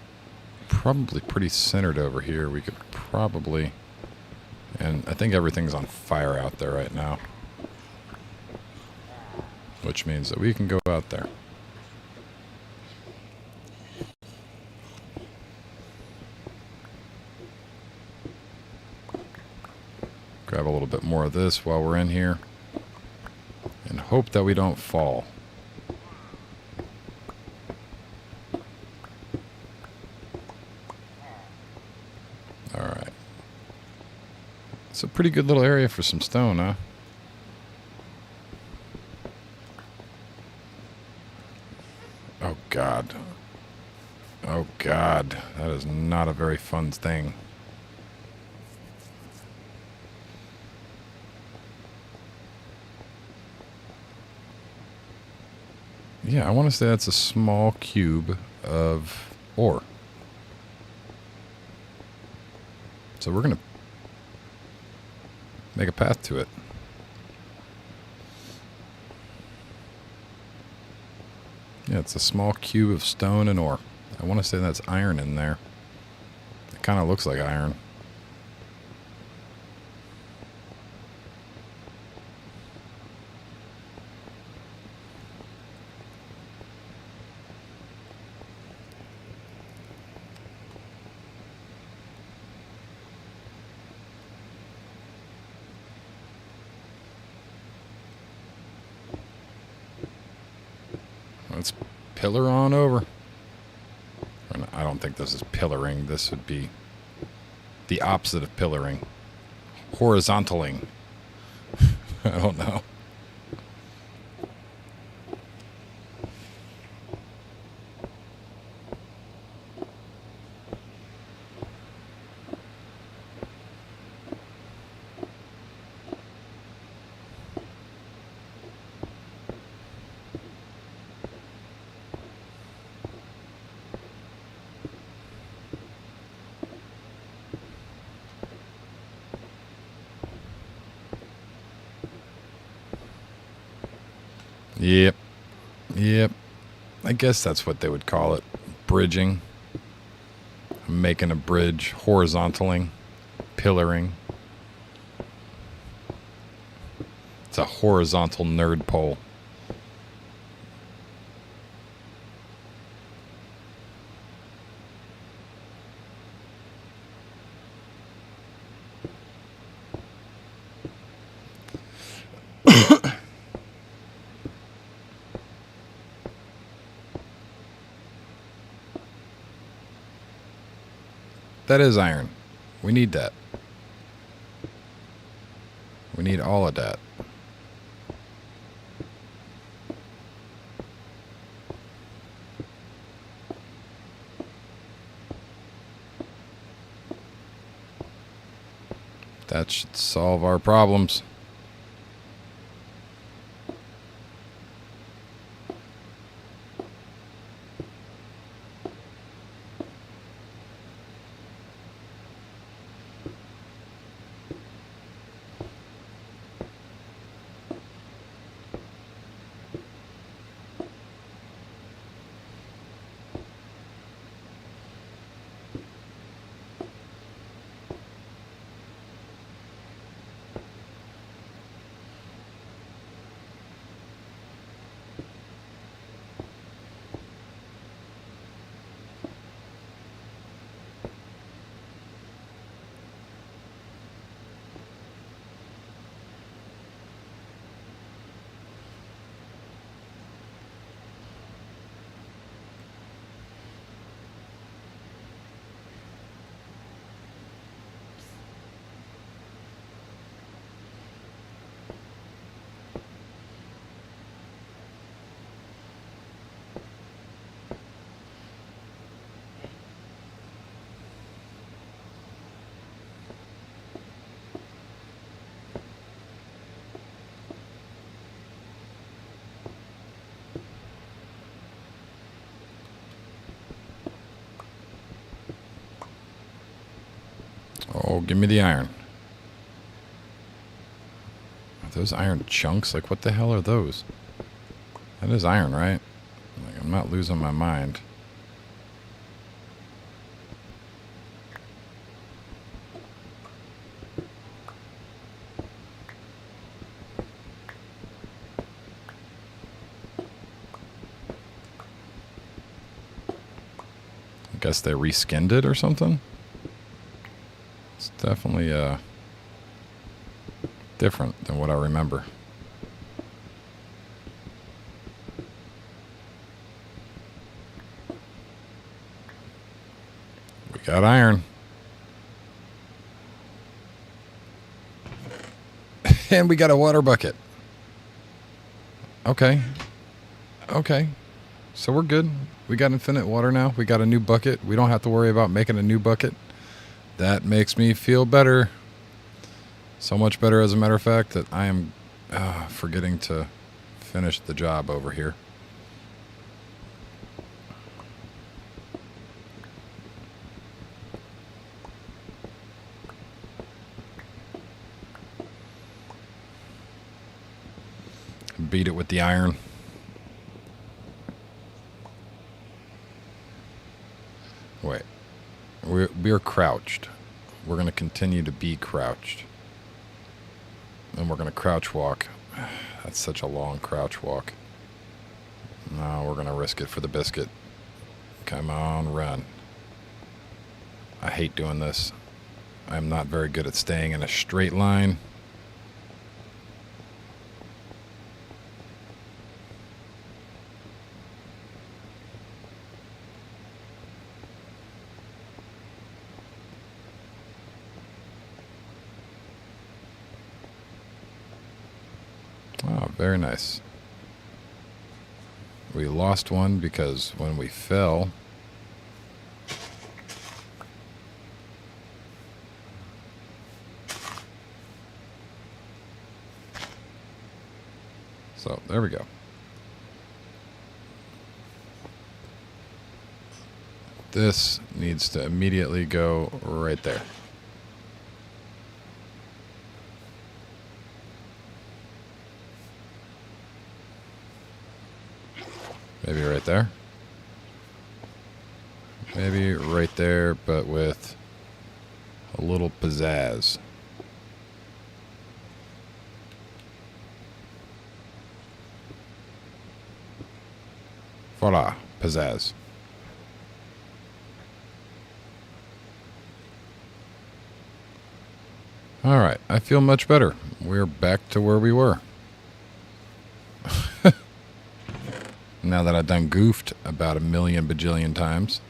Speaker 1: probably pretty centered over here. We could probably, and I think everything's on fire out there right now, which means that we can go out there. Grab a little bit more of this while we're in here. And hope that we don't fall. Alright. It's a pretty good little area for some stone, huh? Oh, God. Oh, God. That is not a very fun thing. Yeah, I want to say that's a small cube of ore. So we're going to make a path to it. Yeah, it's a small cube of stone and ore. I want to say that's iron in there. It kind of looks like iron. Let's pillar on over. I don't think this is pillaring. This would be the opposite of pillaring. Horizontaling. I don't know. Yep. Yep. I guess that's what they would call it. Bridging. I'm making a bridge. Horizontaling. Pillaring. It's a horizontal nerd pole. That is iron. We need that. We need all of that. That should solve our problems. Oh, give me the iron. Are those iron chunks? Like, what the hell are those? That is iron, right? Like, I'm not losing my mind. I guess they reskinned it or something? It's definitely different than what I remember. We got iron. And we got a water bucket. Okay. Okay. So we're good. We got infinite water now. We got a new bucket. We don't have to worry about making a new bucket. That makes me feel better. So much better, as a matter of fact, that I am forgetting to finish the job over here. Beat it with the iron. Wait. We're crouched. We're going to continue to be crouched. And we're going to crouch walk. That's such a long crouch walk. No, we're going to risk it for the biscuit. Come on, run. I hate doing this. I'm not very good at staying in a straight line. Oh, very nice. We lost one because when we fell, so there we go. This needs to immediately go right there. Maybe right there. Maybe right there, but with a little pizzazz. Voila, pizzazz. All right, I feel much better. We're back to where we were. Now that I've done goofed about a million bajillion times.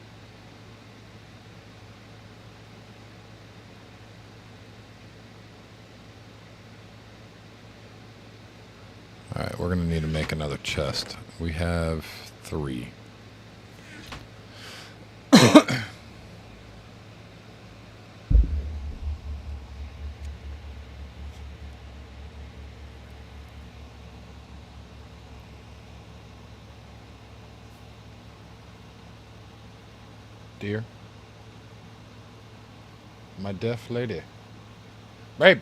Speaker 1: All right, we're going to need to make another chest. We have 3. Dear, my deaf lady. Babe.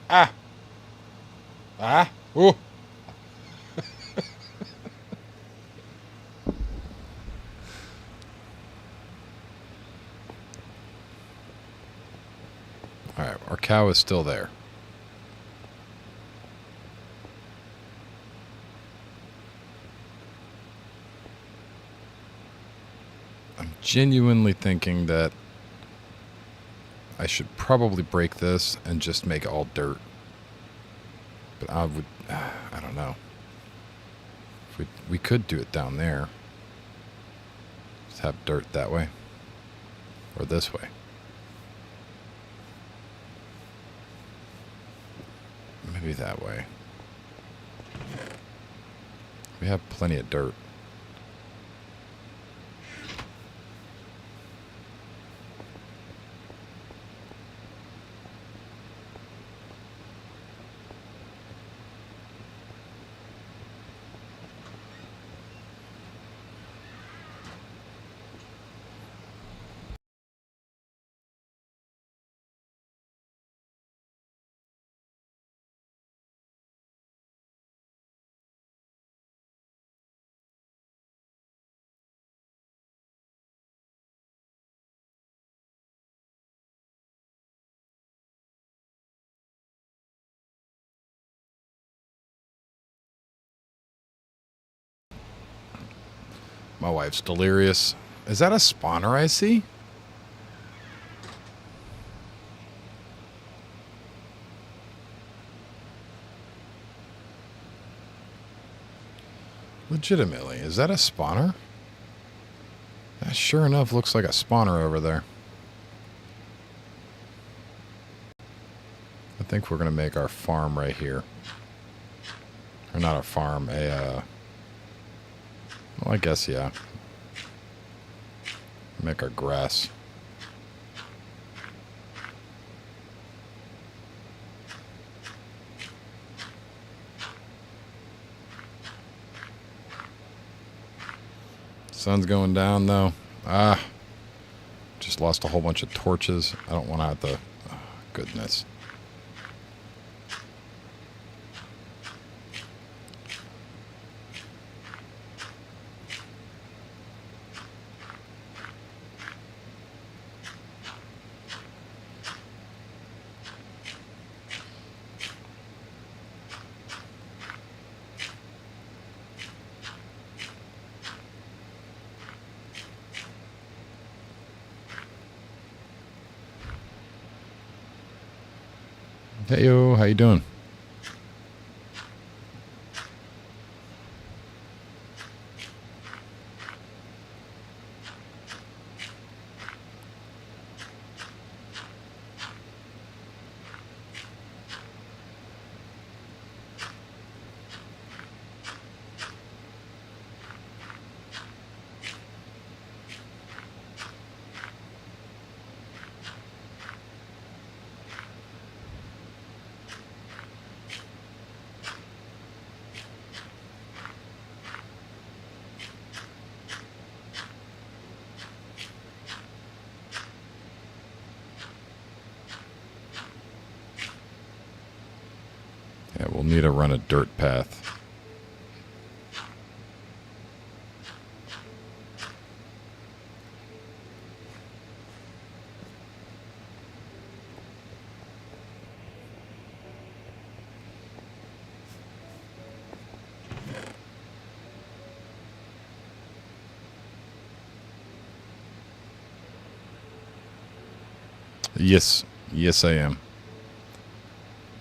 Speaker 1: Ah. Ah. Ooh. All right, our cow is still there. I'm genuinely thinking that I should probably break this and just make all dirt. But I don't know. We could do it down there. Just have dirt that way. Or this way. Maybe that way. We have plenty of dirt. My wife's delirious. Is that a spawner I see? Legitimately, is that a spawner? That sure enough looks like a spawner over there. I think we're going to make our farm right here. Or not a farm, well, I guess, yeah. Make our grass. Sun's going down, though. Just lost a whole bunch of torches. I don't want to have to... Oh, goodness. Hey, yo, how you doing? Yeah, we'll need to run a dirt path. Yes. Yes, I am.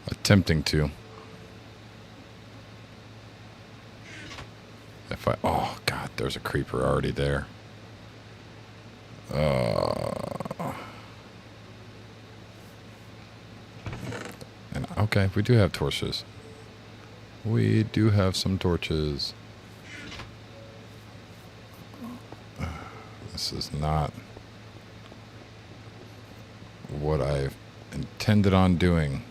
Speaker 1: Attempting to. If I... Oh, God, there's a creeper already there. And okay, we do have torches. We do have some torches. This is not what I intended on doing.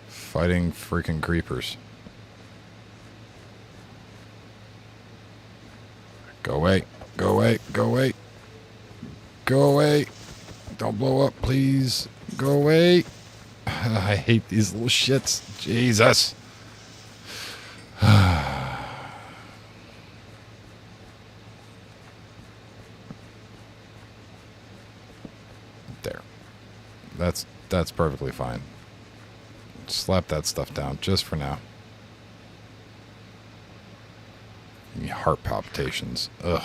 Speaker 1: Fighting freaking creepers. Go away. Go away. Go away. Go away. Don't blow up, please. Go away. I hate these little shits. Jesus. There. That's perfectly fine. Slap that stuff down just for now. Give me heart palpitations. Ugh.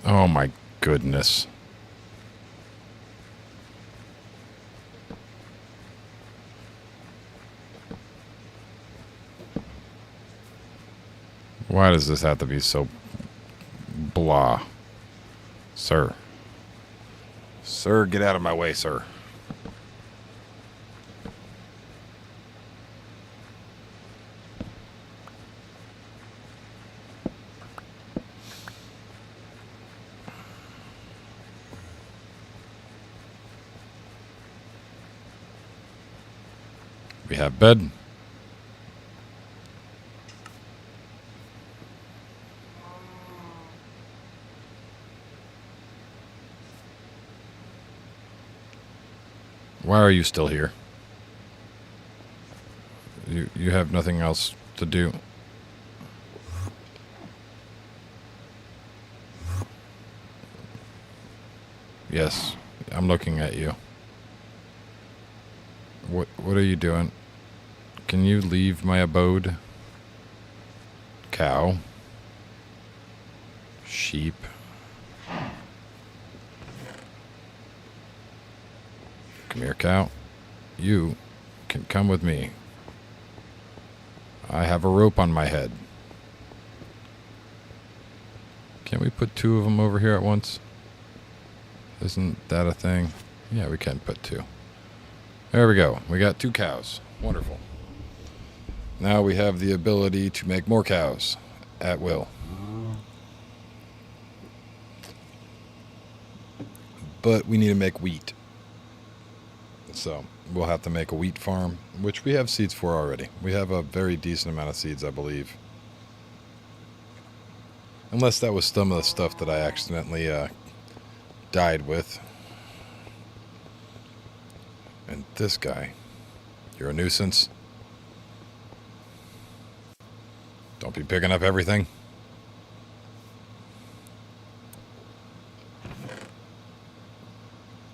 Speaker 1: Oh my goodness. Why does this have to be so blah? Sir. Sir, get out of my way, sir. We have bed. Why are you still here? You have nothing else to do. Yes, I'm looking at you. What are you doing? Can you leave my abode? Cow. Sheep. Come here, cow. You can come with me. I have a rope on my head. Can't we put two of them over here at once? Isn't that a thing? Yeah, we can put two. There we go. We got 2 cows. Wonderful. Now we have the ability to make more cows at will. But we need to make wheat. So we'll have to make a wheat farm, which we have seeds for already. We have a very decent amount of seeds, I believe. Unless that was some of the stuff that I accidentally died with. And this guy, you're a nuisance. Don't be picking up everything.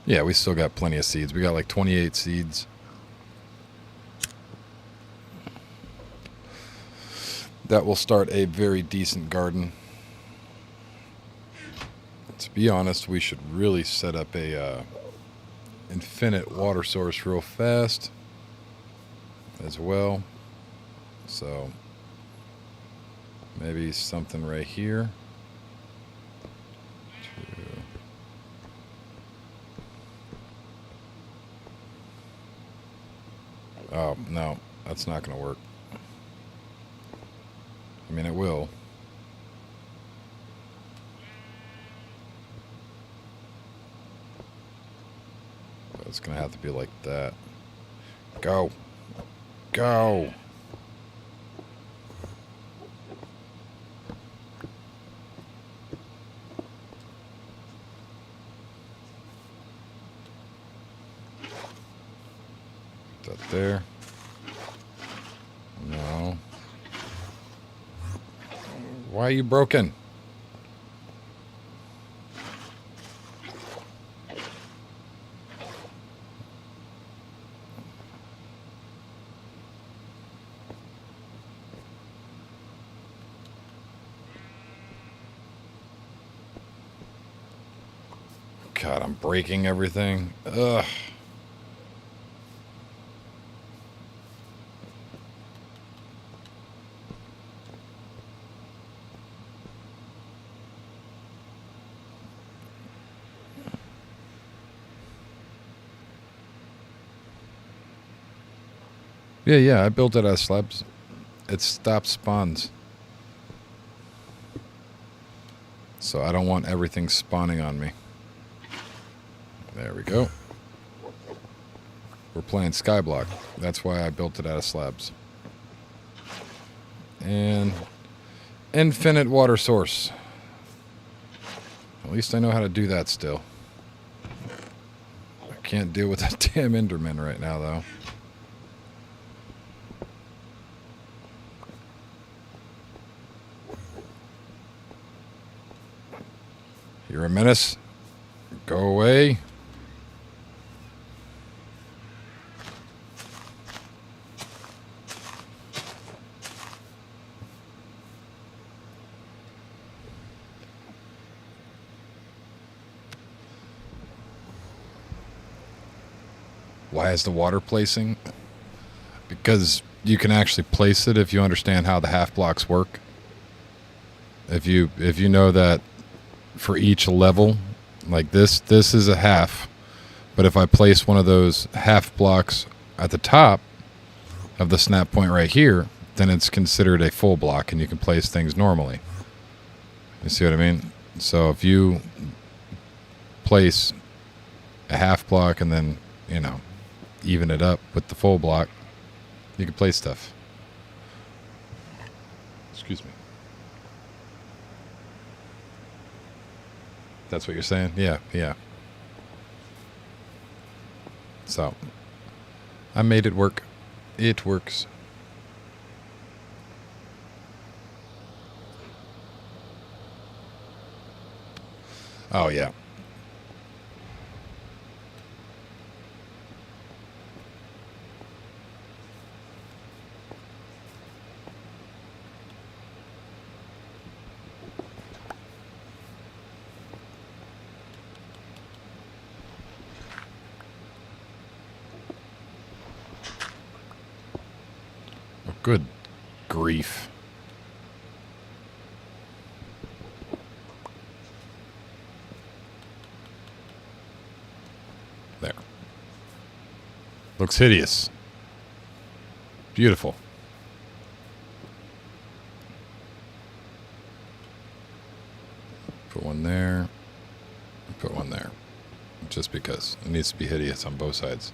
Speaker 1: Yeah, we still got plenty of seeds. We got like 28 seeds. That will start a very decent garden. To be honest, we should really set up a infinite water source real fast as well. So maybe something right here. Oh, no, that's not going to work. I mean, it will. But it's going to have to be like that. Go. Go. That there. No. Why are you broken? God, I'm breaking everything. Ugh. Yeah, I built it as slabs. It stops spawns. So I don't want everything spawning on me. There we go. We're playing SkyBlock. That's why I built it out of slabs. And infinite water source. At least I know how to do that still. I can't deal with that damn Enderman right now, though. You're a menace. Go away. Why is the water placing? Because you can actually place it if you understand how the half blocks work. If you know that for each level, like this is a half, but if I place one of those half blocks at the top of the snap point right here, then it's considered a full block and you can place things normally. You see what I mean? So if you place a half block and then, you know, even it up with the full block, you can place stuff. Excuse me. That's what you're saying? Yeah, yeah. So, I made it work. It works. Oh, yeah. Oh, good grief. There. Looks hideous. Beautiful. Put one there. Put one there. Just because. It needs to be hideous on both sides.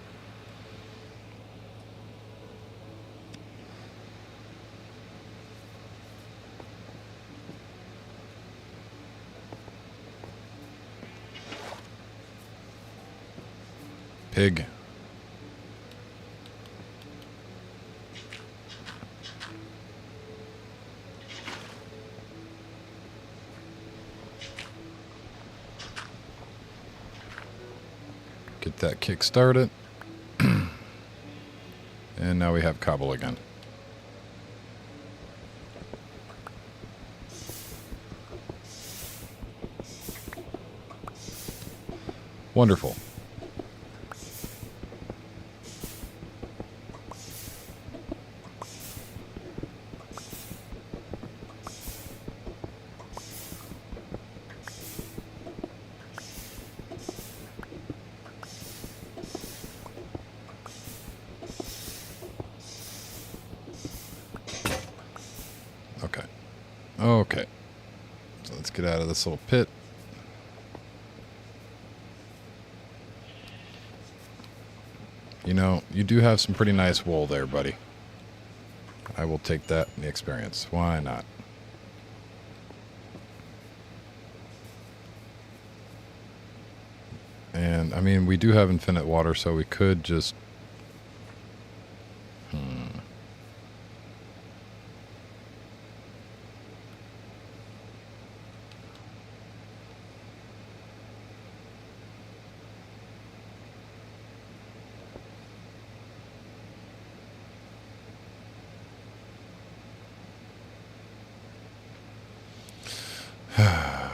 Speaker 1: Pig. Get that kick started. And now we have cobble again. Wonderful. Okay. Okay. So let's get out of this little pit. You know, you do have some pretty nice wool there, buddy. I will take that in the experience. Why not? And, I mean, we do have infinite water, so we could just...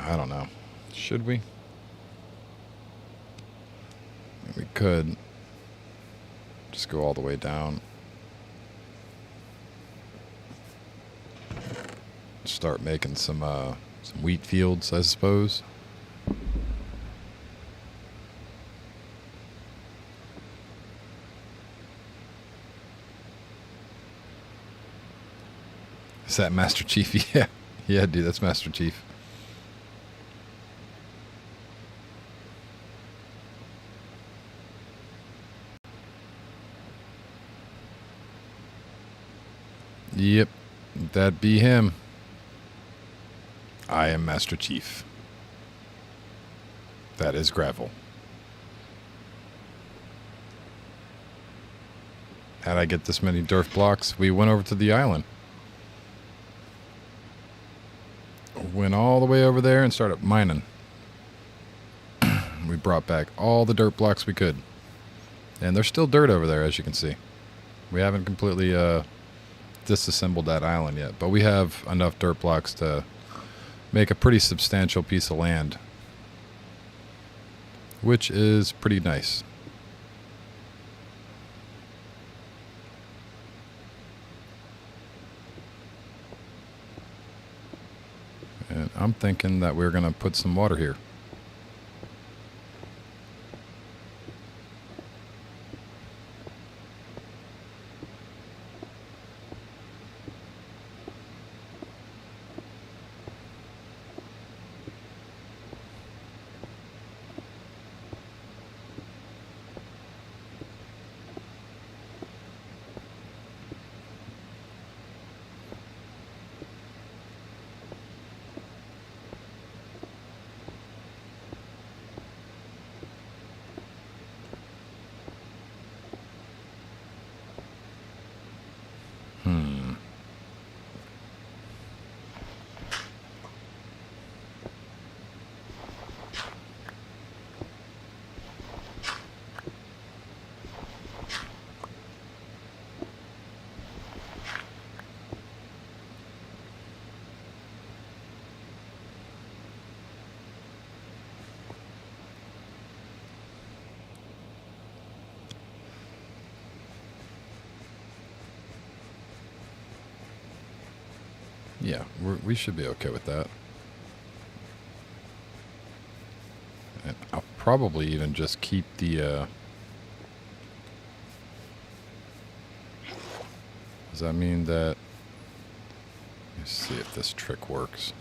Speaker 1: I don't know. Should we? We could just go all the way down. Start making some wheat fields, I suppose. Is that Master Chief? Yeah. Yeah, dude, that's Master Chief. Yep, that'd be him. I am Master Chief. That is gravel. How'd I get this many dirt blocks? We went over to the island. Went all the way over there and started mining. We brought back all the dirt blocks we could. And there's still dirt over there, as you can see. We haven't completely disassembled that island yet, but we have enough dirt blocks to make a pretty substantial piece of land, which is pretty nice. I'm thinking that we're going to put some water here. Yeah, we should be okay with that. And I'll probably even just keep the... does that mean that... Let's see if this trick works.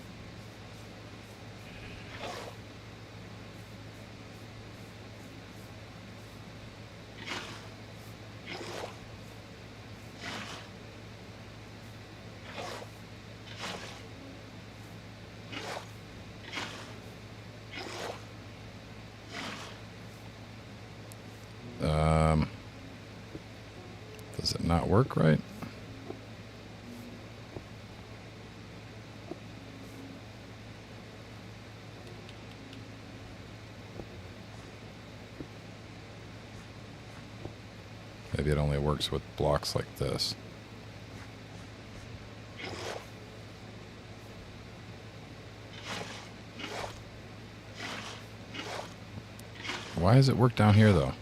Speaker 1: Does it not work right? Maybe it only works with blocks like this. Why does it work down here, though?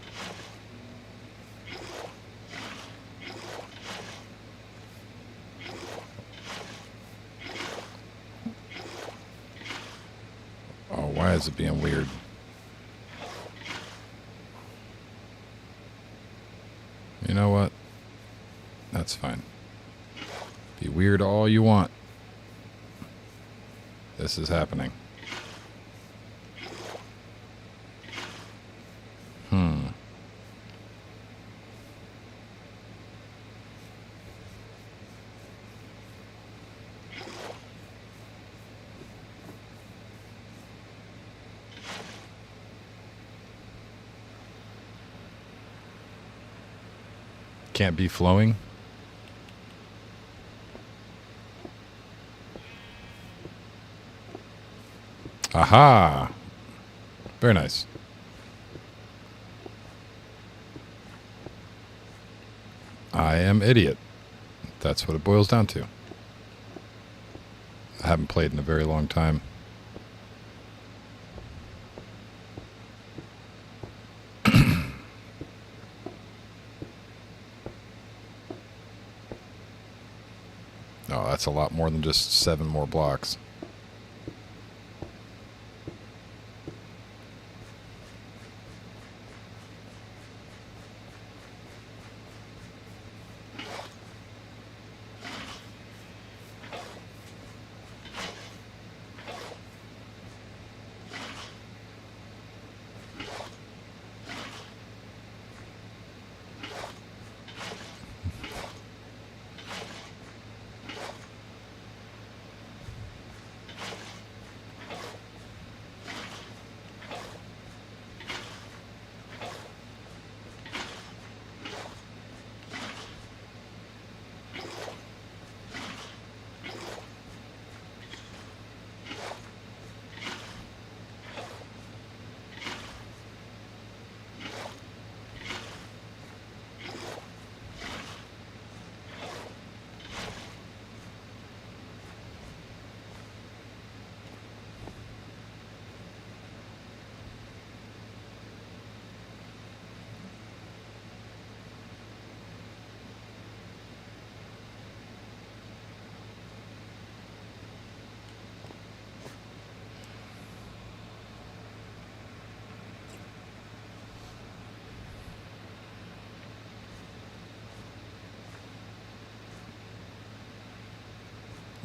Speaker 1: Oh, why is it being weird? You know what? That's fine. Be weird all you want. This is happening. Can't be flowing. Aha! Very nice. I am idiot. That's what it boils down to. I haven't played in a very long time. Oh, that's a lot more than just 7 more blocks.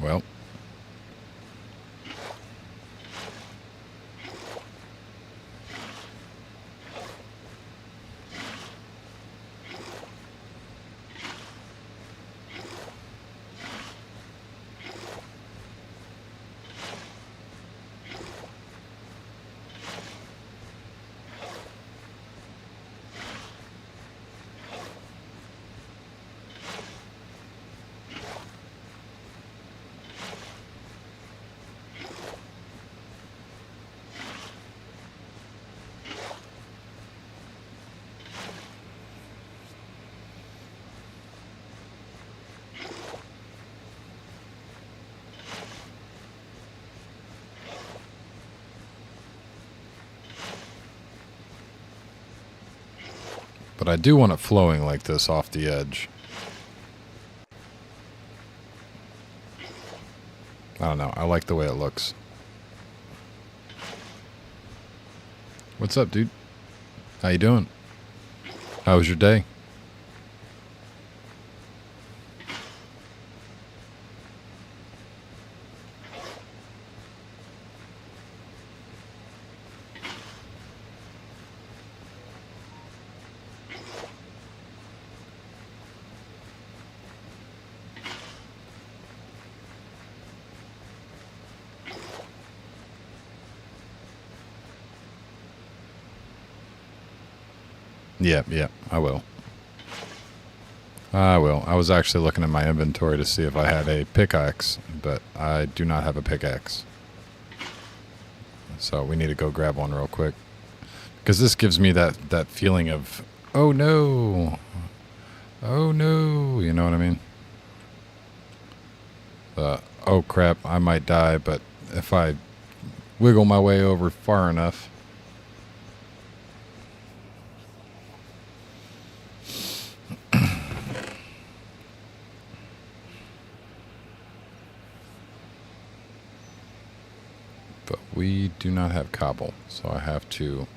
Speaker 1: Well. But I do want it flowing like this off the edge. I don't know. I like the way it looks. What's up, dude? How you doing? How was your day? Yeah, I will. I will. I was actually looking at my inventory to see if I had a pickaxe, but I do not have a pickaxe. So we need to go grab one real quick. Because this gives me that feeling of, oh no. Oh no. You know what I mean? Oh crap, I might die, but if I wiggle my way over far enough. But we do not have cobble, so I have to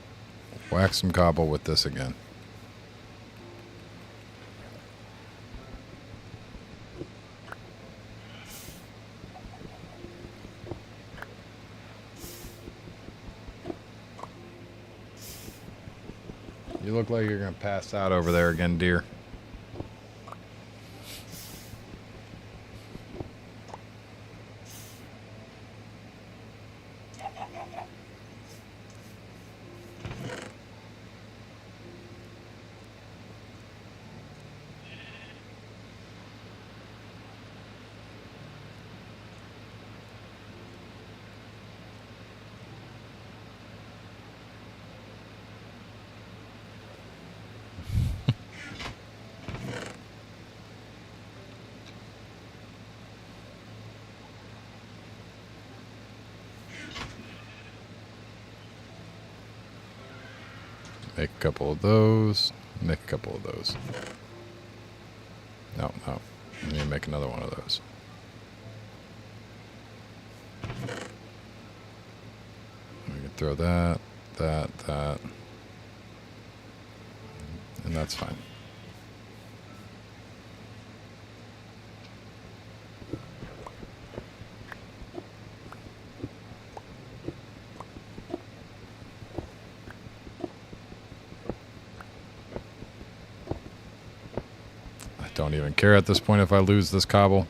Speaker 1: whack some cobble with this again. You look like you're going to pass out over there again, dear. Make a couple of those. Make a couple of those. No. I need to make another one of those. We can throw that. And that's fine. Don't even care at this point if I lose this cobble.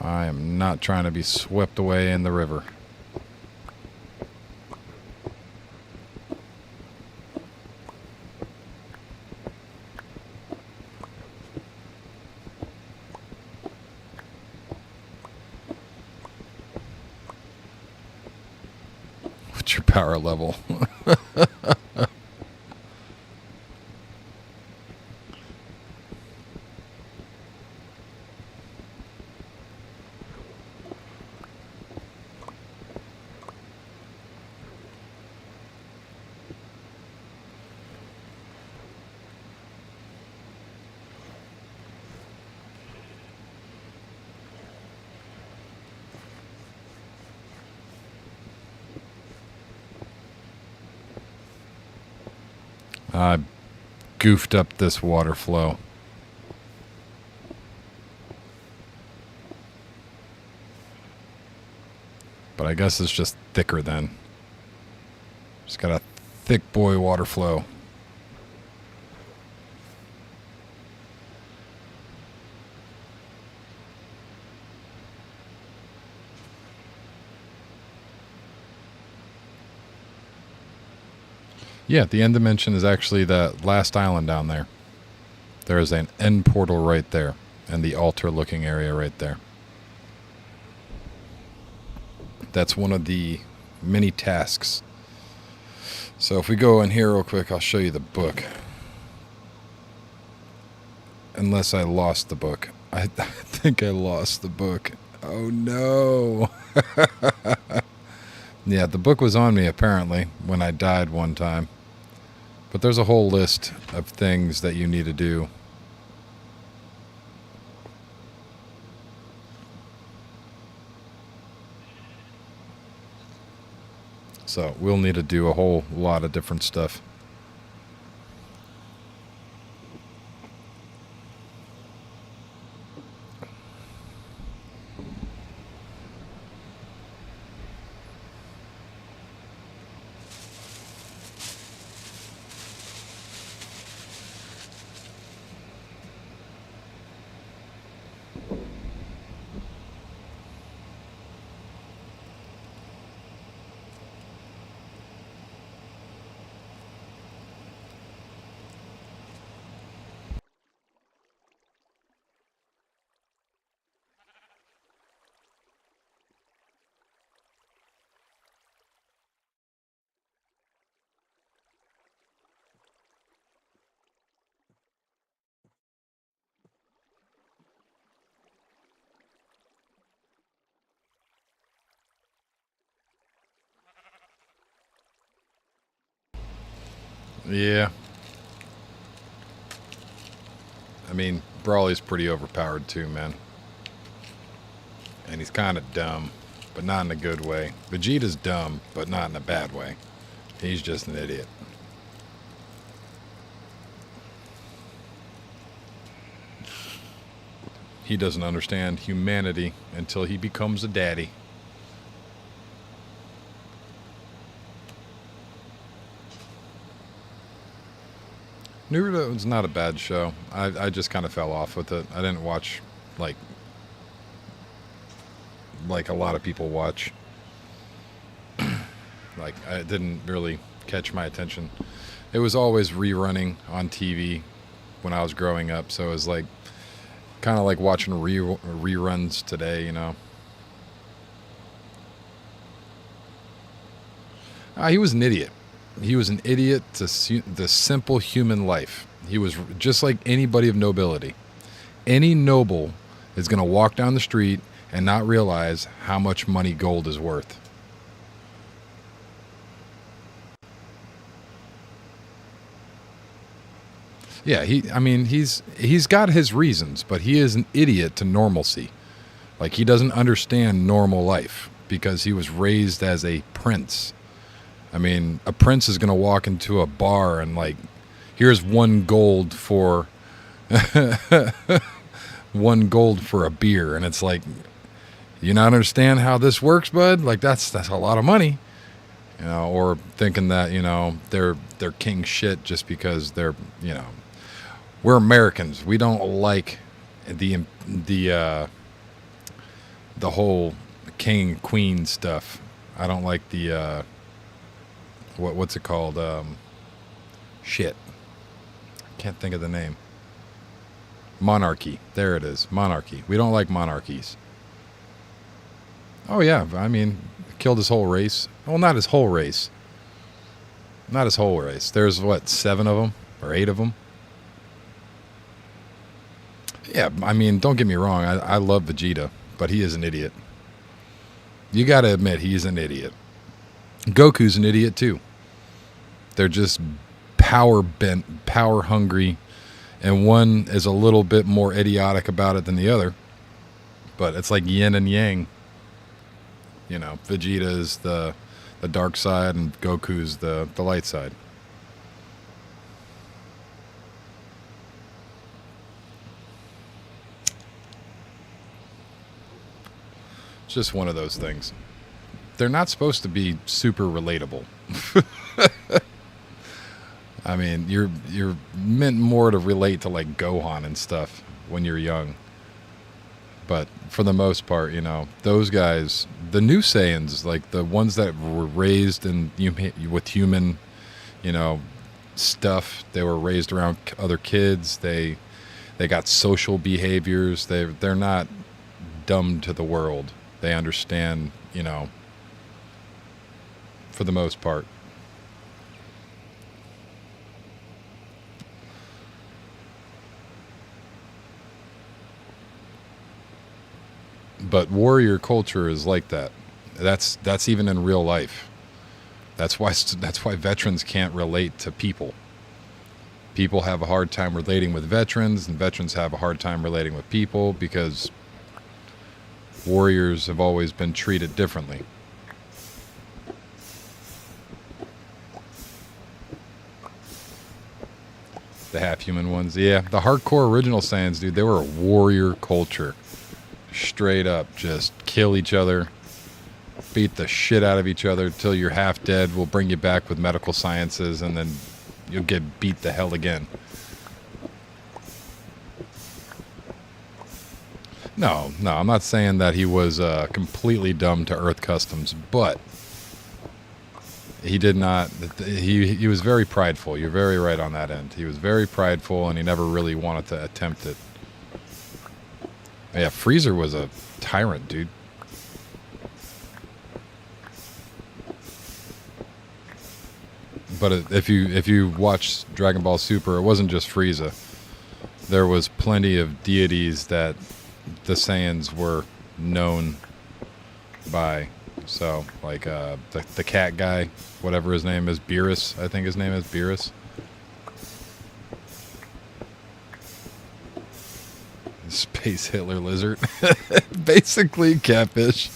Speaker 1: I am not trying to be swept away in the river. What's your power level? I goofed up this water flow. But I guess it's just thicker then. Just got a thick boy water flow. Yeah, the end dimension is actually that last island down there. There is an end portal right there, and the altar-looking area right there. That's one of the many tasks. So if we go in here real quick, I'll show you the book. Unless I lost the book. I think I lost the book. Oh no. Yeah, the book was on me apparently when I died one time. But there's a whole list of things that you need to do. So we'll need to do a whole lot of different stuff. Yeah. I mean, Brawly's pretty overpowered too, man. And he's kind of dumb, but not in a good way. Vegeta's dumb, but not in a bad way. He's just an idiot. He doesn't understand humanity until he becomes a daddy. Naruto was not a bad show. I just kind of fell off with it. I didn't watch like a lot of people watch. Like, I didn't really catch my attention. It was always rerunning on TV when I was growing up, so it was like kind of like watching reruns today, you know. He was an idiot. He was an idiot to the simple human life. He was just like anybody of nobility. Any noble is going to walk down the street and not realize how much money gold is worth. Yeah, he's got his reasons, but he is an idiot to normalcy. Like, he doesn't understand normal life because he was raised as a prince. I mean, a prince is going to walk into a bar and, like, here's 1 gold for $1 for a beer, and it's like, you not understand how this works, bud? Like, that's a lot of money, you know. Or thinking that, you know, they're king shit just because they're, you know, we're Americans. We don't like the whole king and queen stuff. I don't like the what's it called? Shit. Can't think of the name. Monarchy. There it is. Monarchy. We don't like monarchies. Oh yeah, I mean, killed his whole race. Well, not his whole race. Not his whole race. There's what, 7 of them or 8 of them? Yeah, I mean, don't get me wrong. I love Vegeta, but he is an idiot. You got to admit, he's an idiot. Goku's an idiot too. They're just power bent, power hungry, and one is a little bit more idiotic about it than the other. But it's like yin and yang. You know, Vegeta is the dark side, and Goku's the light side. It's just one of those things. they're not supposed to be super relatable. I mean, you're meant more to relate to like Gohan and stuff when you're young. But for the most part, you know, those guys, the new Saiyans, like the ones that were raised in with human, you know, stuff. They were raised around other kids. They got social behaviors. They're not dumb to the world. They understand, you know, for the most part. But warrior culture is like that. That's even in real life. That's why veterans can't relate to people. People have a hard time relating with veterans, and veterans have a hard time relating with people because warriors have always been treated differently. The half-human ones. Yeah, the hardcore original Saiyans, dude, they were a warrior culture. Straight up, just kill each other, beat the shit out of each other till you're half dead. We'll bring you back with medical sciences, and then you'll get beat the hell again. No, I'm not saying that he was completely dumb to Earth customs, but he did not. He was very prideful. You're very right on that end. He was very prideful, and he never really wanted to attempt it. Yeah, Freezer was a tyrant, dude. But if you watch Dragon Ball Super, it wasn't just Frieza. There was plenty of deities that the Saiyans were known by. So, like the cat guy, whatever his name is, Beerus, I think his name is Beerus. Space Hitler lizard. Basically, catfish.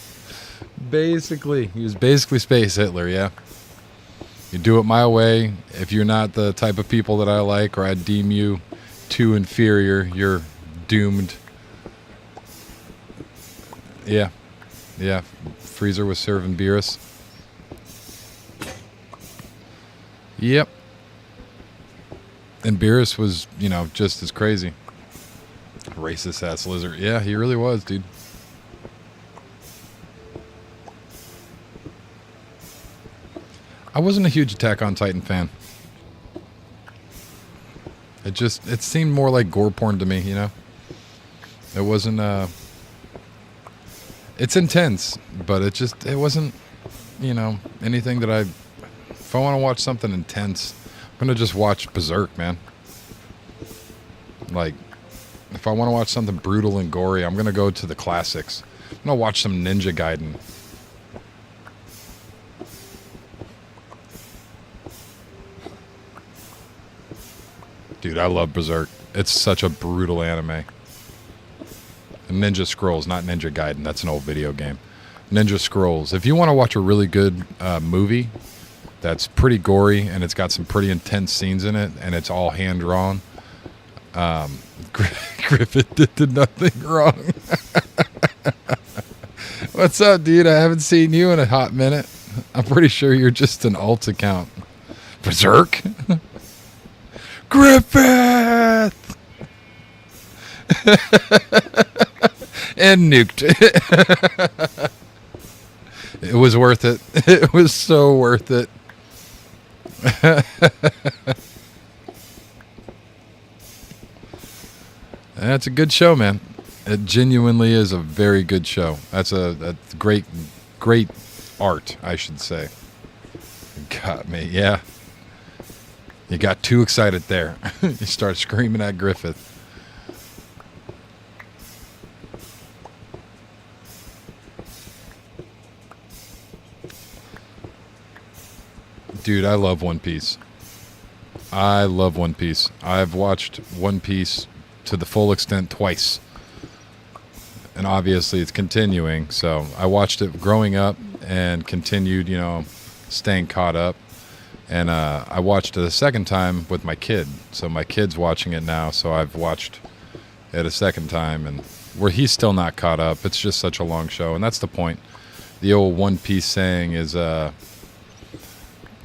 Speaker 1: Basically. He was basically Space Hitler, yeah. You do it my way. If you're not the type of people that I like, or I deem you too inferior, you're doomed. Yeah. Yeah. Freezer was serving Beerus. Yep. And Beerus was, you know, just as crazy. Racist ass lizard. Yeah, he really was, dude. I wasn't a huge Attack on Titan fan. It seemed more like gore porn to me, you know? It wasn't, it's intense, but it wasn't, you know, anything that if I want to watch something intense, I'm going to just watch Berserk, man. Like, if I want to watch something brutal and gory, I'm going to go to the classics. I'm going to watch some Ninja Gaiden. Dude, I love Berserk. It's such a brutal anime. Ninja Scrolls, not Ninja Gaiden. That's an old video game. Ninja Scrolls. If you want to watch a really good movie that's pretty gory and it's got some pretty intense scenes in it and it's all hand-drawn, Griffith did nothing wrong. What's up, dude? I haven't seen you in a hot minute. I'm pretty sure you're just an alt account. Berserk? Griffith! And nuked. It was worth it. It was so worth it. That's a good show, man. It genuinely is a very good show. That's a great art, I should say. Got me, yeah. You got too excited there. You start screaming at Griffith. Dude, I love One Piece. I love One Piece. I've watched One Piece to the full extent twice. And obviously it's continuing. So I watched it growing up and continued, you know, staying caught up. And I watched it a second time with my kid. So my kid's watching it now. So I've watched it a second time. And where he's still not caught up. It's just such a long show. And that's the point. the old One Piece saying is,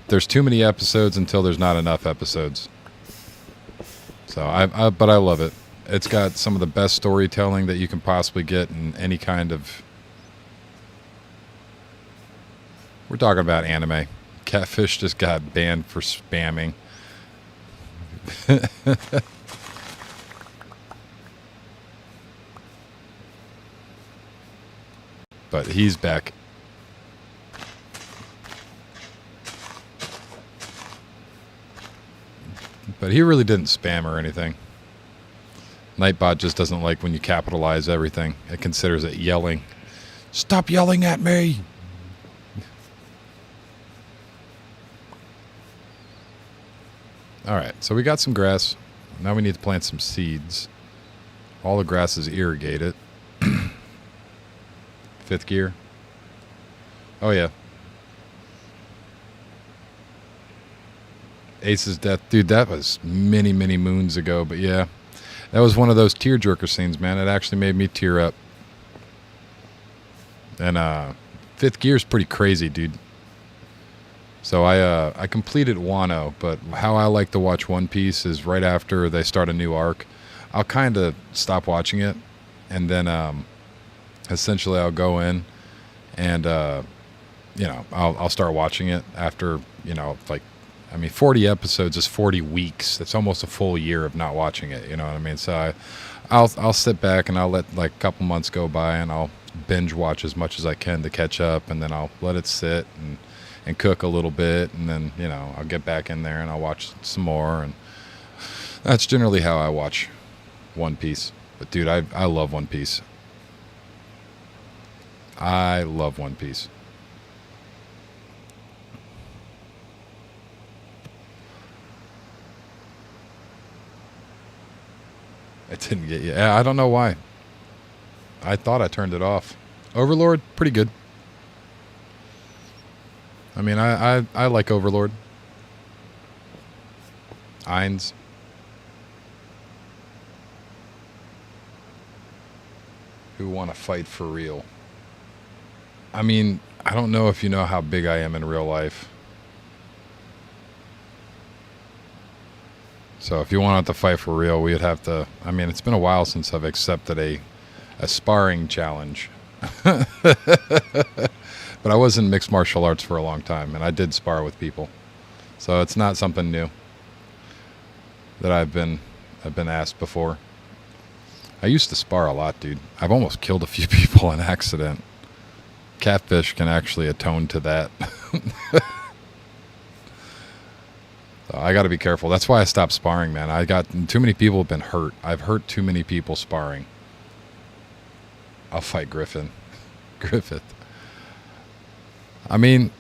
Speaker 1: there's too many episodes until there's not enough episodes. So but I love it. It's got some of the best storytelling that you can possibly get in any kind of. We're talking about anime. Catfish just got banned for spamming. But he's back. But he really didn't spam or anything. Nightbot just doesn't like when you capitalize everything. It considers it yelling. Stop yelling at me! Alright, so we got some grass. Now we need to plant some seeds. All the grass is irrigated. 5th gear. Oh yeah. Ace's death. Dude, that was many, many moons ago. But yeah, that was one of those tearjerker scenes, man. It actually made me tear up. And 5th gear is pretty crazy, dude. So I completed Wano, but how I like to watch One Piece is right after they start a new arc. I'll kind of stop watching it, and then essentially I'll go in and you know, I'll start watching it after, you know, like, I mean, 40 episodes is 40 weeks. That's almost a full year of not watching it. You know what I mean? So I'll sit back and I'll let like a couple months go by, and I'll binge watch as much as I can to catch up, and then I'll let it sit and cook a little bit, and then, you know, I'll get back in there and I'll watch some more, and that's generally how I watch One Piece. But dude, I love One Piece. I love One Piece. It didn't get you. I don't know why. I thought I turned it off. Overlord, pretty good. I mean, I like Overlord. Ainz. Who want to fight for real? I mean, I don't know if you know how big I am in real life. So if you wanted to fight for real, we'd have to. I mean, it's been a while since I've accepted a sparring challenge. But I was in mixed martial arts for a long time, and I did spar with people. So it's not something new that I've been asked before. I used to spar a lot, dude. I've almost killed a few people in accident. Catfish can actually atone to that. So I got to be careful. That's why I stopped sparring, man. I got too many people have been hurt. I've hurt too many people sparring. I'll fight Griffith. I mean,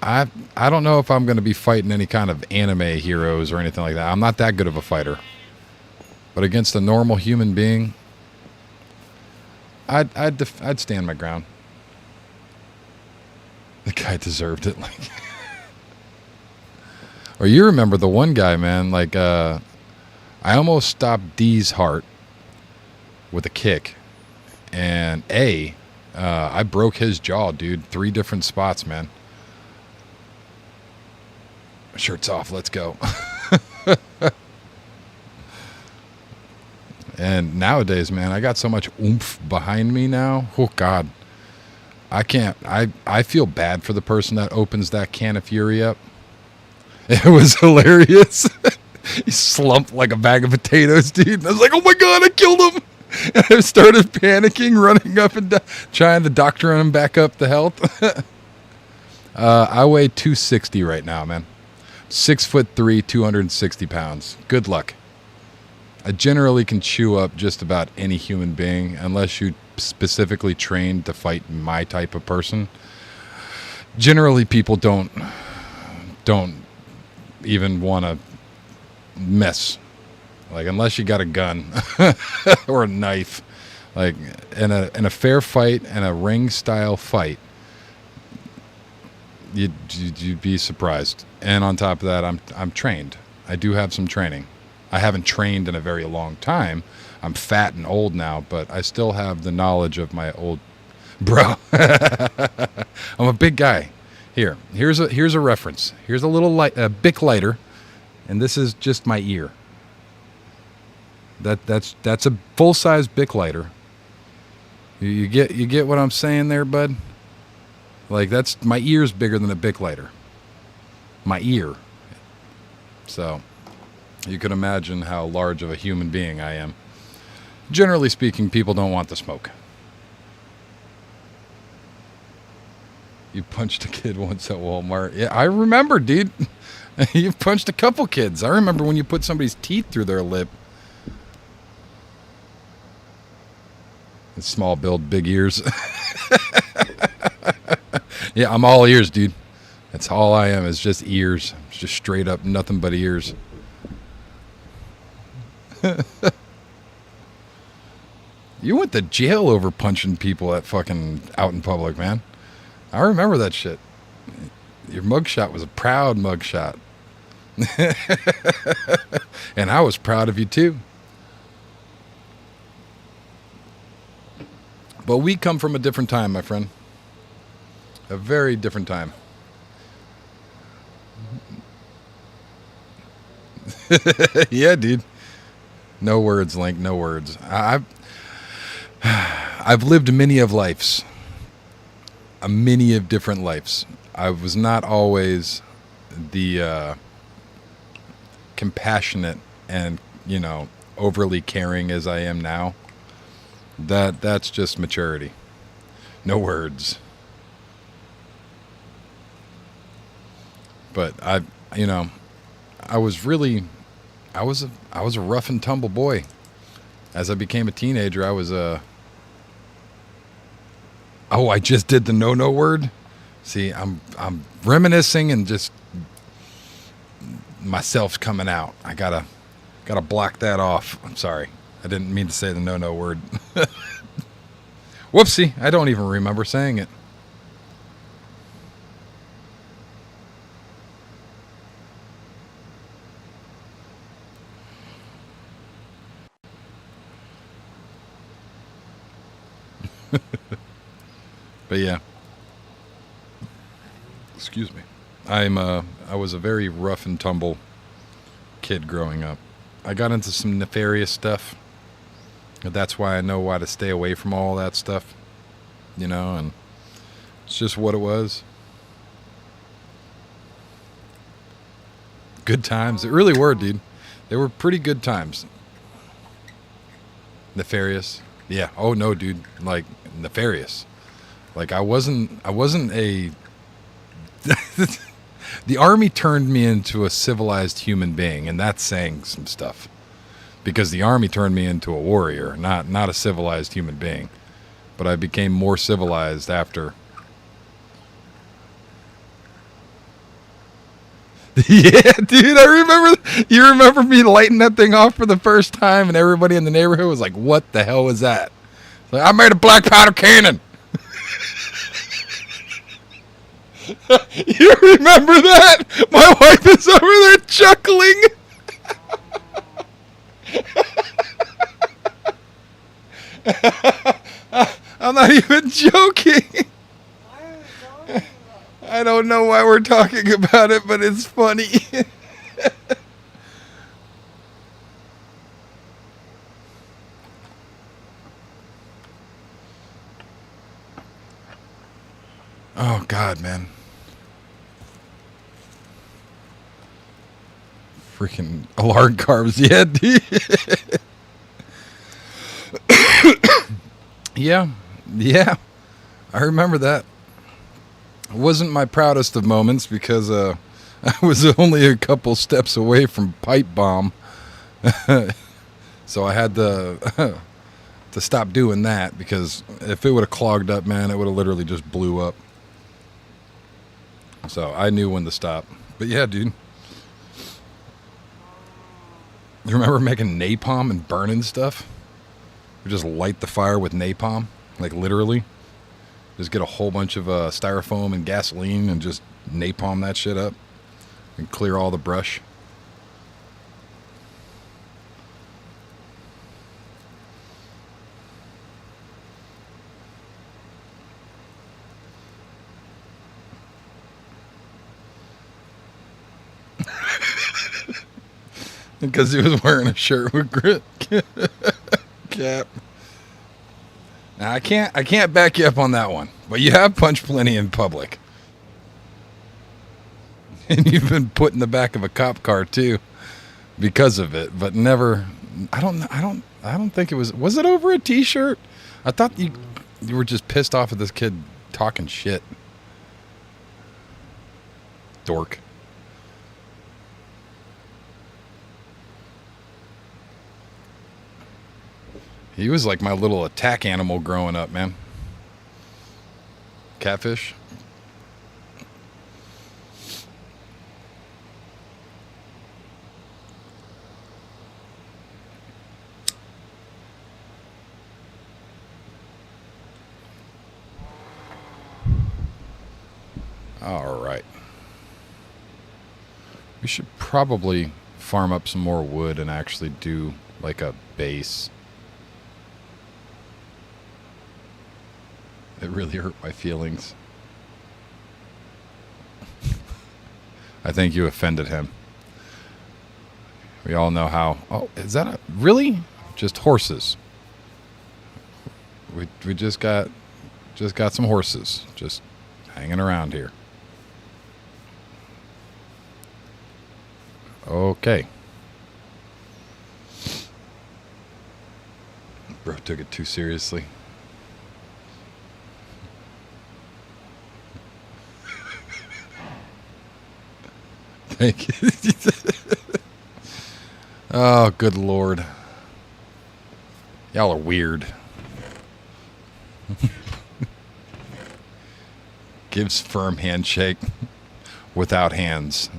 Speaker 1: I don't know if I'm going to be fighting any kind of anime heroes or anything like that. I'm not that good of a fighter. But against a normal human being, I'd stand my ground. The guy deserved it. Like, or you remember the one guy, man? Like, I almost stopped D's heart with a kick, and I broke his jaw, dude. 3 different spots, man. Shirt's off. Let's go. And nowadays, man, I got so much oomph behind me now. Oh, God. I can't. I feel bad for the person that opens that can of fury up. It was hilarious. He slumped like a bag of potatoes, dude. And I was like, oh, my God, I killed him. And I started panicking, running up and down, trying to doctor him back up to health. I weigh 260 right now, man. 6'3", 260 pounds. Good luck. I generally can chew up just about any human being, unless you specifically trained to fight my type of person. Generally, people don't even want to mess. Like, unless you got a gun or a knife. Like, in a fair fight and a ring style fight, you'd be surprised. And on top of that, I'm trained. I do have some training. I haven't trained in a very long time. I'm fat and old now, but I still have the knowledge of my Bro. I'm a big guy. Here's a reference. Here's a little light, a Bic lighter, and this is just my ear. That's a full size Bic lighter. You get what I'm saying there, bud? Like, that's my ear's bigger than a Bic lighter. My ear. So you can imagine how large of a human being I am. Generally speaking, people don't want the smoke. You punched a kid once at Walmart. Yeah, I remember, dude. You punched a couple kids. I remember when you put somebody's teeth through their lip. Small build, big ears. Yeah, I'm all ears, dude. That's all I am, is just ears. It's just straight up nothing but ears. You went to jail over punching people at fucking out in public, man. I remember that shit. Your mugshot was a proud mugshot. And I was proud of you too. But we come from a different time, my friend. A very different time. Yeah, dude. No words, Link. No words. I've lived many of lives. Many of different lives. I was not always the compassionate and, overly caring as I am now. That's just maturity. No words. But I was a rough and tumble boy. As I became a teenager, I was I just did the no word. See, I'm reminiscing and just myself's coming out. I gotta block that off. I'm sorry. I didn't mean to say the no word. Whoopsie. I don't even remember saying it. But yeah. Excuse me. I was a very rough and tumble kid growing up. I got into some nefarious stuff. That's why I know why to stay away from all that stuff. And it's just what it was. Good times. It really were, dude. They were pretty good times. Nefarious. Yeah. Oh no, dude. Like, nefarious. Like, I wasn't a the army turned me into a civilized human being, and that's saying some stuff. Because the army turned me into a warrior, not a civilized human being. But I became more civilized after. Yeah, dude, I remember. You remember me lighting that thing off for the first time, and everybody in the neighborhood was like, "What the hell was that?" Like, I made a black powder cannon. You remember that? My wife is over there chuckling. I'm not even joking. I don't know why we're talking about it, but it's funny. Oh, God, man. Freaking alarm carbs. Yeah, dude. Yeah. I remember that. It wasn't my proudest of moments because I was only a couple steps away from pipe bomb. So I had to stop doing that, because if it would have clogged up, man, it would have literally just blew up. So I knew when to stop. But yeah, dude. You remember making napalm and burning stuff? We just light the fire with napalm, like literally. Just get a whole bunch of styrofoam and gasoline and just napalm that shit up and clear all the brush. Because he was wearing a shirt with grit cap. Now I can't back you up on that one, but you have punched plenty in public, and you've been put in the back of a cop car too, because of it. But never. I don't think it was. Was it over a T-shirt? I thought you were just pissed off at this kid talking shit. Dork. He was like my little attack animal growing up, man. Catfish. All right. We should probably farm up some more wood and actually do like a base. It really hurt my feelings. I think you offended him. We all know how. Oh, is that a really? Just horses. We just got some horses just hanging around here. Okay. Bro took it too seriously. Thank you. Oh, good Lord. Y'all are weird. Gives firm handshake without hands.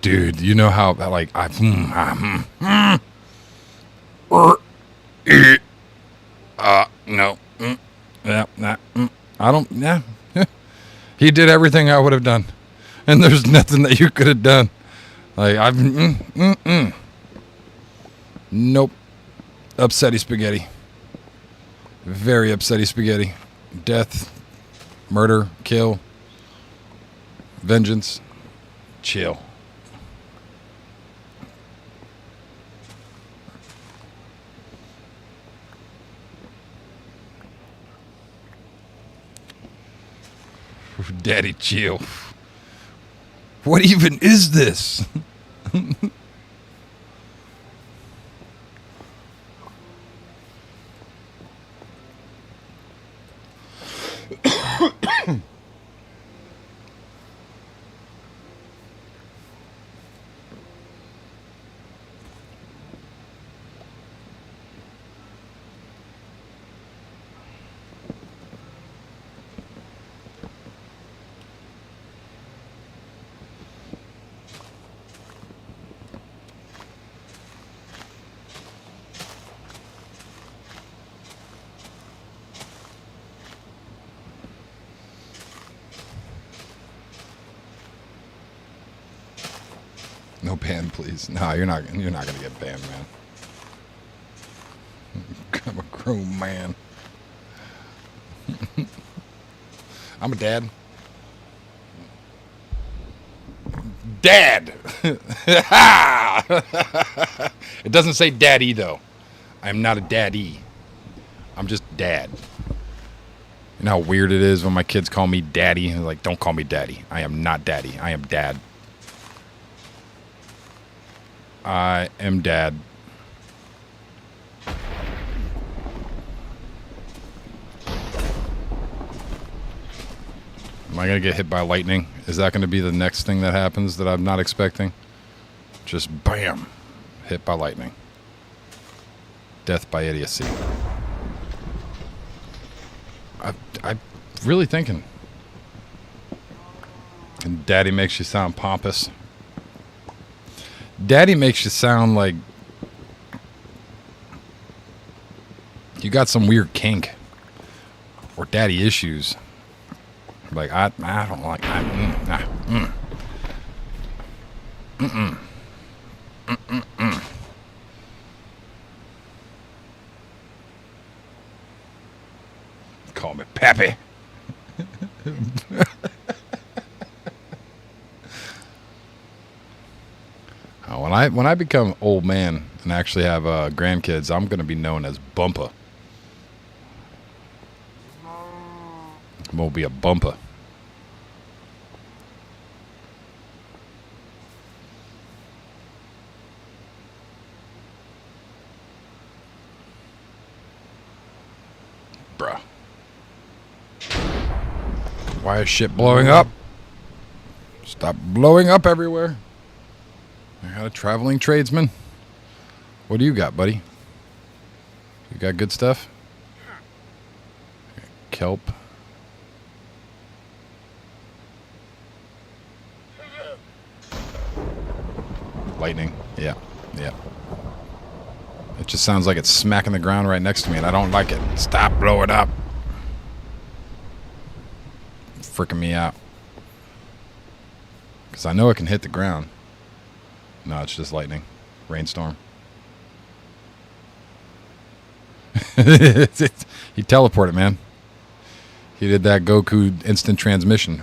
Speaker 1: Dude, you know how like no, yeah, nah, I don't, yeah. He did everything I would have done, and there's nothing that you could have done. Like nope, upsetty spaghetti, very upsetty spaghetti, death, murder, kill, vengeance, chill. Daddy, chill. What even is this? No ban, please. No, you're not gonna get banned, man. I'm a grown man. I'm a dad. Dad! It doesn't say daddy, though. I'm not a daddy. I'm just dad. You know how weird it is when my kids call me daddy? They're like, don't call me daddy. I am not daddy. I am dad. I am dad. Am I going to get hit by lightning? Is that going to be the next thing that happens that I'm not expecting? Just bam. Hit by lightning. Death by idiocy. I'm really thinking. And daddy makes you sound pompous. Daddy makes you sound like you got some weird kink or daddy issues. Like I don't like. Call me Pappy. When I become old man and actually have grandkids, I'm going to be known as Bumpa. I'm going to be a Bumpa. Bruh. Why is shit blowing up? Stop blowing up everywhere. I got a traveling tradesman. What do you got, buddy? You got good stuff? Kelp. Lightning. Yeah. Yeah. It just sounds like it's smacking the ground right next to me, and I don't like it. Stop blowing up. Freaking me out. Because I know it can hit the ground. No, it's just lightning. Rainstorm. He teleported, man. He did that Goku instant transmission.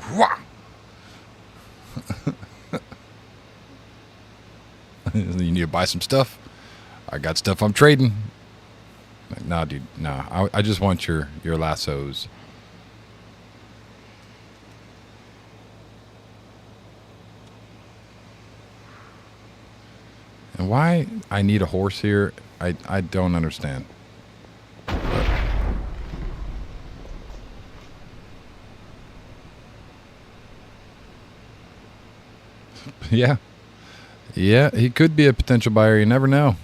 Speaker 1: You need to buy some stuff? I got stuff I'm trading. Nah, dude. Nah. I just want your lassos. And why I need a horse here, I don't understand. Yeah. Yeah, he could be a potential buyer. You never know.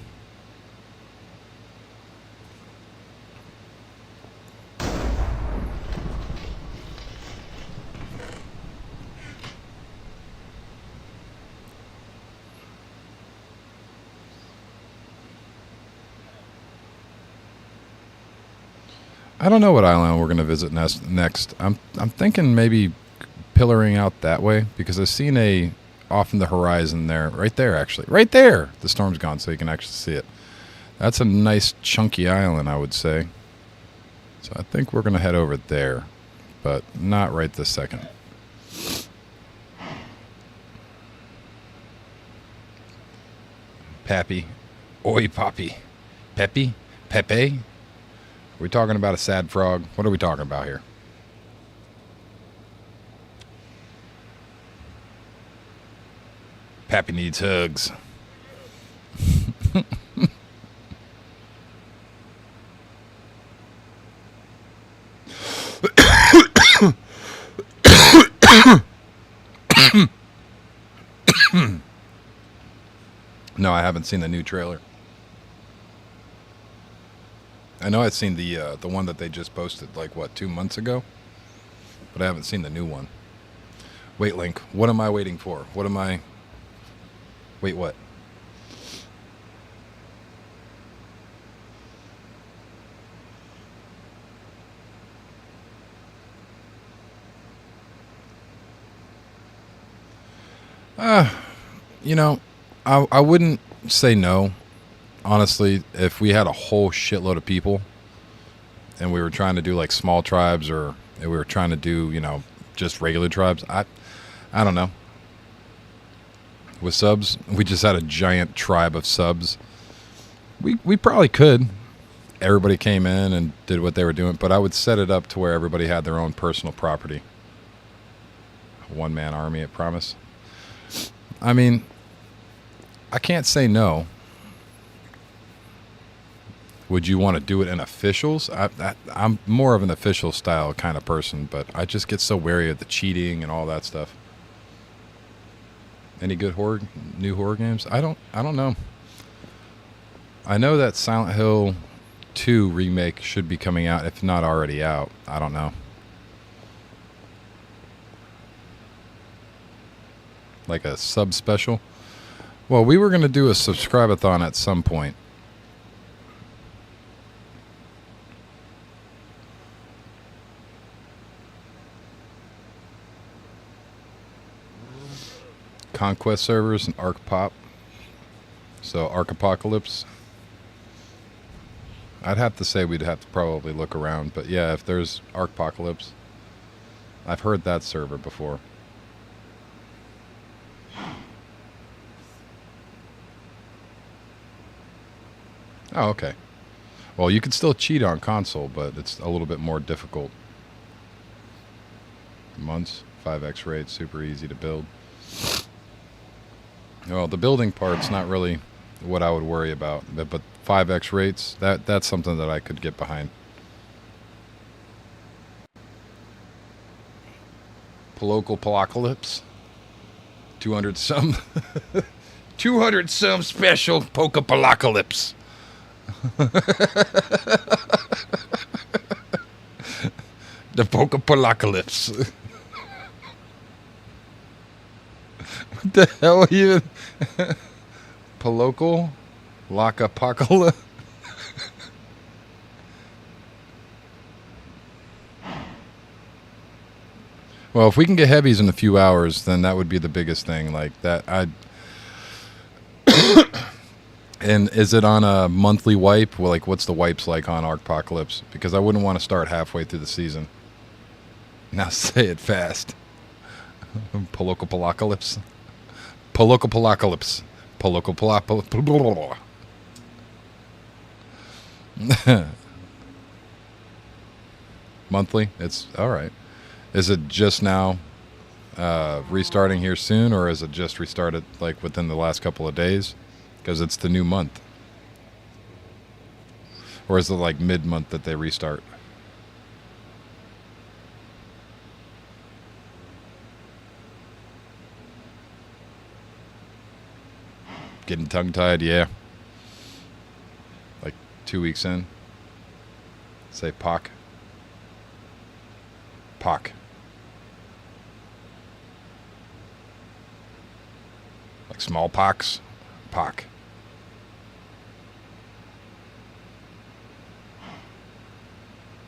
Speaker 1: I don't know what island we're going to visit next. I'm thinking maybe pillaring out that way because I've seen a off in the horizon there, right there actually, right there. The storm's gone, so you can actually see it. That's a nice chunky island, I would say. So I think we're going to head over there, but not right this second. Pappy, oi poppy, Peppy, Pepe. Are we talking about a sad frog? What are we talking about here? Pappy needs hugs. No, I haven't seen the new trailer. I know I've seen the one that they just posted, like, what, 2 months ago? But I haven't seen the new one. Wait, Link, what am I waiting for? What am I... Wait, what? You know, I wouldn't say no. Honestly, if we had a whole shitload of people and we were trying to do like small tribes or we were trying to do, you know, just regular tribes, I don't know. With subs, we just had a giant tribe of subs. We probably could. Everybody came in and did what they were doing, but I would set it up to where everybody had their own personal property. One-man army, I promise. I mean, I can't say no. Would you want to do it in officials? I'm more of an official style kind of person, but I just get so wary of the cheating and all that stuff. Any good new horror games? I don't know. I know that Silent Hill 2 remake should be coming out, if not already out. I don't know. Like a sub special? Well, we were going to do a subscribe-a-thon at some point. Conquest servers and Arc Pop. So Arc Apocalypse. I'd have to say we'd have to probably look around, but yeah, if there's Arc Apocalypse, I've heard that server before. Oh, okay. Well, you could still cheat on console, but it's a little bit more difficult. Months, 5x rate, super easy to build. Well, the building part's not really what I would worry about, but 5x rates, that's something that I could get behind. Local apocalypse. 200 some 200 some special Pokeapocalypse. The Pokeapocalypse. What the hell even? Palocal? Lockapocalypse? Well, if we can get heavies in a few hours, then that would be the biggest thing. Like that, And is it on a monthly wipe? Well, like, what's the wipes like on Arcpocalypse? Because I wouldn't want to start halfway through the season. Now say it fast. Polocopolacalypse. Polocopolacalypse. Polocopolacalypse. Monthly? It's all right. Is it just now restarting here soon, or is it just restarted like within the last couple of days? Because it's the new month. Or is it like mid-month that they restart? Getting tongue-tied, yeah. Like 2 weeks in. Say POC. POC. Like smallpox. POC.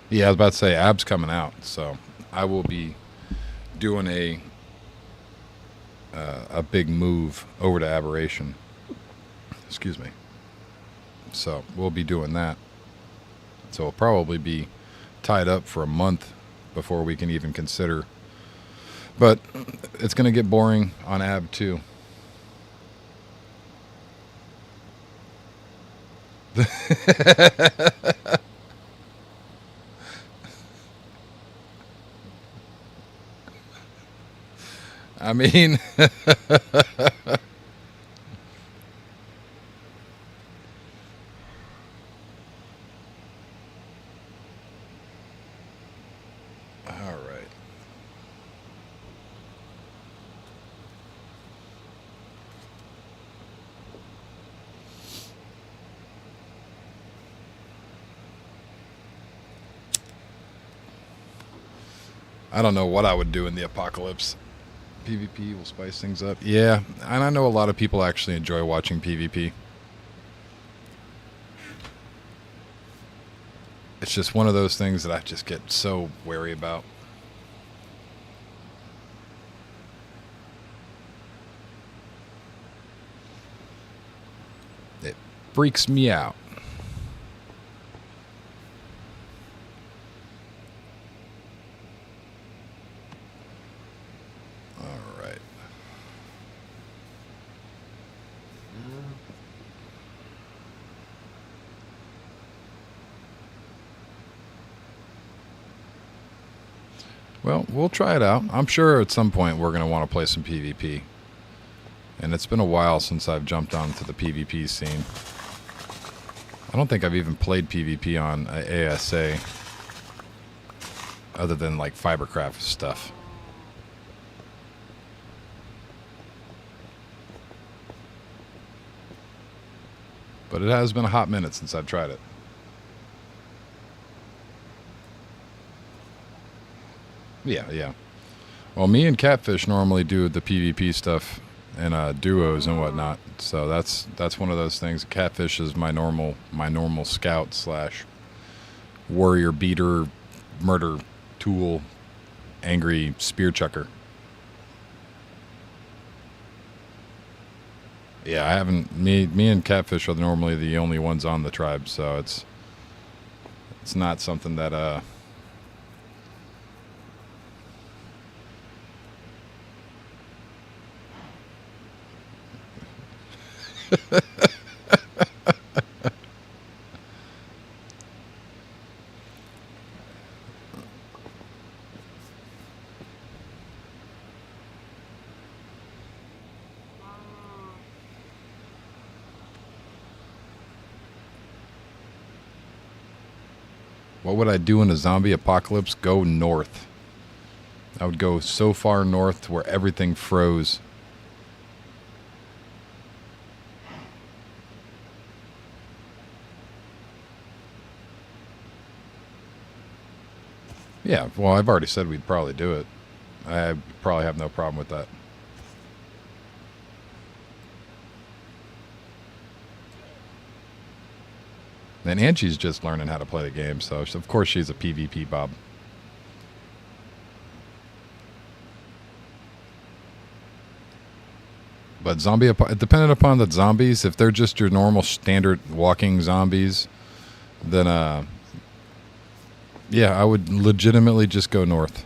Speaker 1: Yeah, I was about to say Ab's coming out, so I will be doing a big move over to Aberration. Excuse me. So we'll be doing that. So we'll probably be tied up for a month before we can even consider. But it's going to get boring on Ab too. I mean, all right. I don't know what I would do in the apocalypse. PvP will spice things up. Yeah, and I know a lot of people actually enjoy watching PvP. It's just one of those things that I just get so wary about. It freaks me out. Well, we'll try it out. I'm sure at some point we're going to want to play some PvP. And it's been a while since I've jumped onto the PvP scene. I don't think I've even played PvP on ASA. Other than like Fibercraft stuff. But it has been a hot minute since I've tried it. Yeah. Well, me and Catfish normally do the PvP stuff in duos and whatnot. So that's one of those things. Catfish is my normal scout slash warrior beater, murder tool, angry spear chucker. Yeah, I haven't. Me and Catfish are normally the only ones on the tribe, so it's not something that What would I do in a zombie apocalypse? Go north. I would go so far north where everything froze. Yeah, well, I've already said we'd probably do it. I probably have no problem with that. And Angie's just learning how to play the game, so of course she's a PvP Bob. But depending upon the zombies, if they're just your normal standard walking zombies, then yeah, I would legitimately just go north.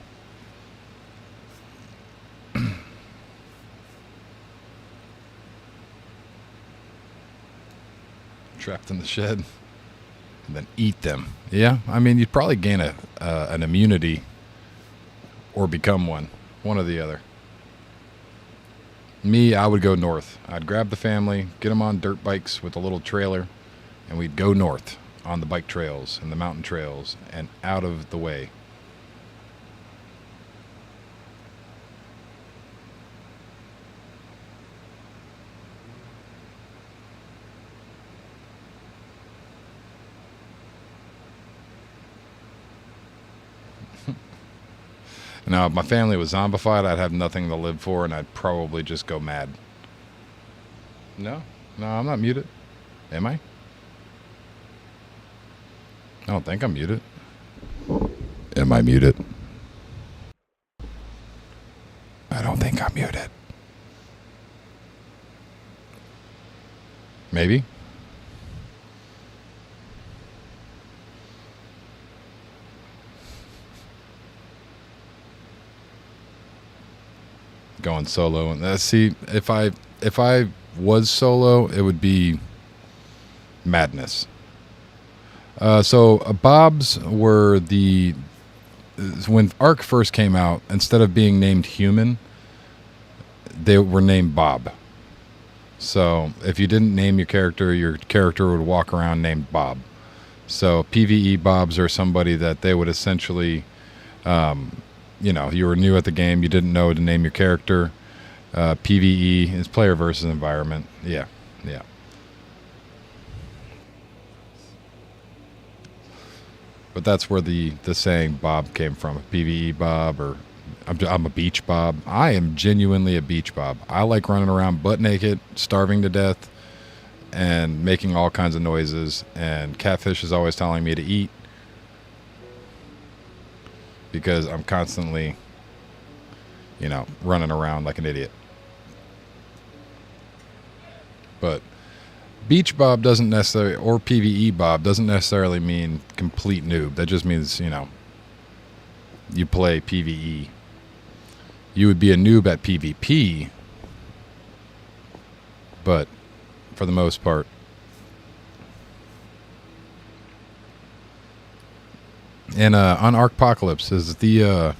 Speaker 1: Trapped in the shed, and then eat them. Yeah, I mean, you'd probably gain an immunity or become one or the other. Me, I would go north. I'd grab the family, get them on dirt bikes with a little trailer, and we'd go north on the bike trails and the mountain trails and out of the way. Now, if my family was zombified, I'd have nothing to live for, and I'd probably just go mad. No, I'm not muted. Am I? I don't think I'm muted. Am I muted? I don't think I'm muted. Maybe. Going solo and see if I was solo, it would be madness. So Bobs were when Ark first came out. Instead of being named human, they were named Bob. So if you didn't name your character would walk around named Bob. So PvE Bobs are somebody that they would essentially. You were new at the game, you didn't know to name your character. PvE is player versus environment. Yeah. But that's where the saying Bob came from. PvE Bob, or I'm a beach Bob. I am genuinely a beach Bob. I like running around butt naked, starving to death, and making all kinds of noises. And Catfish is always telling me to eat, because I'm constantly, running around like an idiot. But Beach Bob doesn't necessarily, or PvE Bob doesn't necessarily mean complete noob. That just means, you play PvE. You would be a noob at PvP, but for the most part, and on Arcpocalypse is the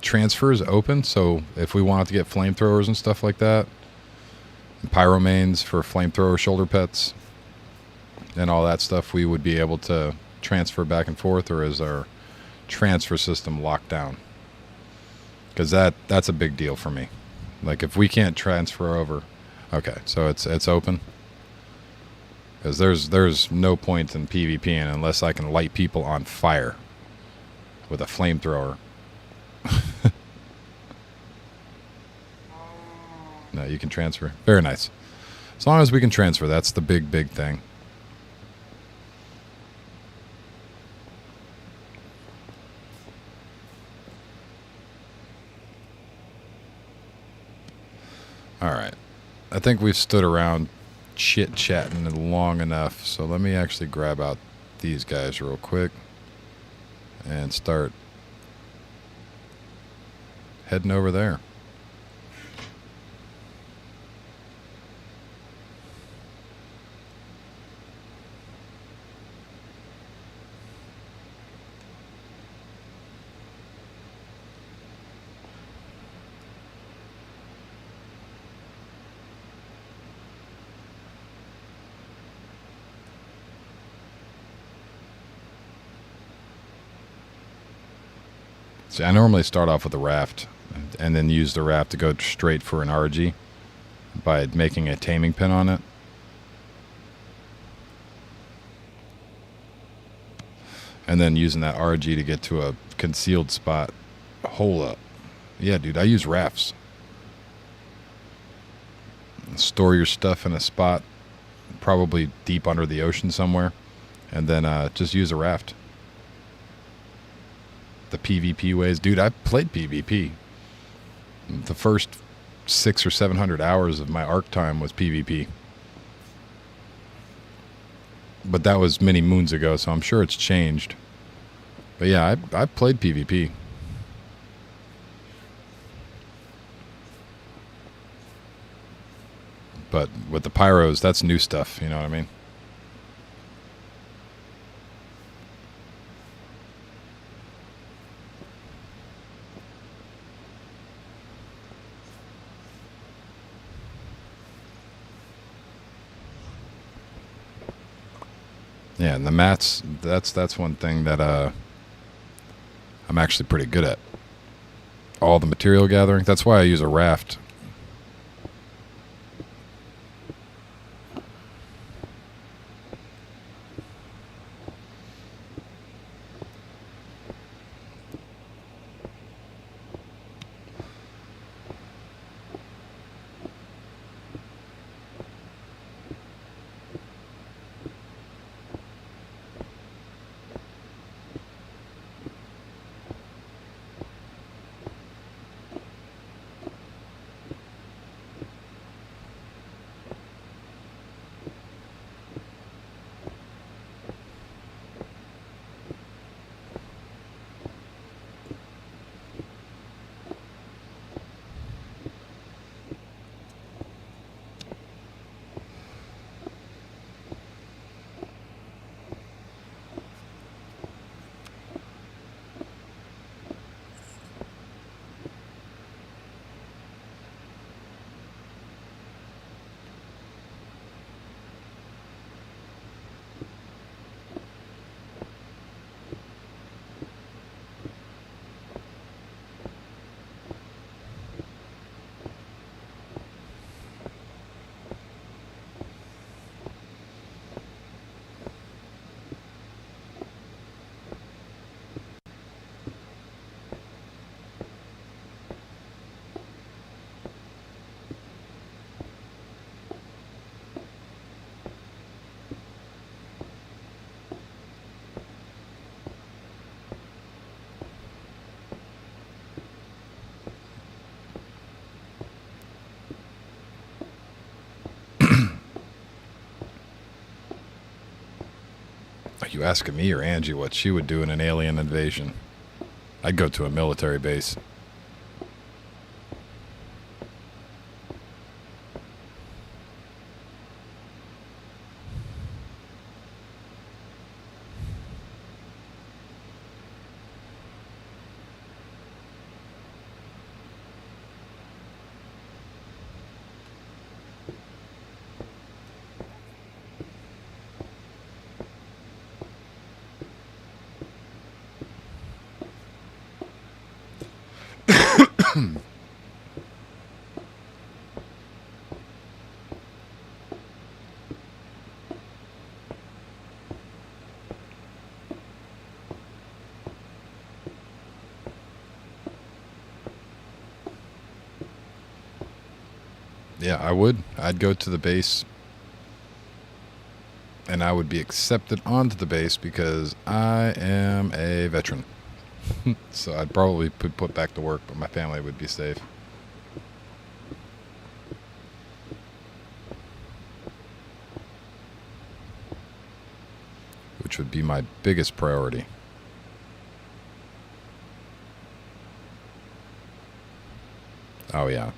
Speaker 1: transfer is open. So if we wanted to get flamethrowers and stuff like that, and pyromanes for flamethrower shoulder pets and all that stuff, we would be able to transfer back and forth. Or is our transfer system locked down? Because that's a big deal for me. Like, if we can't transfer over, okay, so it's open. Because there's no point in PvPing unless I can light people on fire with a flamethrower. No, you can transfer. Very nice. As long as we can transfer, that's the big thing. All right. I think we've stood around chit-chatting long enough, so let me actually grab out these guys real quick and start heading over there. See, I normally start off with a raft and then use the raft to go straight for an RG by making a taming pin on it. And then using that RG to get to a concealed spot. Hole up. Yeah, dude, I use rafts. Store your stuff in a spot, probably deep under the ocean somewhere, and then just use a raft. The PvP ways. Dude, I played PvP. The first 600 or 700 hours of my arc time was PvP. But that was many moons ago, so I'm sure it's changed. But yeah, I played PvP. But with the pyros, that's new stuff, you know what I mean? Yeah, and the mats, that's one thing that I'm actually pretty good at. All the material gathering. That's why I use a raft. Are you asking me or Angie what she would do in an alien invasion? I'd go to a military base. Yeah, I would. I'd go to the base and I would be accepted onto the base because I am a veteran. So I'd probably put back to work, but my family would be safe. which would be my biggest priority. Oh, yeah.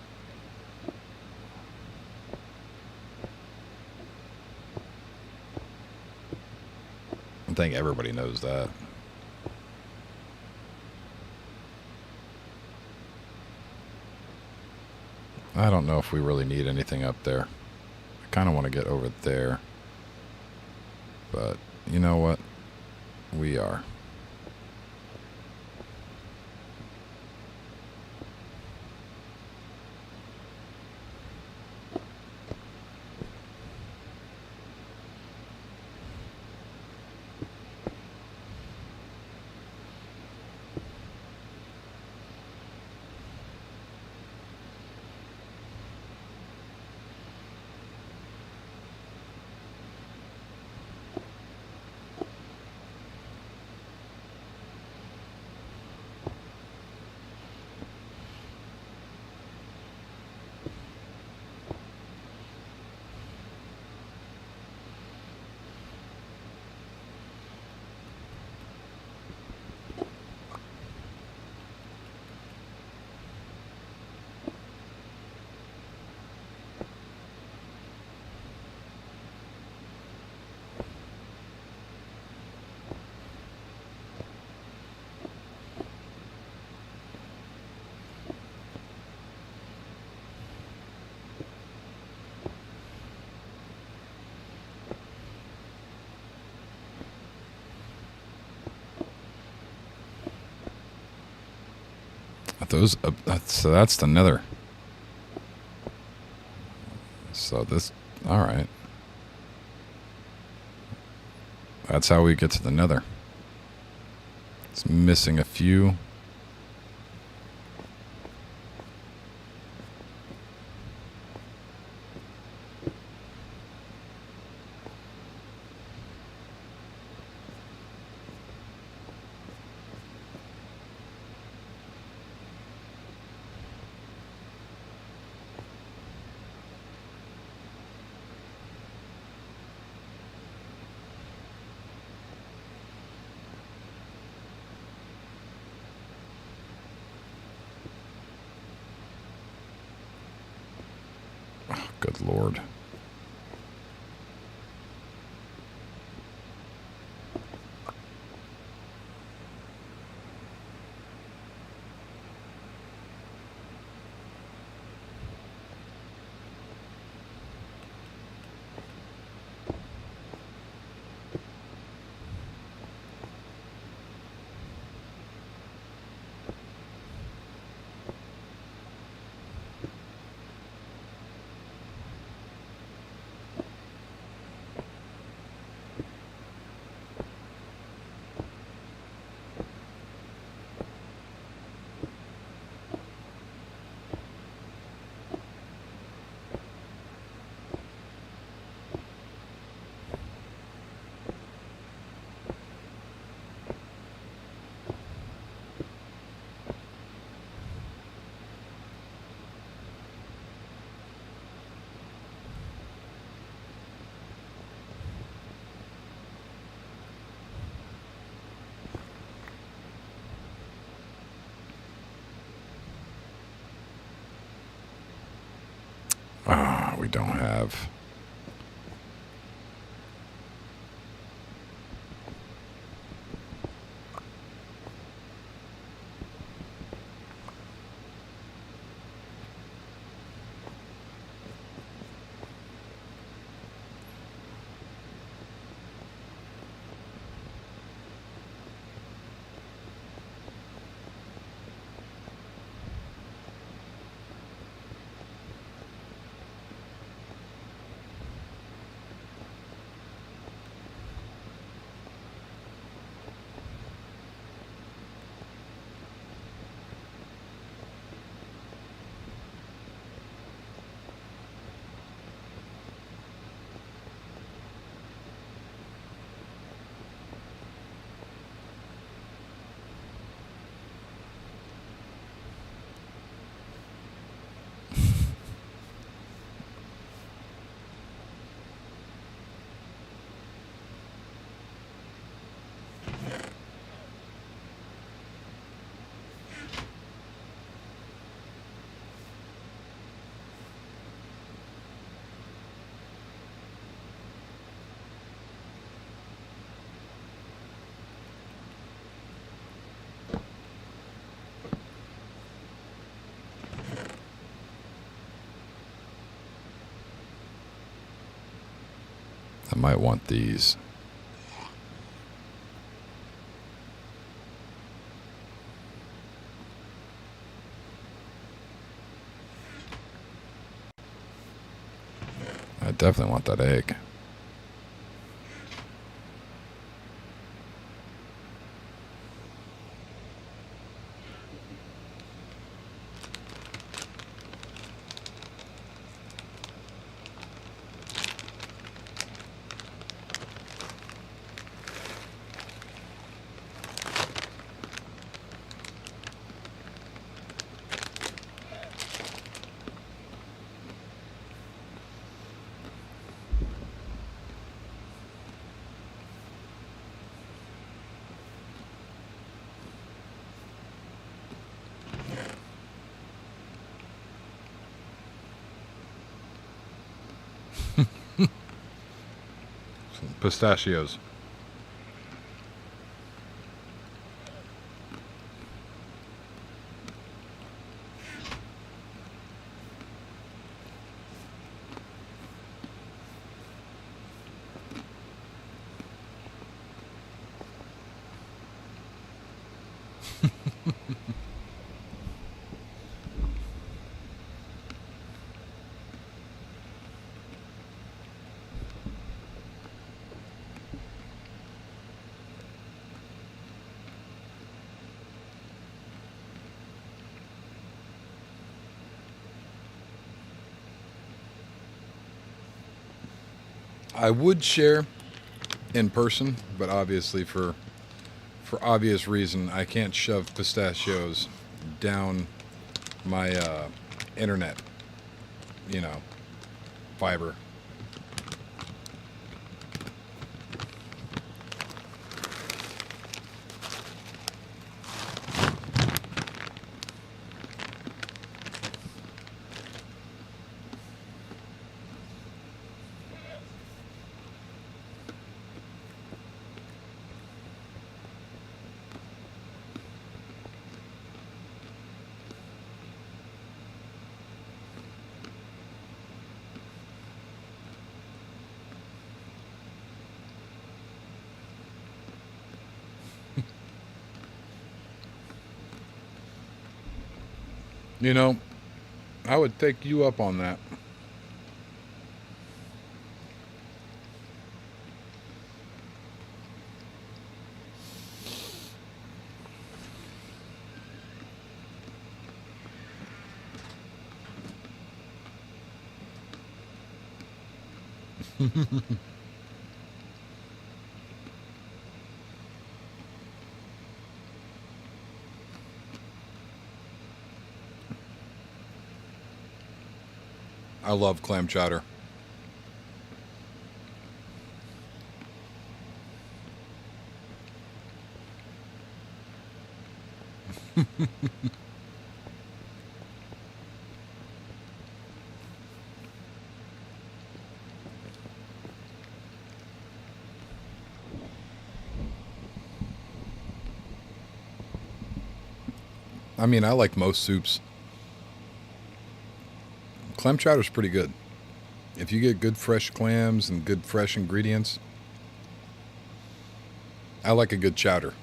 Speaker 1: I think everybody knows that. I don't know if we really need anything up there. I kind of want to get over there. But you know what? We are. Those so that's the nether. So this, all right. That's how we get to the nether. It's missing a few. Good Lord. We don't have. I might want these. I definitely want that egg. Pistachios. I would share in person, but obviously for obvious reason, I can't shove pistachios down my internet, fiber. I would take you up on that. I love clam chowder. I mean, I like most soups. Clam chowder's pretty good. If you get good fresh clams and good fresh ingredients, I like a good chowder.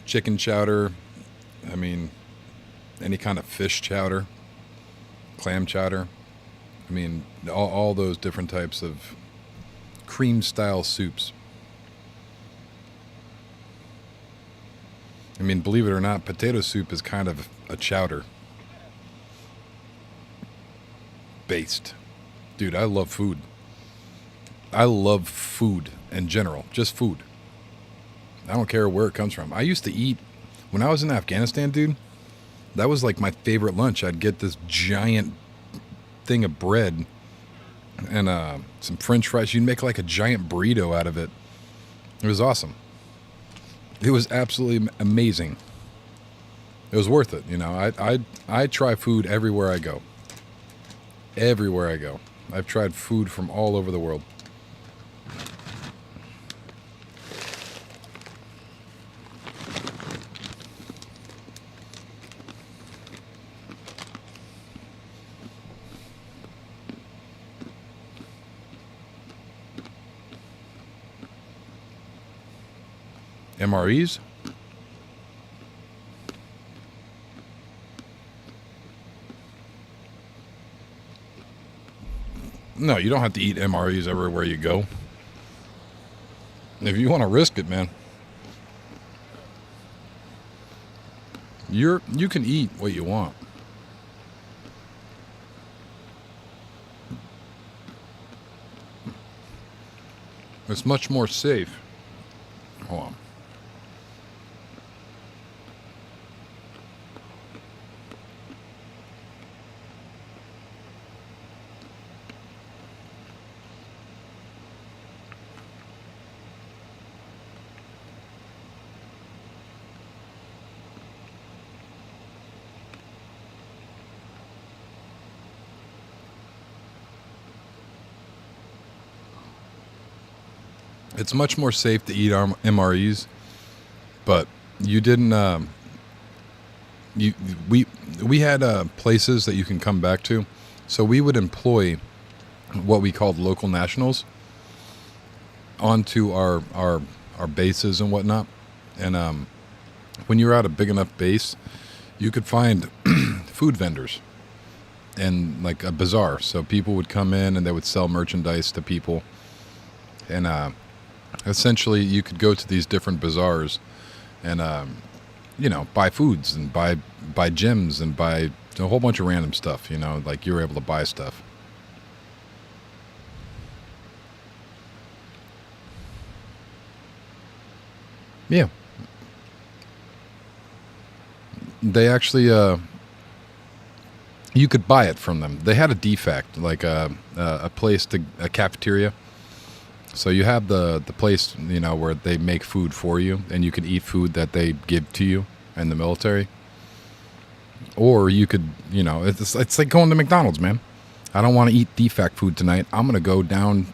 Speaker 1: Chicken chowder, I mean, any kind of fish chowder, clam chowder. I mean, all those different types of cream style soups. I mean, believe it or not, potato soup is kind of a chowder based. Dude, I love food. I love food in general, just food. I don't care where it comes from. I used to eat, when I was in Afghanistan, dude, that was like my favorite lunch. I'd get this giant thing of bread and some french fries. You'd make like a giant burrito out of it. It was awesome. It was absolutely amazing. It was worth it, I try food everywhere I go. Everywhere I go. I've tried food from all over the world. MREs? No, you don't have to eat MREs everywhere you go. If you want to risk it, man, you can eat what you want. It's much more safe. Hold on. It's much more safe to eat MREs, but you didn't. We had places that you can come back to, so we would employ what we called local nationals onto our bases and whatnot. And when you're at a big enough base, you could find food vendors and like a bazaar. So people would come in and they would sell merchandise to people, and essentially you could go to these different bazaars and buy foods and buy gems and buy a whole bunch of random stuff. Like you were able to buy stuff. Yeah, they actually you could buy it from them. They had a defect, like a place a cafeteria. So you have the place, where they make food for you, and you can eat food that they give to you in the military. Or you could, it's like going to McDonald's, man. I don't want to eat defect food tonight. I'm gonna go down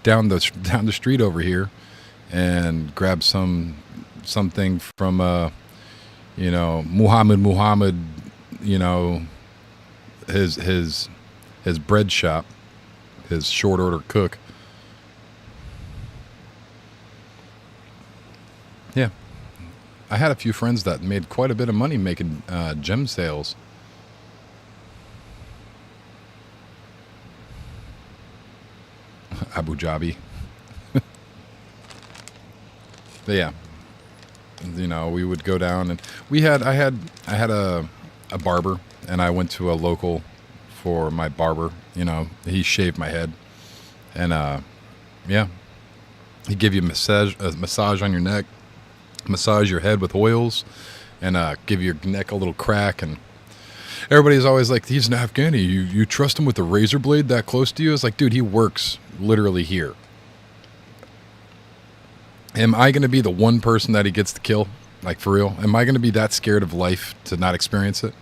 Speaker 1: the street over here and grab something from Muhammad, his bread shop, his short order cook. Yeah, I had a few friends that made quite a bit of money making gem sales. Abu Dhabi. But yeah, we would go down and I had a barber, and I went to a local for my barber. He shaved my head, and yeah, he'd give you a massage on your neck, massage your head with oils, and give your neck a little crack. And everybody's always like, he's an Afghani, you trust him with a razor blade that close to you? It's like, dude, he works literally here. Am I going to be the one person that he gets to kill? Like, for real? Am I going to be that scared of life to not experience it?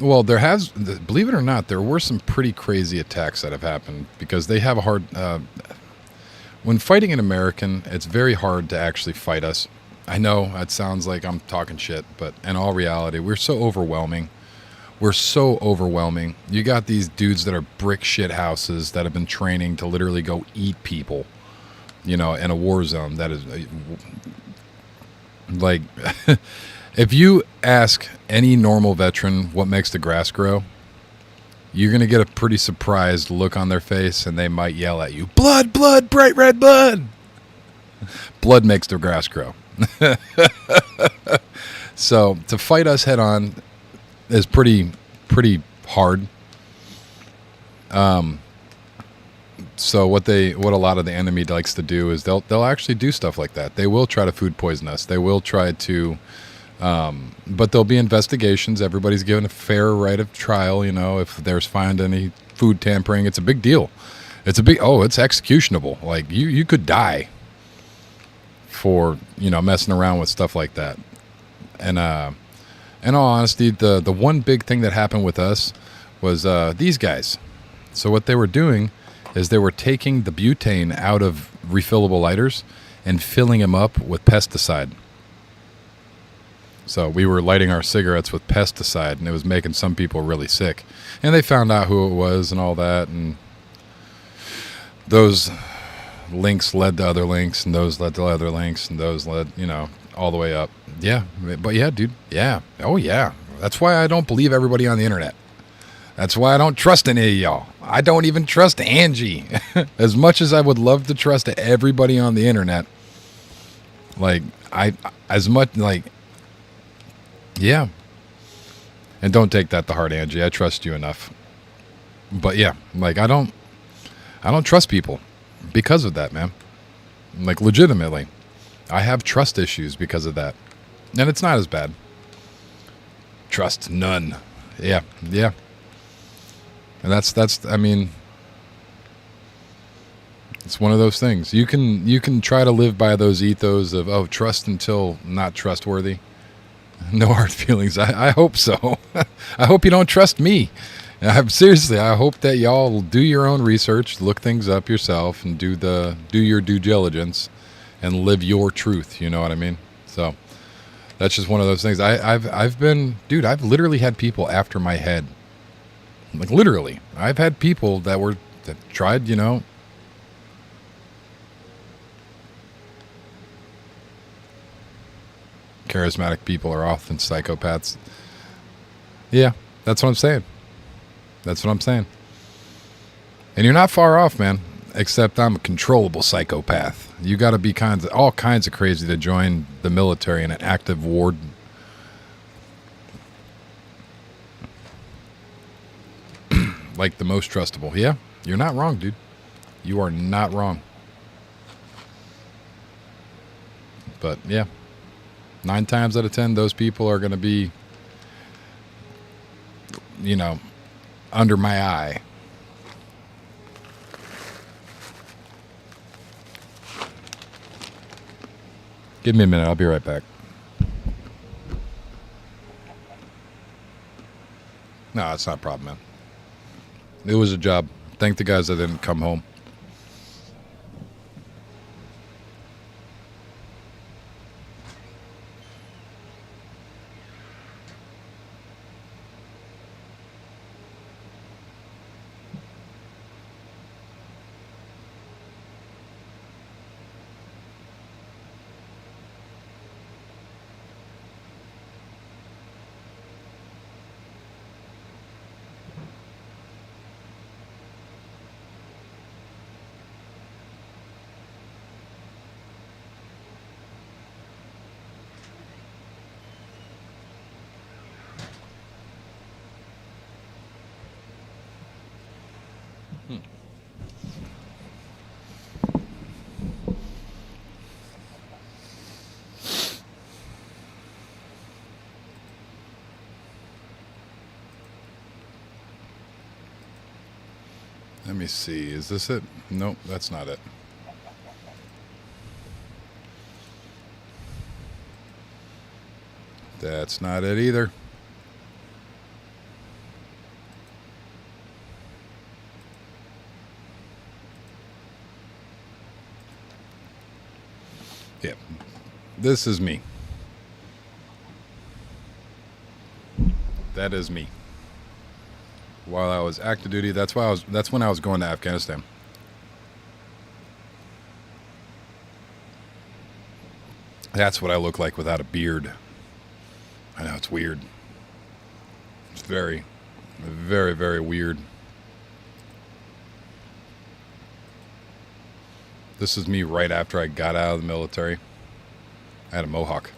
Speaker 1: Well, believe it or not, there were some pretty crazy attacks that have happened, because they have a hard, when fighting an American, it's very hard to actually fight us. I know it sounds like I'm talking shit, but in all reality, we're so overwhelming. We're so overwhelming. You got these dudes that are brick shit houses that have been training to literally go eat people, in a war zone. That is like, if you ask any normal veteran what makes the grass grow, you're going to get a pretty surprised look on their face, and they might yell at you, blood, blood, bright red blood. Blood makes the grass grow. So to fight us head on is pretty hard. So what a lot of the enemy likes to do is they'll actually do stuff like that. They will try to food poison us. They will try to, but there'll be investigations. Everybody's given a fair right of trial. If there's found any food tampering, it's a big deal. It's executionable. Like you could die for messing around with stuff like that. And in all honesty, the one big thing that happened with us was these guys. So what they were doing is they were taking the butane out of refillable lighters and filling them up with pesticide. So we were lighting our cigarettes with pesticide, and it was making some people really sick. And they found out who it was and all that, and those links led to other links, and those led to other links, and those led, all the way up. Yeah, but yeah, dude. Yeah. Oh, yeah. That's why I don't believe everybody on the internet. That's why I don't trust any of y'all. I don't even trust Angie. As much as I would love to trust everybody on the internet, yeah. And don't take that to heart, Angie. I trust you enough. But yeah, I don't trust people because of that, man. Legitimately. I have trust issues because of that. And it's not as bad. Trust none. Yeah. And that's I mean, it's one of those things. You can try to live by those ethos of trust until not trustworthy. No hard feelings. I hope so. I hope you don't trust me. Seriously, I hope that y'all will do your own research, look things up yourself, and do your due diligence and live your truth. You know what I mean? So that's just one of those things. I've literally had people after my head. Literally. I've had people that tried, charismatic people are often psychopaths. Yeah, that's what I'm saying. And you're not far off, man. Except I'm a controllable psychopath. You got to be all kinds of crazy to join the military in an active war. The most trustable. Yeah, you're not wrong, dude. You are not wrong. But yeah, 9 times out of 10, those people are going to be, under my eye. Give me a minute. I'll be right back. No, it's not a problem, man. It was a job. Thank the guys that didn't come home. Let me see. Is this it? Nope, that's not it. That's not it either. Yeah. This is me. That is me. While I was active duty, that's when I was going to Afghanistan. That's what I look like without a beard. I know, it's weird. It's very, very, very weird. This is me right after I got out of the military. I had a mohawk.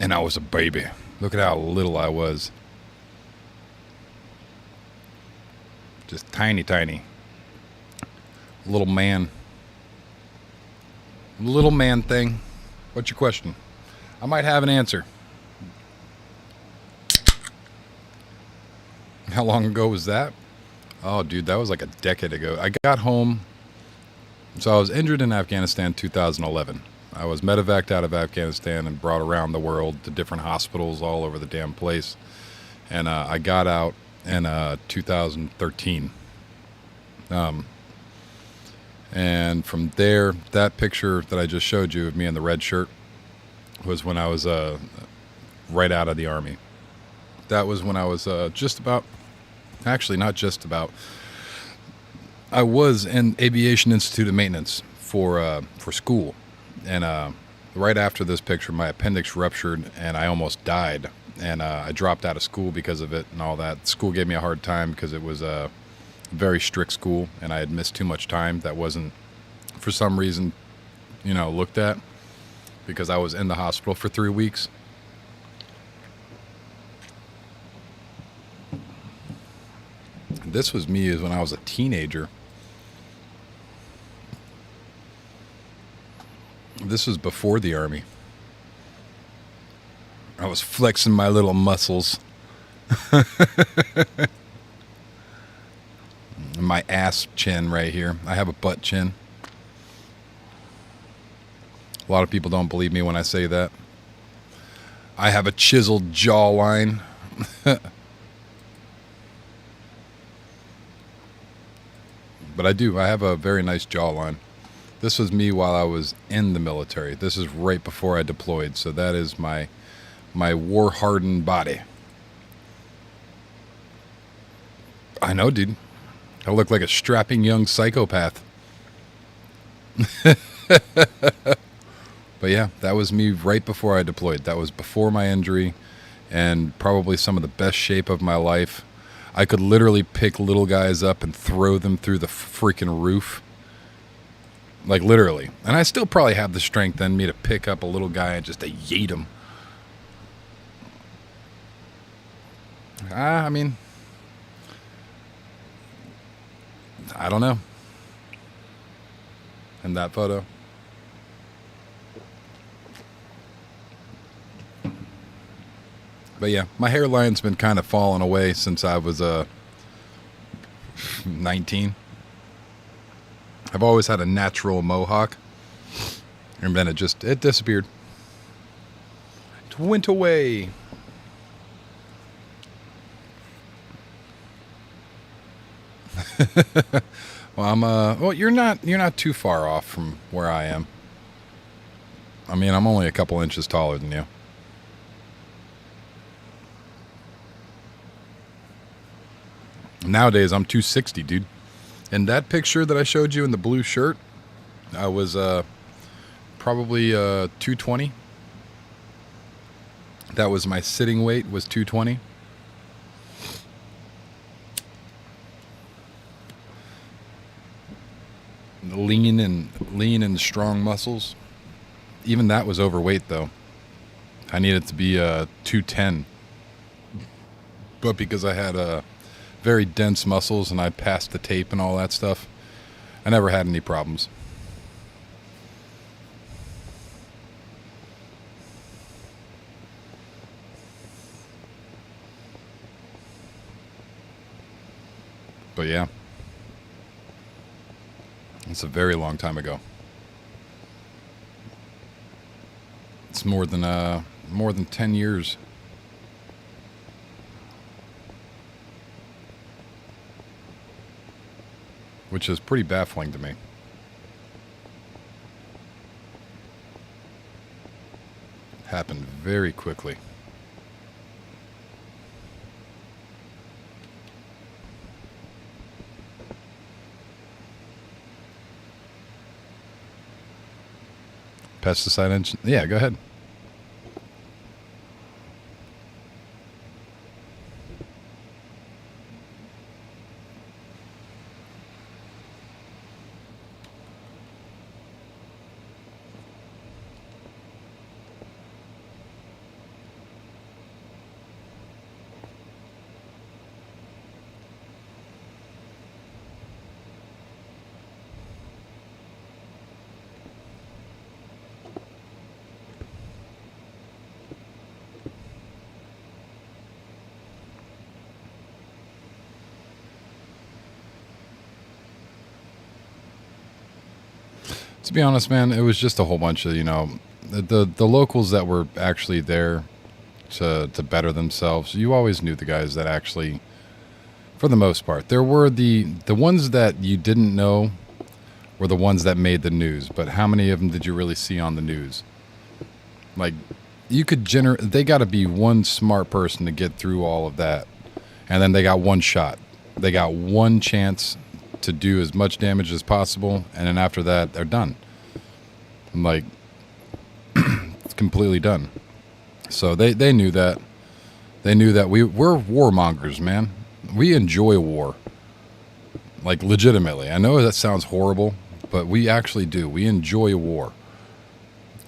Speaker 1: And I was a baby. Look at how little I was. Just tiny, tiny. Little man. Little man thing. What's your question? I might have an answer. How long ago was that? Oh, dude, that was like a decade ago. I got home. So I was injured in Afghanistan 2011. I was medevaced out of Afghanistan and brought around the world to different hospitals all over the damn place. And I got out in 2013. And from there, that picture that I just showed you of me in the red shirt was when I was right out of the Army. That was when I was just about, actually not just about, I was in Aviation Institute of Maintenance for school, and right after this picture, my appendix ruptured, and I almost died, and I dropped out of school because of it and all that. School gave me a hard time because it was a very strict school, and I had missed too much time that wasn't, for some reason, looked at, because I was in the hospital for 3 weeks. This was me when I was a teenager. This was before the Army. I was flexing my little muscles. My ass chin right here. I have a butt chin. A lot of people don't believe me when I say that. I have a chiseled jawline. But I do. I have a very nice jawline. This was me while I was in the military. This is right before I deployed. So that is my war-hardened body. I know, dude. I look like a strapping young psychopath. But yeah, that was me right before I deployed. That was before my injury, and probably some of the best shape of my life. I could literally pick little guys up and throw them through the freaking roof. Like, literally. And I still probably have the strength in me to pick up a little guy and just to yeet him. I mean, I don't know. In that photo. But yeah, my hairline's been kind of falling away since I was 19. I've always had a natural mohawk, and then it disappeared. It went away. Well, you're not too far off from where I am. I mean, I'm only a couple inches taller than you. Nowadays, I'm 260, dude. In that picture that I showed you in the blue shirt, I was probably 220. That was my sitting weight, was 220. Lean and strong muscles. Even that was overweight, though. I needed to be 210. But because I had very dense muscles and I passed the tape and all that stuff, I never had any problems. But yeah, it's a very long time ago. It's more than 10 years. Which is pretty baffling to me. Happened very quickly. Pesticide engine? Yeah, go ahead. To be honest, man, it was just a whole bunch of, the locals that were actually there to better themselves. You always knew the guys that actually, for the most part, there were the ones that you didn't know were the ones that made the news. But how many of them did you really see on the news? Like, you could they got to be one smart person to get through all of that, and then they got one shot. They got one chance to do as much damage as possible, and then after that, they're done. Like, it's completely done. So they knew that. They knew that we're warmongers, man. We enjoy war. Like, legitimately. I know that sounds horrible, but we actually do. We enjoy war.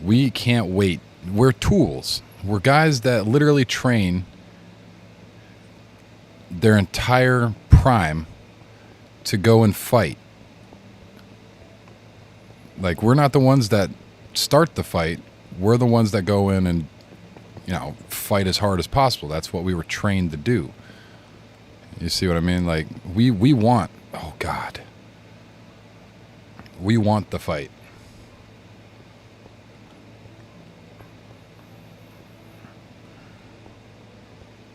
Speaker 1: We can't wait. We're tools. We're guys that literally train their entire prime to go and fight. Like, we're not the ones that start the fight. We're the ones that go in and, you know, fight as hard as possible. That's what we were trained to do. You see what I mean? Like, we want, oh God, we want the fight.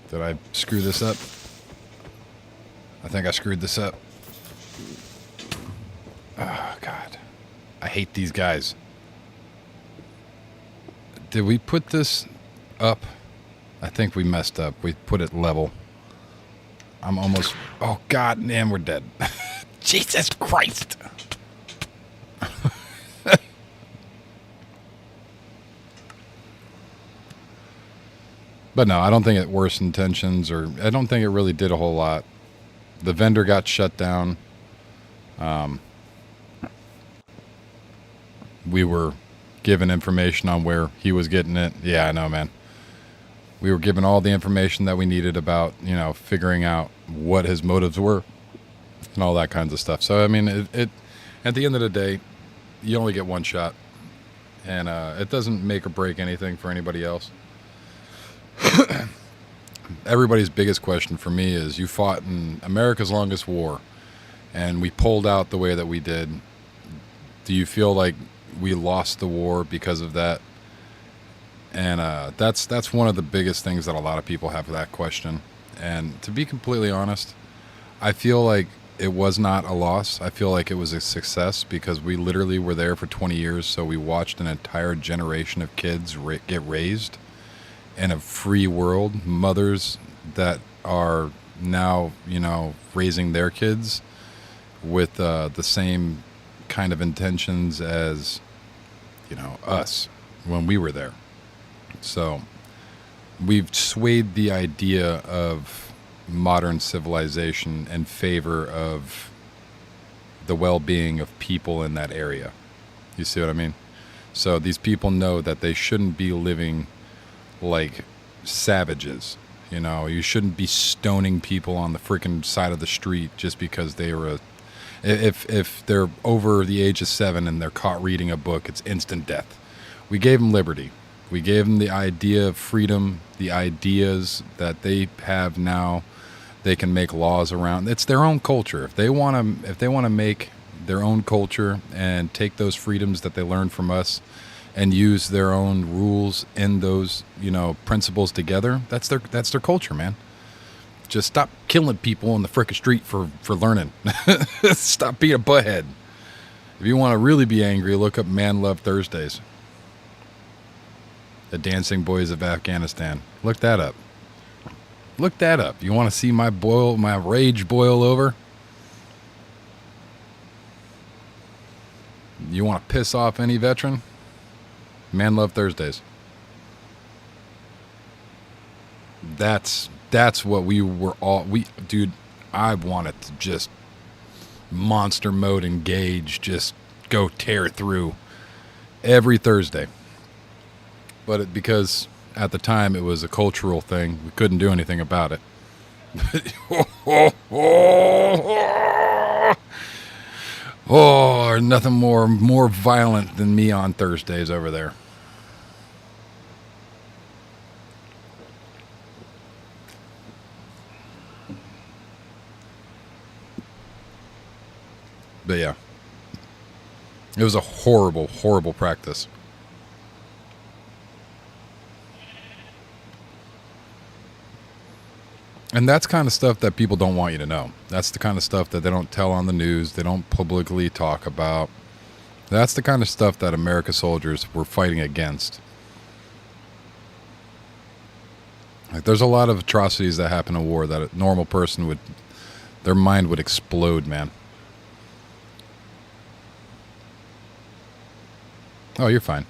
Speaker 1: Did I screw this up? I think I screwed this up. Oh, God. I hate these guys. Did we put this up? I think we messed up. We put it level. I'm almost... Oh, God, man, we're dead. Jesus Christ. But no, I don't think it worse intentions, or I don't think it really did a whole lot. The vendor got shut down. We were given information on where he was getting it. Yeah, I know, man. We were given all the information that we needed about, you know, figuring out what his motives were and all that kinds of stuff. So, I mean, it at the end of the day, you only get one shot. And it doesn't make or break anything for anybody else. Everybody's biggest question for me is, you fought in America's longest war, and we pulled out the way that we did. Do you feel like we lost the war because of that? And that's one of the biggest things that a lot of people have that question. And to be completely honest, I feel like it was not a loss. I feel like it was a success, because we literally were there for 20 years. So we watched an entire generation of kids get raised in a free world. Mothers that are now, you know, raising their kids with the same kind of intentions as, you know, us when we were there. So we've swayed the idea of modern civilization in favor of the well-being of people in that area. You see what I mean? So these people know that they shouldn't be living like savages. You know, you shouldn't be stoning people on the freaking side of the street just because they were if they're over the age of 7 and they're caught reading a book, it's instant death. We gave them liberty. We gave them the idea of freedom, the ideas that they have now. They can make laws around. It's their own culture. If they want to make their own culture and take those freedoms that they learned from us and use their own rules in those, you know, principles together, that's their culture, man. Just stop killing people on the frickin' street for learning. Stop being a butthead. If you want to really be angry, look up Man Love Thursdays. The Dancing Boys of Afghanistan. Look that up. Look that up. You want to see my rage boil over? You want to piss off any veteran? Man Love Thursdays. That's what we were all. Dude, I wanted to just monster mode engage, just go tear through every Thursday. But because at the time it was a cultural thing, we couldn't do anything about it. Oh, nothing more violent than me on Thursdays over there. But yeah, it was a horrible, horrible practice. And that's kind of stuff that people don't want you to know. That's the kind of stuff that they don't tell on the news. They don't publicly talk about. That's the kind of stuff that America soldiers were fighting against. Like, there's a lot of atrocities that happen in war that a normal person their mind would explode, man. Oh, you're fine.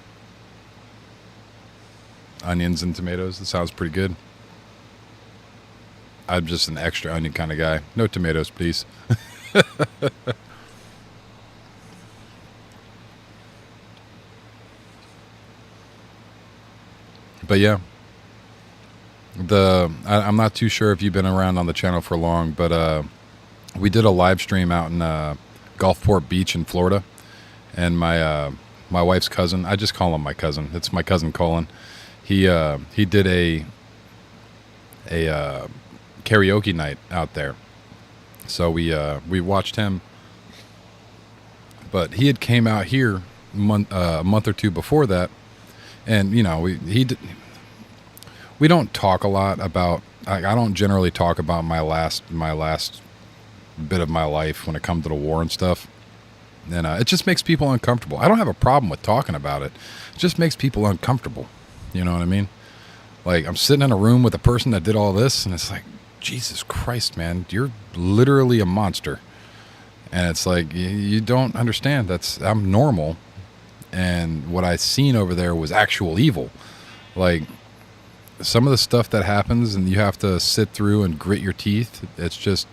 Speaker 1: Onions and tomatoes. That sounds pretty good. I'm just an extra onion kind of guy. No tomatoes, please. But yeah, I'm not too sure if you've been around on the channel for long, but we did a live stream out in Gulfport Beach in Florida, and my wife's cousin, I just call him my cousin. It's my cousin Colin. He did a karaoke night out there, so we watched him. But he had came out here a month or two before that, and you know we don't talk a lot about. I don't generally talk about my last bit of my life when it comes to the war and stuff, and it just makes people uncomfortable. I don't have a problem with talking about it. It just makes people uncomfortable. You know what I mean? Like, I'm sitting in a room with a person that did all this, and it's like, Jesus Christ, man, you're literally a monster. And it's like, you don't understand. I'm normal, and what I seen over there was actual evil. Like, some of the stuff that happens and you have to sit through and grit your teeth, it's just,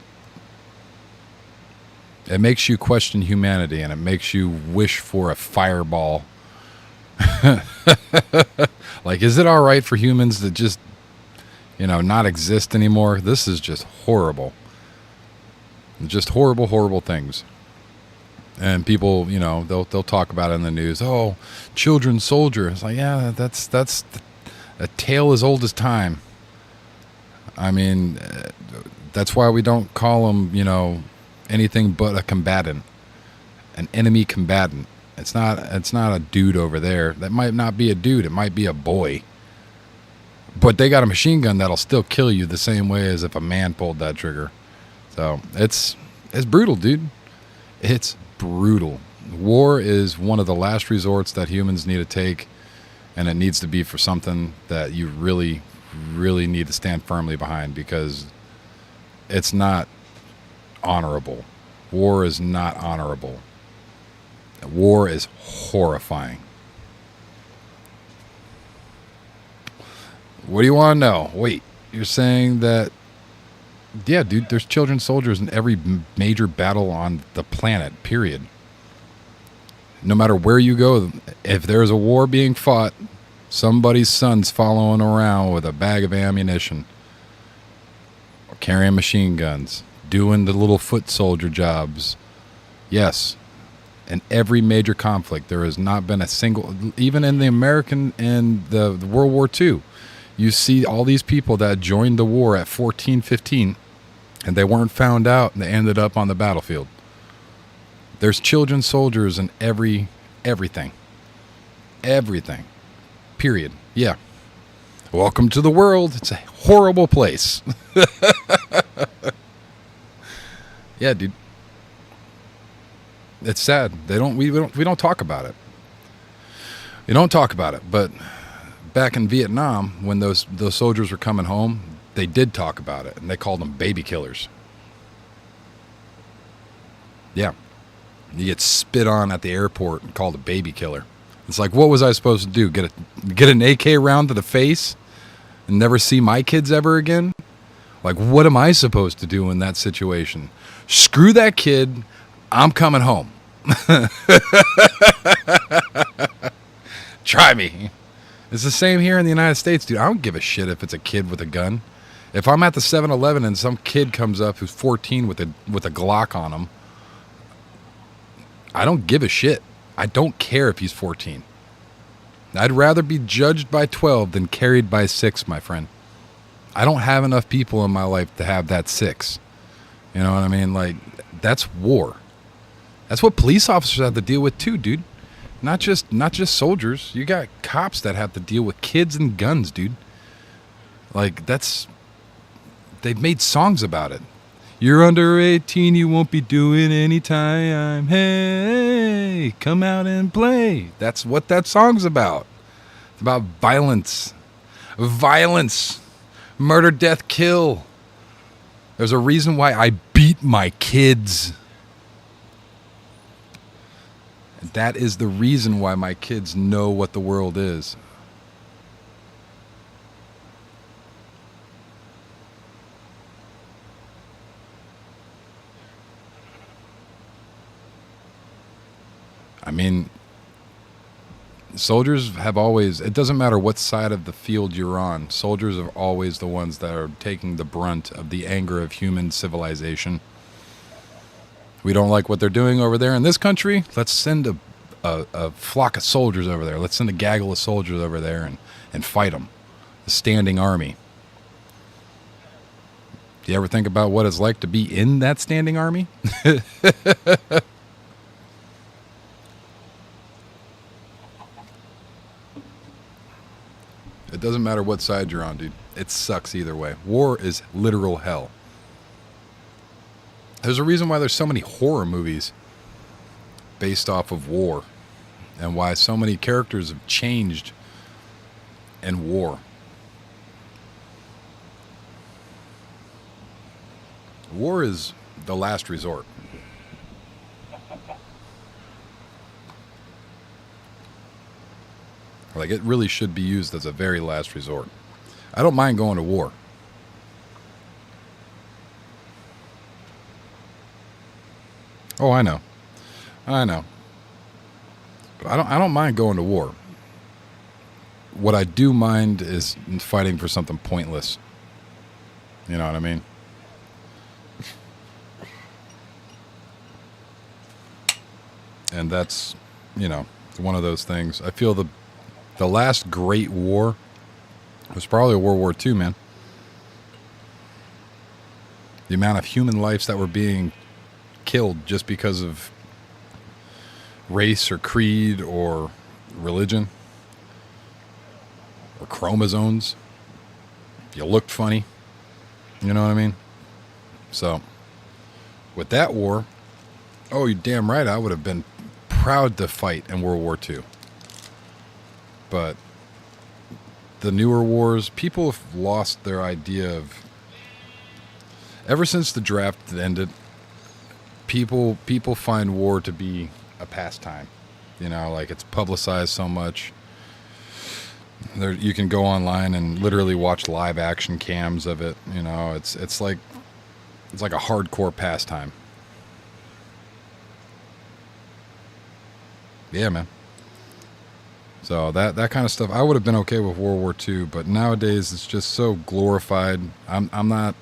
Speaker 1: it makes you question humanity, and it makes you wish for a fireball. Like, is it all right for humans to just, not exist anymore? This is just horrible. Just horrible, horrible things. And people, they'll talk about it in the news. Oh, children soldier. It's like, yeah, that's a tale as old as time. I mean, that's why we don't call them, anything but a combatant, an enemy combatant. It's not a dude over there. That might not be a dude. It might be a boy. But they got a machine gun that'll still kill you the same way as if a man pulled that trigger. So it's brutal, dude. It's brutal. War is one of the last resorts that humans need to take, and it needs to be for something that you really, really need to stand firmly behind, because it's not honorable. War is not honorable. War is horrifying. What do you want to know? Wait, you're saying that, yeah, dude, there's children soldiers in every major battle on the planet, period. No matter where you go, if there's a war being fought, somebody's son's following around with a bag of ammunition, or carrying machine guns, doing the little foot soldier jobs. Yes. In every major conflict, there has not been a single, even in the American and the World War II, you see all these people that joined the war at 14, 15, and they weren't found out, and they ended up on the battlefield. There's children soldiers in everything. Everything. Period. Yeah. Welcome to the world. It's a horrible place. Yeah, dude. It's sad. We don't talk about it. We don't talk about it. But back in Vietnam, when those soldiers were coming home, they did talk about it, and they called them baby killers. Yeah. You get spit on at the airport and called a baby killer. It's like, what was I supposed to do? Get an AK round to the face and never see my kids ever again? Like, what am I supposed to do in that situation? Screw that kid. I'm coming home. Try me. It's the same here in the United States, dude. I don't give a shit if it's a kid with a gun. If I'm at the 7-Eleven and some kid comes up who's 14 with a Glock on him, I don't give a shit. I don't care if he's 14. I'd rather be judged by 12 than carried by 6, my friend. I don't have enough people in my life to have that 6. You know what I mean? Like, that's war. That's what police officers have to deal with too, dude. Not just soldiers. You got cops that have to deal with kids and guns, dude. Like, they've made songs about it. You're under 18, you won't be doing any time. Hey, come out and play. That's what that song's about. It's about violence. Violence. Murder, death, kill. There's a reason why I beat my kids. That is the reason why my kids know what the world is. I mean, soldiers have always, it doesn't matter what side of the field you're on, soldiers are always the ones that are taking the brunt of the anger of human civilization. We don't like what they're doing over there in this country. Let's send a flock of soldiers over there. Let's send a gaggle of soldiers over there and fight them. The standing army. Do you ever think about what it's like to be in that standing army? It doesn't matter what side you're on, dude. It sucks either way. War is literal hell. There's a reason why there's so many horror movies based off of war, and why so many characters have changed in war. War is the last resort. Like, it really should be used as a very last resort. I don't mind going to war. Oh, I know. I know. But I don't mind going to war. What I do mind is fighting for something pointless. You know what I mean? And that's, you know, one of those things. I feel the last great war was probably World War II, man. The amount of human lives that were being killed just because of race or creed or religion or chromosomes. If you looked funny, you know what I mean? So, with that war, oh, you're damn right, I would have been proud to fight in World War II. But the newer wars, people have lost their idea of... Ever since the draft ended, people find war to be a pastime. You know, like, it's publicized so much. There, you can go online and literally watch live action cams of it. You know, it's like a hardcore pastime. Yeah, man. So that kind of stuff, I would have been okay with World War II, but nowadays it's just so glorified. I'm not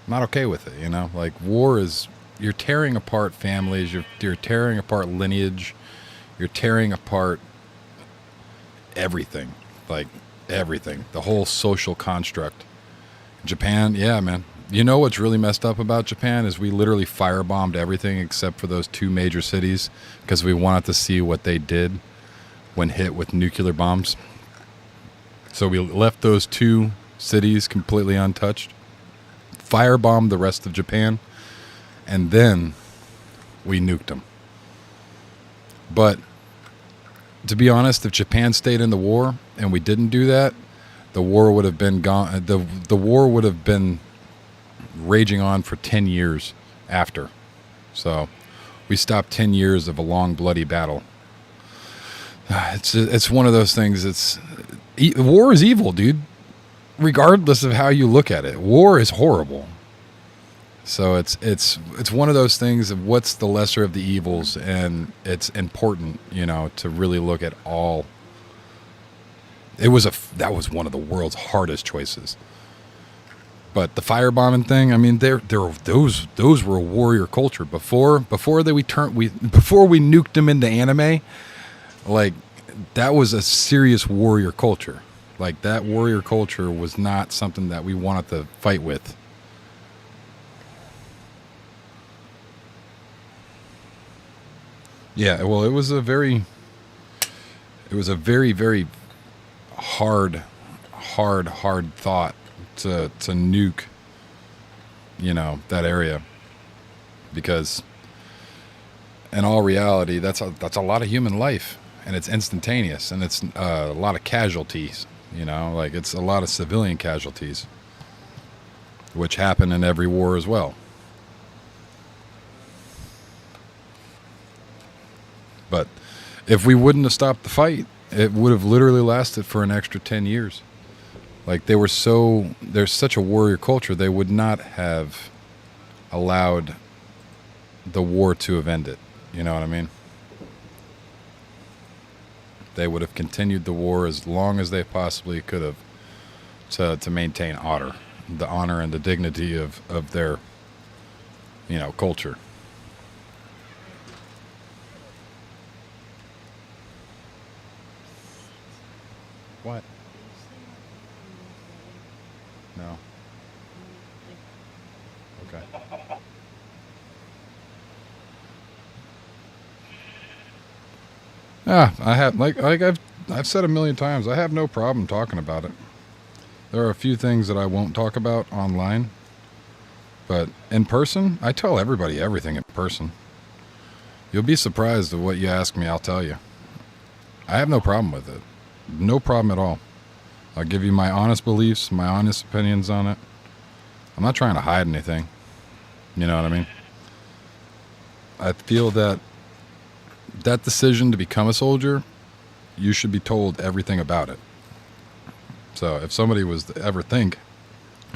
Speaker 1: okay with it, you know? Like, war is, you're tearing apart families, you're tearing apart lineage, you're tearing apart everything. Like, everything. The whole social construct. Japan, yeah, man. You know what's really messed up about Japan is we literally firebombed everything except for those 2 major cities because we wanted to see what they did when hit with nuclear bombs. So we left those 2 cities completely untouched, firebombed the rest of Japan, and then we nuked them. But to be honest, if Japan stayed in the war and we didn't do that, the war would have been gone. The war would have been raging on for 10 years after. So we stopped 10 years of a long, bloody battle. It's one of those things. War is evil, dude. Regardless of how you look at it, war is horrible. So it's one of those things of what's the lesser of the evils, and it's important, you know, to really look at all. That was one of the world's hardest choices. But the firebombing thing, I mean, those were a warrior culture before we nuked them into anime. Like, that was a serious warrior culture. Like, that warrior culture was not something that we wanted to fight with. Yeah, well, it was a very, very hard thought to nuke, you know, that area, because in all reality, that's a lot of human life, and it's instantaneous, and it's a lot of casualties, you know, like, it's a lot of civilian casualties, which happen in every war as well. But if we wouldn't have stopped the fight, it would have literally lasted for an extra 10 years. Like there's such a warrior culture, they would not have allowed the war to have ended. You know what I mean? They would have continued the war as long as they possibly could have to maintain the honor and the dignity of their, culture. What? No. Okay. Yeah, I have like I've said a million times, I have no problem talking about it. There are a few things that I won't talk about online, but in person, I tell everybody everything in person. You'll be surprised at what you ask me, I'll tell you. I have no problem with it. No problem at all. I'll give you my honest beliefs, my honest opinions on it. I'm not trying to hide anything. You know what I mean? I feel that decision to become a soldier, you should be told everything about it. So if somebody was to ever think,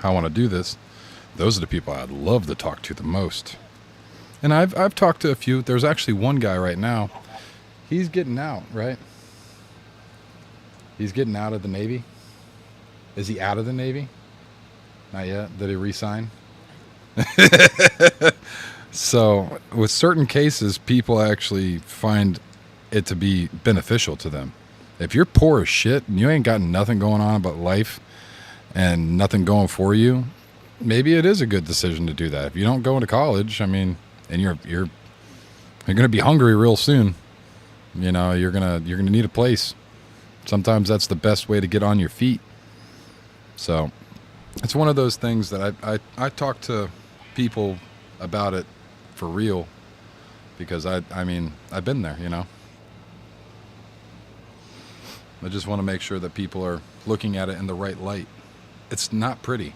Speaker 1: I want to do this, those are the people I'd love to talk to the most. And I've talked to a few. There's actually one guy right now. He's getting out, right? He's getting out of the Navy. Is he out of the Navy? Not yet. Did he resign? So with certain cases, people actually find it to be beneficial to them. If you're poor as shit and you ain't got nothing going on but life and nothing going for you, maybe it is a good decision to do that. If you don't go into college, I mean, and you're going to be hungry real soon. You know, you're going to need a place. Sometimes that's the best way to get on your feet. So it's one of those things that I talk to people about it for real, because I mean, I've been there, you know. I just want to make sure that people are looking at it in the right light. It's not pretty.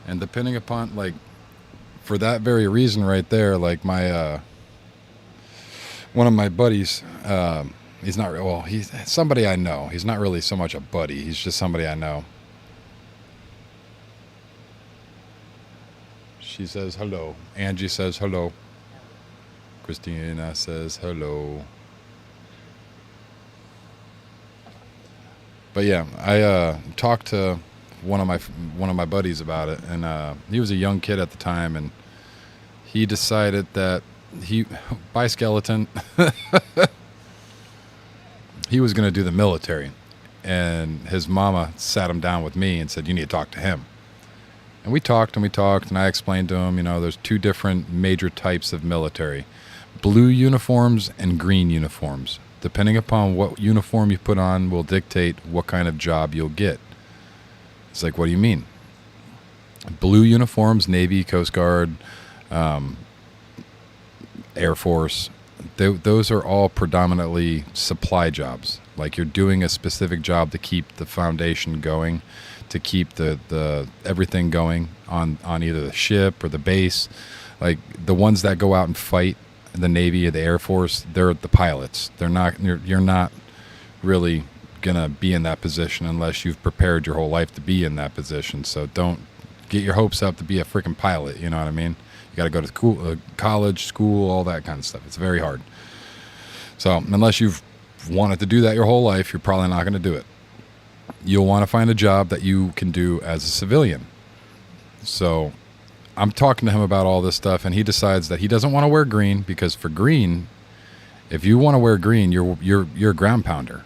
Speaker 1: And depending upon, like, for that very reason right there, like my, one of my buddies, he's not, well, he's somebody I know. He's not really so much a buddy. He's just somebody I know. She says hello. Angie says hello. Christina says hello. But yeah, I talked to one of my buddies about it, and he was a young kid at the time, and he decided that by skeleton, he was going to do the military, and his mama sat him down with me and said, "You need to talk to him." And we talked, and I explained to him, you know, there's two different major types of military: blue uniforms and green uniforms. Depending upon what uniform you put on will dictate what kind of job you'll get. It's like, what do you mean? Blue uniforms, Navy, Coast Guard, Air Force, those are all predominantly supply jobs. Like, you're doing a specific job to keep the foundation going, to keep the everything going on either the ship or the base. Like, the ones that go out and fight, the Navy or the Air Force, they're the pilots. You're not really gonna be in that position unless you've prepared your whole life to be in that position. So don't get your hopes up to be a freaking pilot. You know what I mean? You got to go to college, school, all that kind of stuff. It's very hard. So unless you've wanted to do that your whole life, you're probably not going to do it. You'll want to find a job that you can do as a civilian. So I'm talking to him about all this stuff, and he decides that he doesn't want to wear green, because for green, if you want to wear green, you're a ground pounder.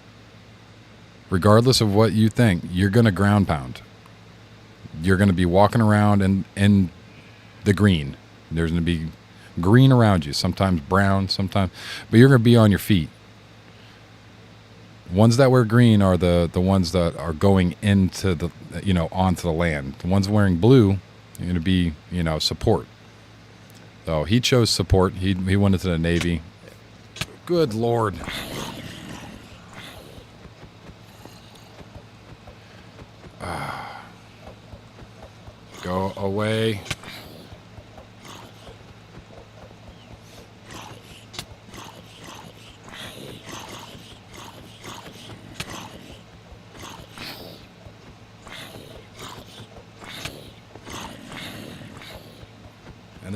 Speaker 1: Regardless of what you think, you're going to ground pound. You're going to be walking around in the green. There's going to be green around you, sometimes brown, sometimes, but you're going to be on your feet. Ones that wear green are the ones that are going into the, onto the land. The ones wearing blue, you're going to be, support. So he chose support. He went into the Navy. Good Lord. Go away.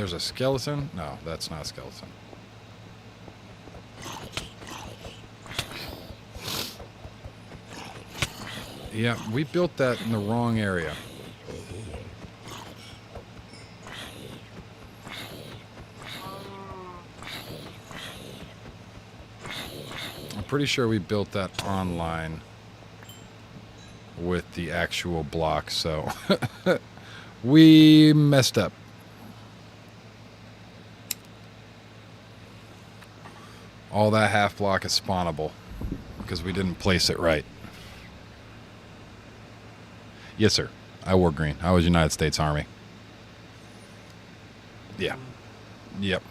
Speaker 1: there's a skeleton? No, that's not a skeleton. Yeah, we built that in the wrong area. I'm pretty sure we built that online with the actual block, so we messed up. All that half block is spawnable because we didn't place it right. Yes, sir. I wore green. I was United States Army. Yeah. Yep.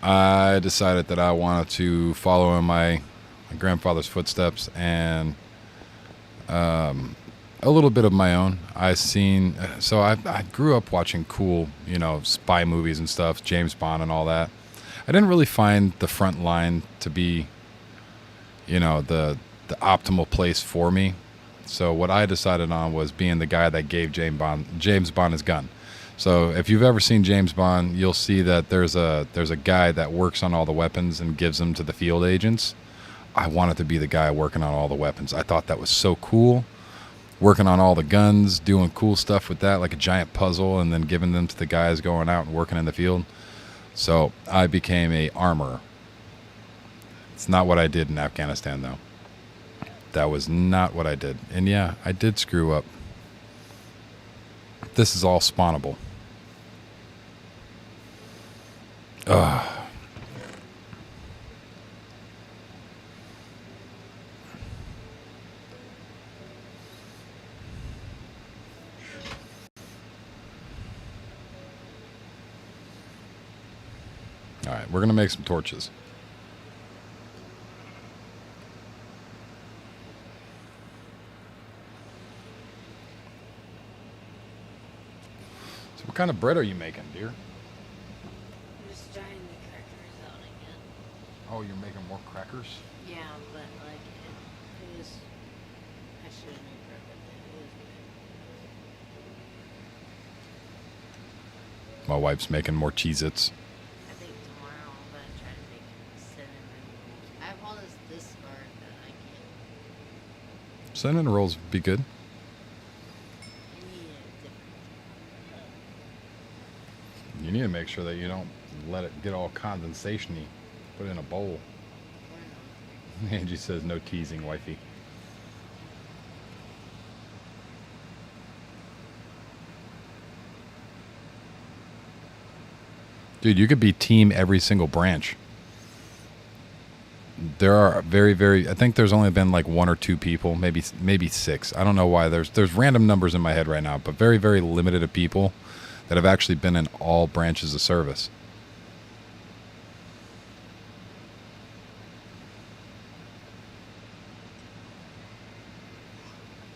Speaker 1: I decided that I wanted to follow in my grandfather's footsteps and a little bit of my own. I grew up watching cool, spy movies and stuff, James Bond and all that. I didn't really find the front line to be, the optimal place for me. So what I decided on was being the guy that gave James Bond his gun. So if you've ever seen James Bond, you'll see that there's a guy that works on all the weapons and gives them to the field agents. I wanted to be the guy working on all the weapons. I thought that was so cool. Working on all the guns, doing cool stuff with that, like a giant puzzle, and then giving them to the guys going out and working in the field. So I became a armorer. It's not what I did in Afghanistan, though. That was not what I did. And yeah, I did screw up. This is all spawnable. Ugh. All right, we're going to make some torches. So what kind of bread are you making, dear?
Speaker 2: I'm just trying the crackers out again.
Speaker 1: Oh, you're making more crackers?
Speaker 2: Yeah, but like it is. I should have made bread, but it is good.
Speaker 1: My wife's making more Cheez-Its.
Speaker 2: I think tomorrow I'm gonna try to make cinnamon rolls. I have all this card that I can't.
Speaker 1: Cinnamon rolls would be good.
Speaker 2: I need a different.
Speaker 1: You need to make sure that you don't let it get all condensation-y. Put it in a bowl.
Speaker 2: Or not.
Speaker 1: Angie says no teasing, wifey. Dude, you could be team every single branch. There are I think there's only been like 1 or 2 people, maybe 6. I don't know why. There's random numbers in my head right now, but very, very limited of people that have actually been in all branches of service.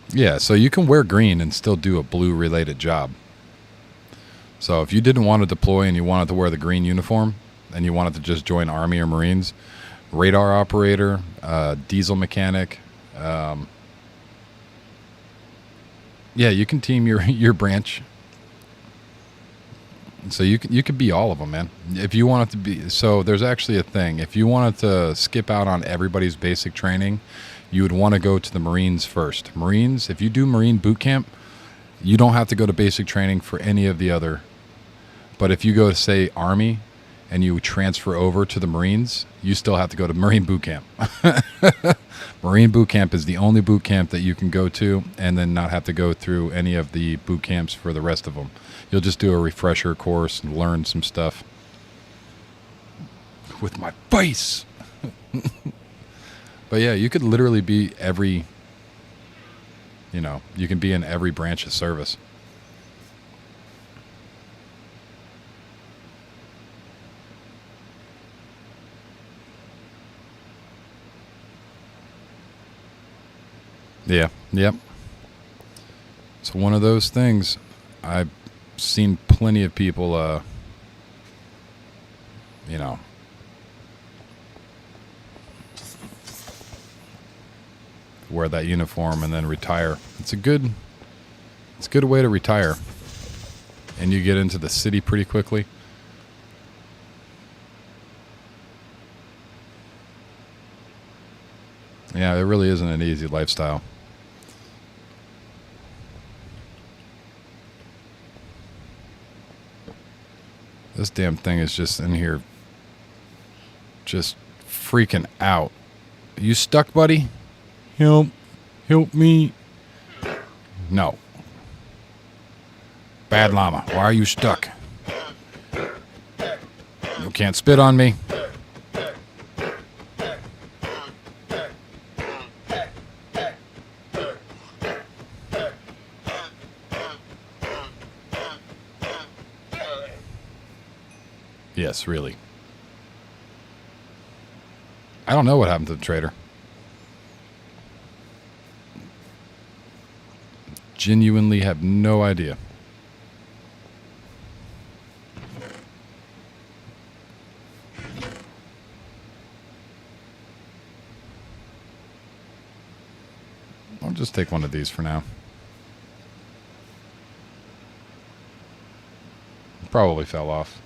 Speaker 1: Yeah, so you can wear green and still do a blue related job. So if you didn't want to deploy and you wanted to wear the green uniform and you wanted to just join Army or Marines, radar operator, diesel mechanic, yeah, you can team your branch. So you could be all of them, man. If you wanted to be, so there's actually a thing. If you wanted to skip out on everybody's basic training, you would want to go to the Marines first. Marines, if you do Marine boot camp, you don't have to go to basic training for any of the other. But if you go to, say, Army, and you transfer over to the Marines, you still have to go to Marine boot camp. Marine boot camp is the only boot camp that you can go to and then not have to go through any of the boot camps for the rest of them. You'll just do a refresher course and learn some stuff. With my face! But yeah, you could literally be every, you can be in every branch of service. Yeah, yep. It's one of those things. I've seen plenty of people, wear that uniform and then retire. It's a good way to retire. and you get into the city pretty quickly. Yeah, it really isn't an easy lifestyle. This damn thing is just in here just freaking out. You stuck, buddy? Help me. No. Bad llama. Why are you stuck? You can't spit on me. Yes, really. I don't know what happened to the trader. Genuinely have no idea. I'll just take one of these for now. Probably fell off.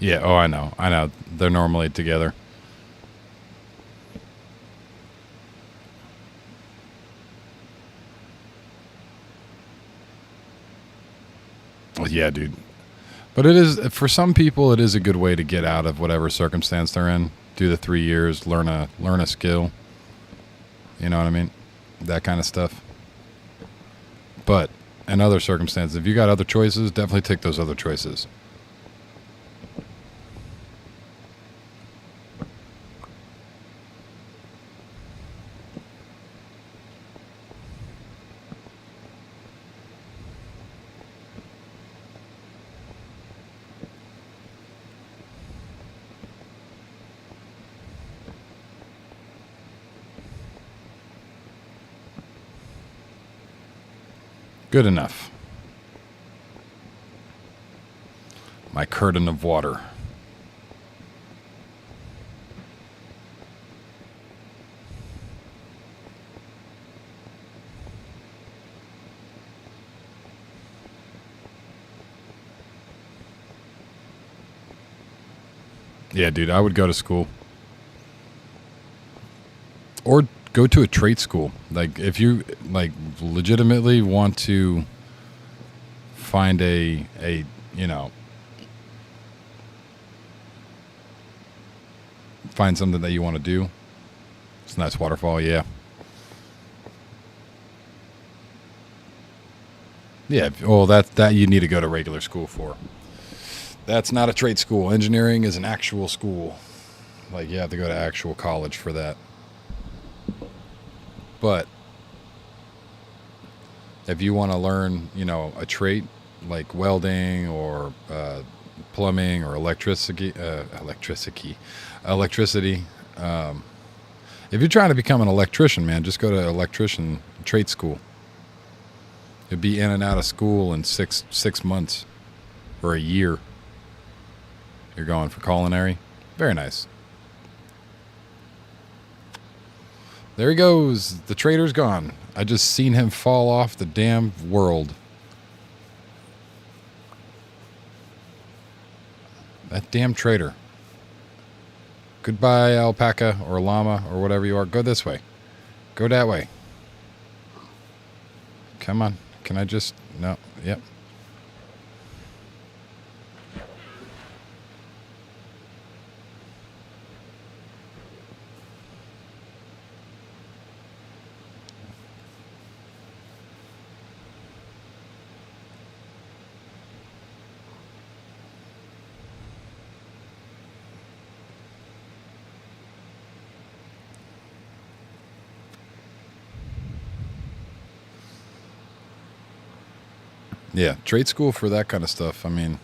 Speaker 1: Yeah, oh, I know. They're normally together. Well, yeah, dude. But it is, for some people, it is a good way to get out of whatever circumstance they're in. Do the 3 years, learn a skill. You know what I mean? That kind of stuff. But in other circumstances, if you got other choices, definitely take those other choices. Good enough. My curtain of water. Yeah, dude, I would go to school. Or go to a trade school. Like, if you legitimately want to find a find something that you want to do. It's a nice waterfall, yeah. Yeah, well, that you need to go to regular school for. That's not a trade school. Engineering is an actual school. Like, you have to go to actual college for that. But if you want to learn, a trade like welding or plumbing or electricity, if you're trying to become an electrician, man, just go to electrician trade school. You'd be in and out of school in six months or a year. You're going for culinary. Very nice. There he goes. The trader's gone. I just seen him fall off the damn world. That damn trader. Goodbye, alpaca or llama or whatever you are. Go this way. Go that way. Come on. Can I just... No. Yep. Yeah, trade school for that kind of stuff. I mean,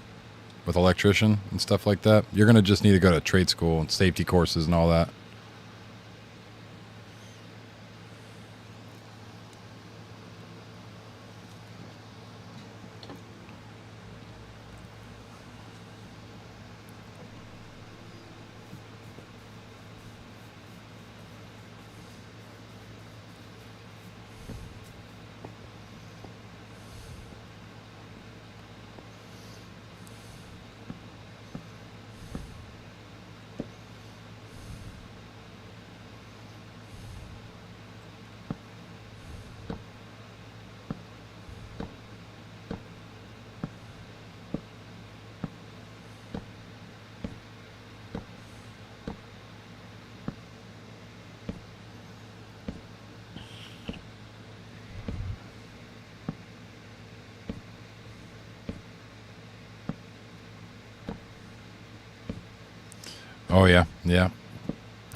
Speaker 1: with electrician and stuff like that, you're going to just need to go to trade school and safety courses and all that. Oh yeah, yeah.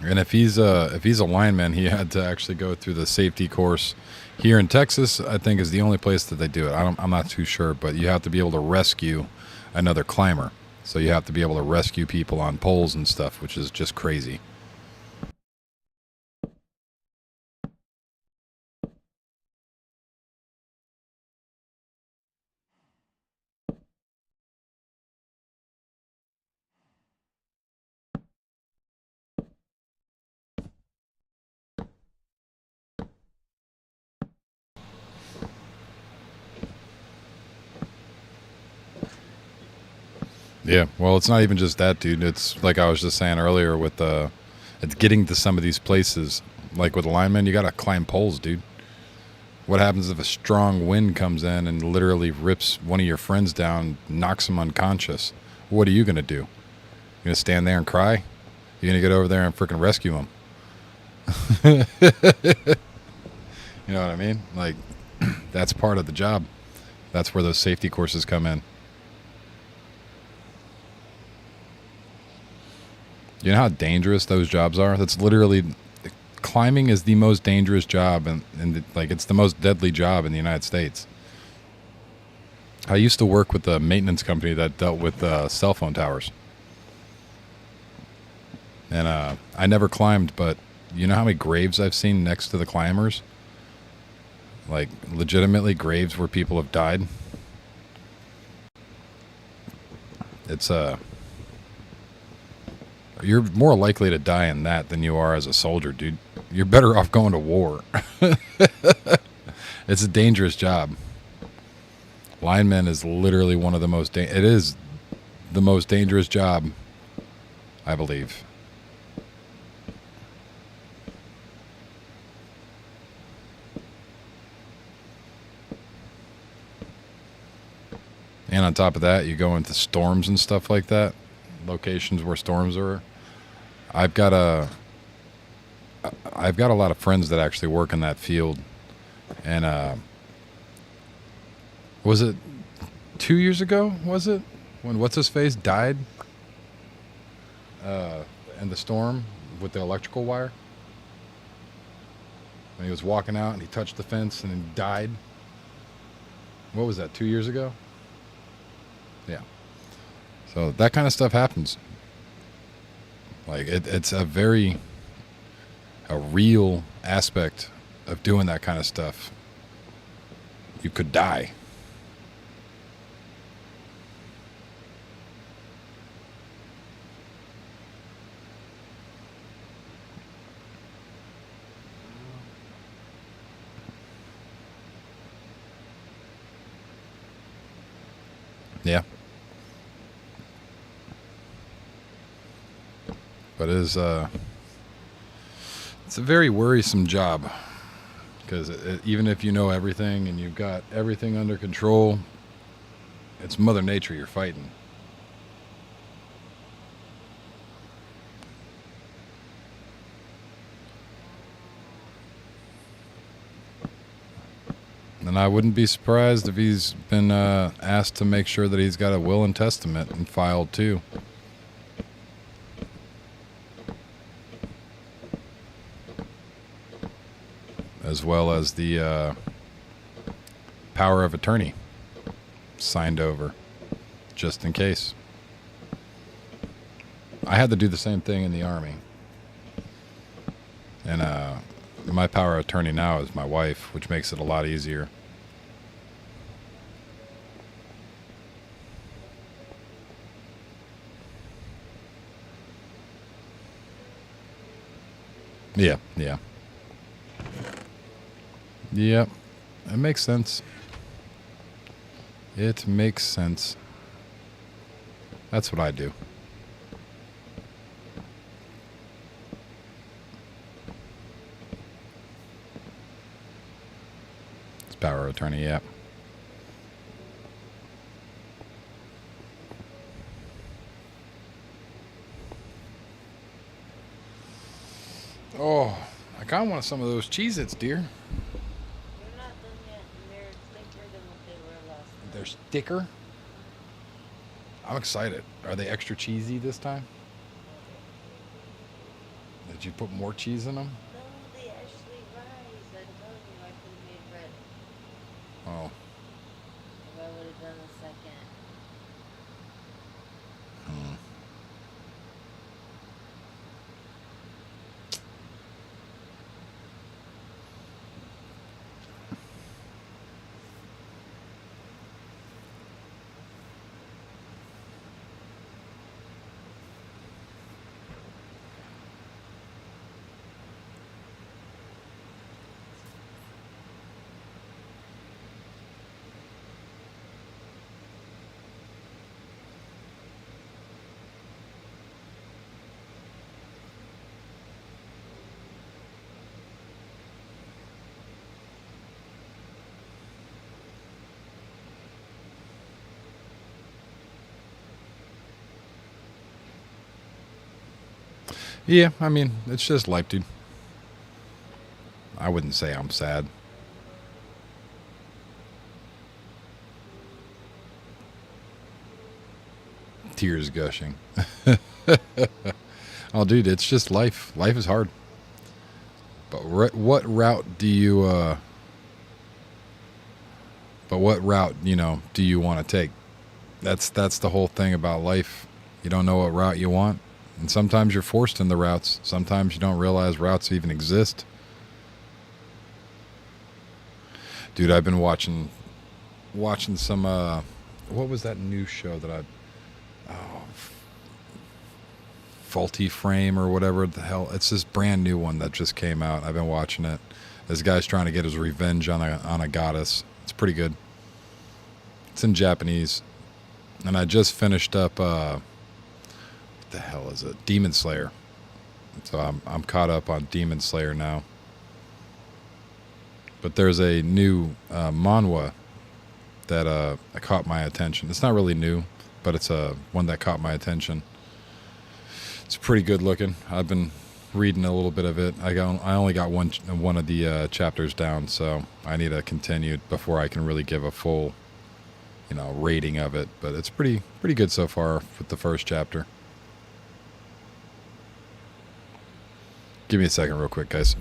Speaker 1: And if he's a lineman, he had to actually go through the safety course. Here in Texas, I think is the only place that they do it. I'm not too sure, but you have to be able to rescue another climber. So you have to be able to rescue people on poles and stuff, which is just crazy. Yeah, well, it's not even just that, dude. It's like I was just saying earlier with it's getting to some of these places. Like with linemen, you got to climb poles, dude. What happens if a strong wind comes in and literally rips one of your friends down, knocks him unconscious? What are you gonna do? You gonna stand there and cry? You're gonna get over there and freaking rescue him? You know what I mean? Like that's part of the job. That's where those safety courses come in. You know how dangerous those jobs are? That's literally climbing is the most dangerous job, and like it's the most deadly job in the United States. I used to work with a maintenance company that dealt with cell phone towers, and I never climbed, but you know how many graves I've seen next to the climbers? Like legitimately graves where people have died. It's you're more likely to die in that than you are as a soldier, dude. You're better off going to war. It's a dangerous job. Lineman is literally one of the most. It is the most dangerous job, I believe. And on top of that, you go into storms and stuff like that, locations where storms are. I've got a I've got a lot of friends that actually work in that field, and was it 2 years ago? Was it when what's his face died in the storm with the electrical wire? When he was walking out and he touched the fence and then died. What was that? 2 years ago? Yeah. So that kind of stuff happens. Like it's a real aspect of doing that kind of stuff. You could die. Yeah. But it's a very worrisome job because even if you know everything and you've got everything under control, it's Mother Nature you're fighting. And I wouldn't be surprised if he's been asked to make sure that he's got a will and testament and filed too. As well as the power of attorney signed over, just in case. I had to do the same thing in the Army. And my power of attorney now is my wife, which makes it a lot easier. Yeah, yeah. Yep. It makes sense. It makes sense. That's what I do. It's power of attorney, yep. Oh, I kind of want some of those Cheez-Its, dear.
Speaker 2: They're not done yet, and they're thicker than what they were last time.
Speaker 1: They're thicker? I'm excited. Are they extra cheesy this time? Did you put more cheese in them?
Speaker 2: No, they actually rise. I told you I could have made bread.
Speaker 1: Oh.
Speaker 2: If I would have done the second.
Speaker 1: Hmm. Yeah, I mean, it's just life, dude. I wouldn't say I'm sad. Tears gushing. Oh, dude, it's just life. Life is hard. But what route do you? But what route do you want to take? That's the whole thing about life. You don't know what route you want, and sometimes you're forced in the routes. Sometimes you don't realize routes even exist. Dude, I've been watching some. What was that new show that I? Oh, Faulty Frame or whatever the hell. It's this brand new one that just came out. I've been watching it. This guy's trying to get his revenge on a goddess. It's pretty good. It's in Japanese, and I just finished up. What the hell is it? Demon Slayer. So I'm caught up on Demon Slayer now. But there's a new manhwa that caught my attention. It's not really new, but it's one that caught my attention. It's pretty good looking. I've been reading a little bit of it. I only got one of the chapters down, so I need to continue before I can really give a full, rating of it. But it's pretty good so far with the first chapter. Give me a second, real quick, guys.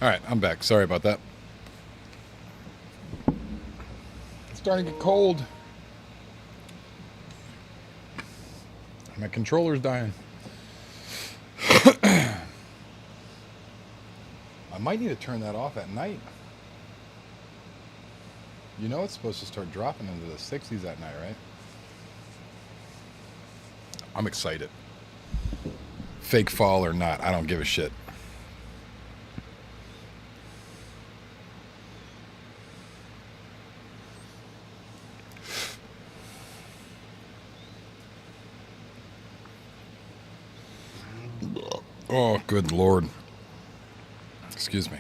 Speaker 1: All right, I'm back. Sorry about that. It's starting to get cold. My controller's dying. I might need to turn that off at night. You know it's supposed to start dropping into the 60s at night, right? I'm excited. Fake fall or not, I don't give a shit. Oh, good Lord. Excuse me.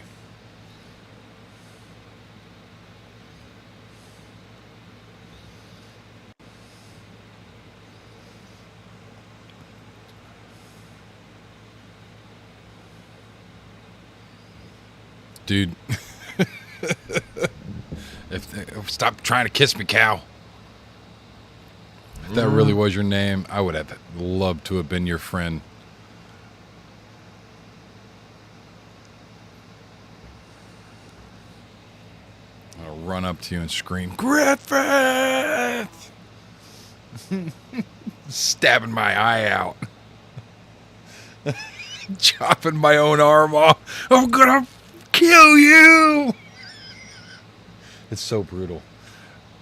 Speaker 1: Dude. Stop trying to kiss me, cow. If that really was your name, I would have loved to have been your friend. I'll run up to you and scream, Griffith! Stabbing my eye out. Chopping my own arm off. I'm gonna kill you! It's so brutal.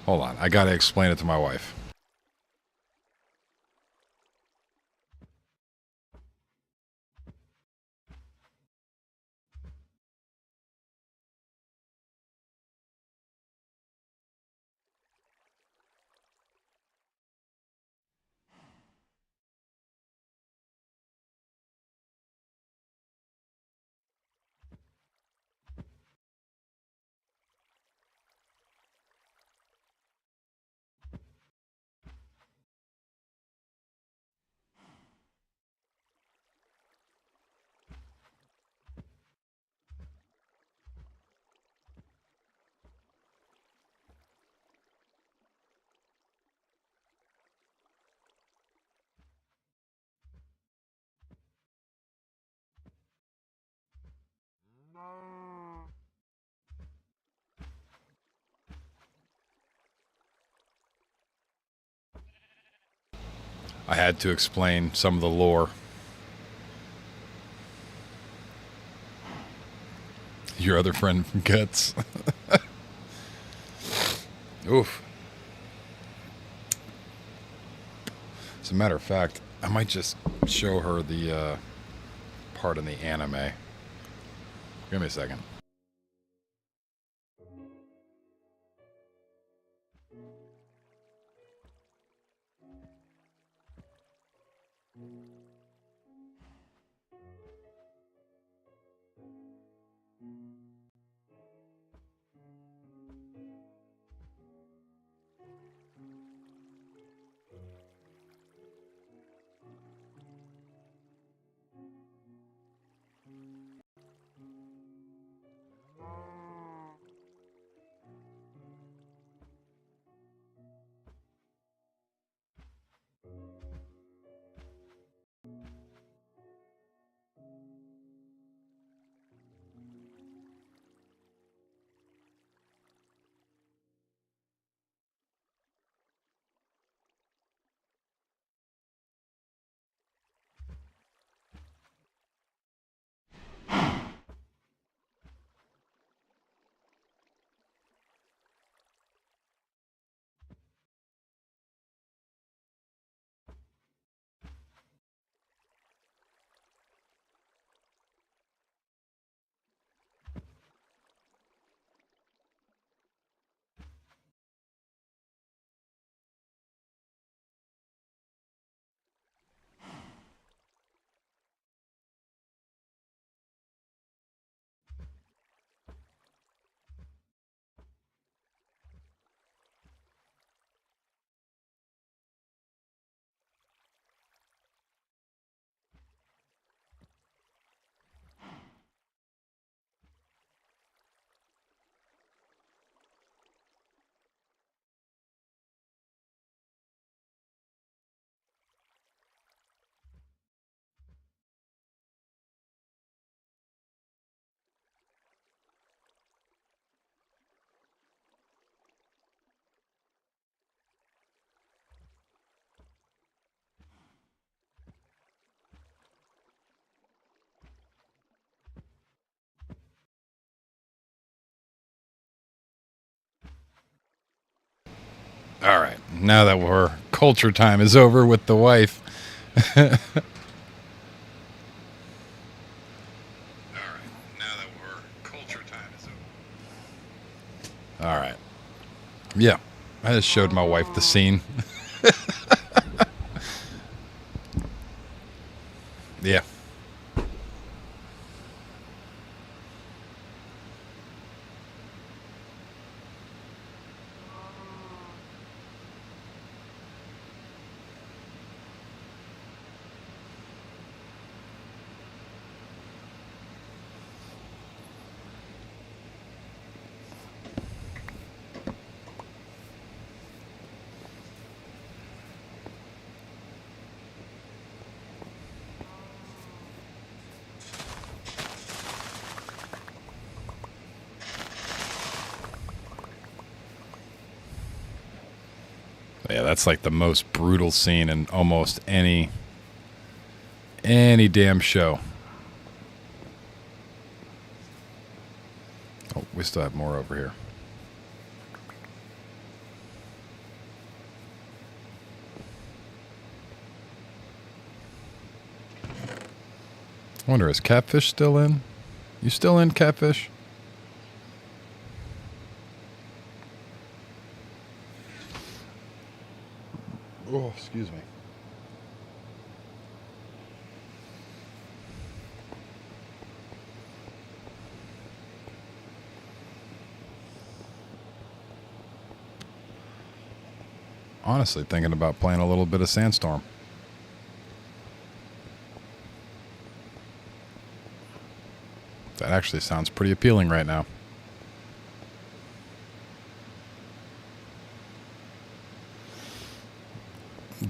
Speaker 1: Hold on, I gotta explain it to my wife. I had to explain some of the lore. Your other friend from Guts. Oof. As a matter of fact, I might just show her the part in the anime. Give me a second. All right, now that our culture time is over with the wife. All right, now that our culture time is over. All right. Yeah, I just showed my wife the scene. Yeah. Yeah, that's like the most brutal scene in almost any damn show. Oh, we still have more over here. I wonder, is Catfish still in? You still in, Catfish? Oh, excuse me. Honestly, thinking about playing a little bit of Sandstorm. That actually sounds pretty appealing right now.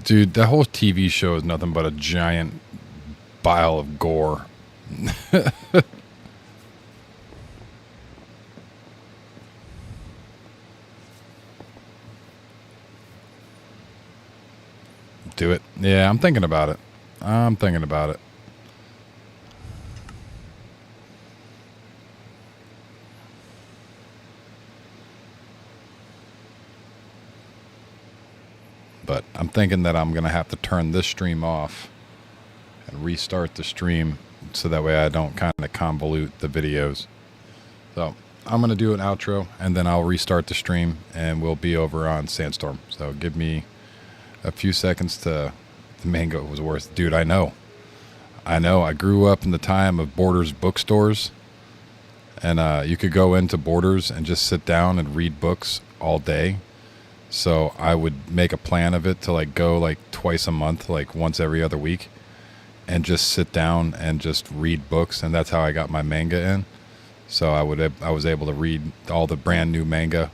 Speaker 1: Dude, that whole TV show is nothing but a giant pile of gore. Do it. Yeah, I'm thinking about it. I'm thinking about it. But I'm thinking that I'm going to have to turn this stream off and restart the stream so that way I don't kind of convolute the videos. So I'm going to do an outro and then I'll restart the stream and we'll be over on Sandstorm. So give me a few seconds to... The mango was worth... Dude, I know. I grew up in the time of Borders bookstores. And you could go into Borders and just sit down and read books all day. So I would make a plan of it to like go like twice a month, like once every other week, and just sit down and just read books. And that's how I got my manga in. So I was able to read all the brand new manga.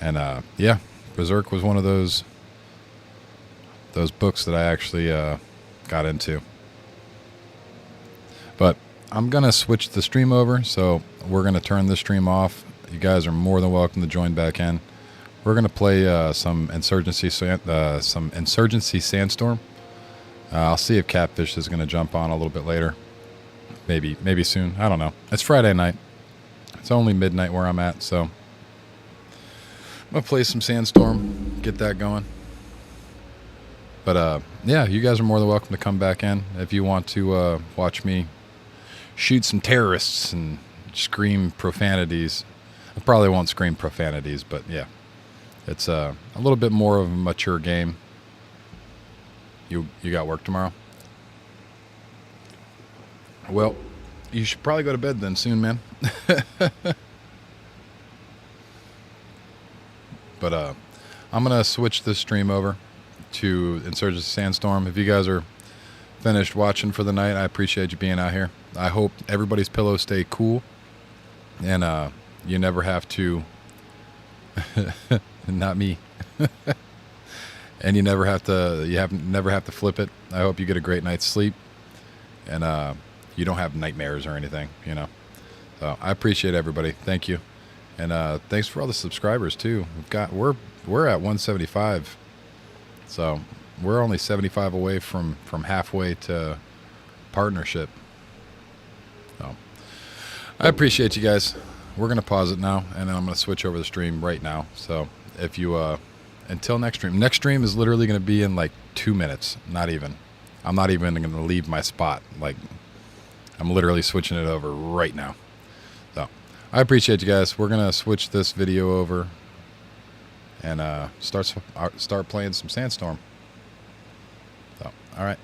Speaker 1: And yeah, Berserk was one of those books that I actually got into. But I'm going to switch the stream over. So we're going to turn this stream off. You guys are more than welcome to join back in. We're going to play some Insurgency Sandstorm. I'll see if Catfish is going to jump on a little bit later. Maybe soon. I don't know. It's Friday night. It's only midnight where I'm at, so I'm going to play some Sandstorm, get that going. But yeah, you guys are more than welcome to come back in if you want to watch me shoot some terrorists and scream profanities. I probably won't scream profanities, but yeah. It's a little bit more of a mature game. You got work tomorrow? Well, you should probably go to bed then soon, man. But I'm going to switch this stream over to Insurgency Sandstorm. If you guys are finished watching for the night, I appreciate you being out here. I hope everybody's pillows stay cool. And you never have to... Not me. And you never have to flip it. I hope you get a great night's sleep. And you don't have nightmares or anything, you know. So I appreciate everybody. Thank you. And thanks for all the subscribers too. We're at 175. So we're only 75 away from halfway to partnership. So I appreciate you guys. We're going to pause it now, and then I'm going to switch over the stream right now. So if you until next stream. Next stream is literally going to be in like 2 minutes. Not even. I'm not even going to leave my spot. Like, I'm literally switching it over right now. So, I appreciate you guys. We're going to switch this video over and start playing some Sandstorm. So, all right.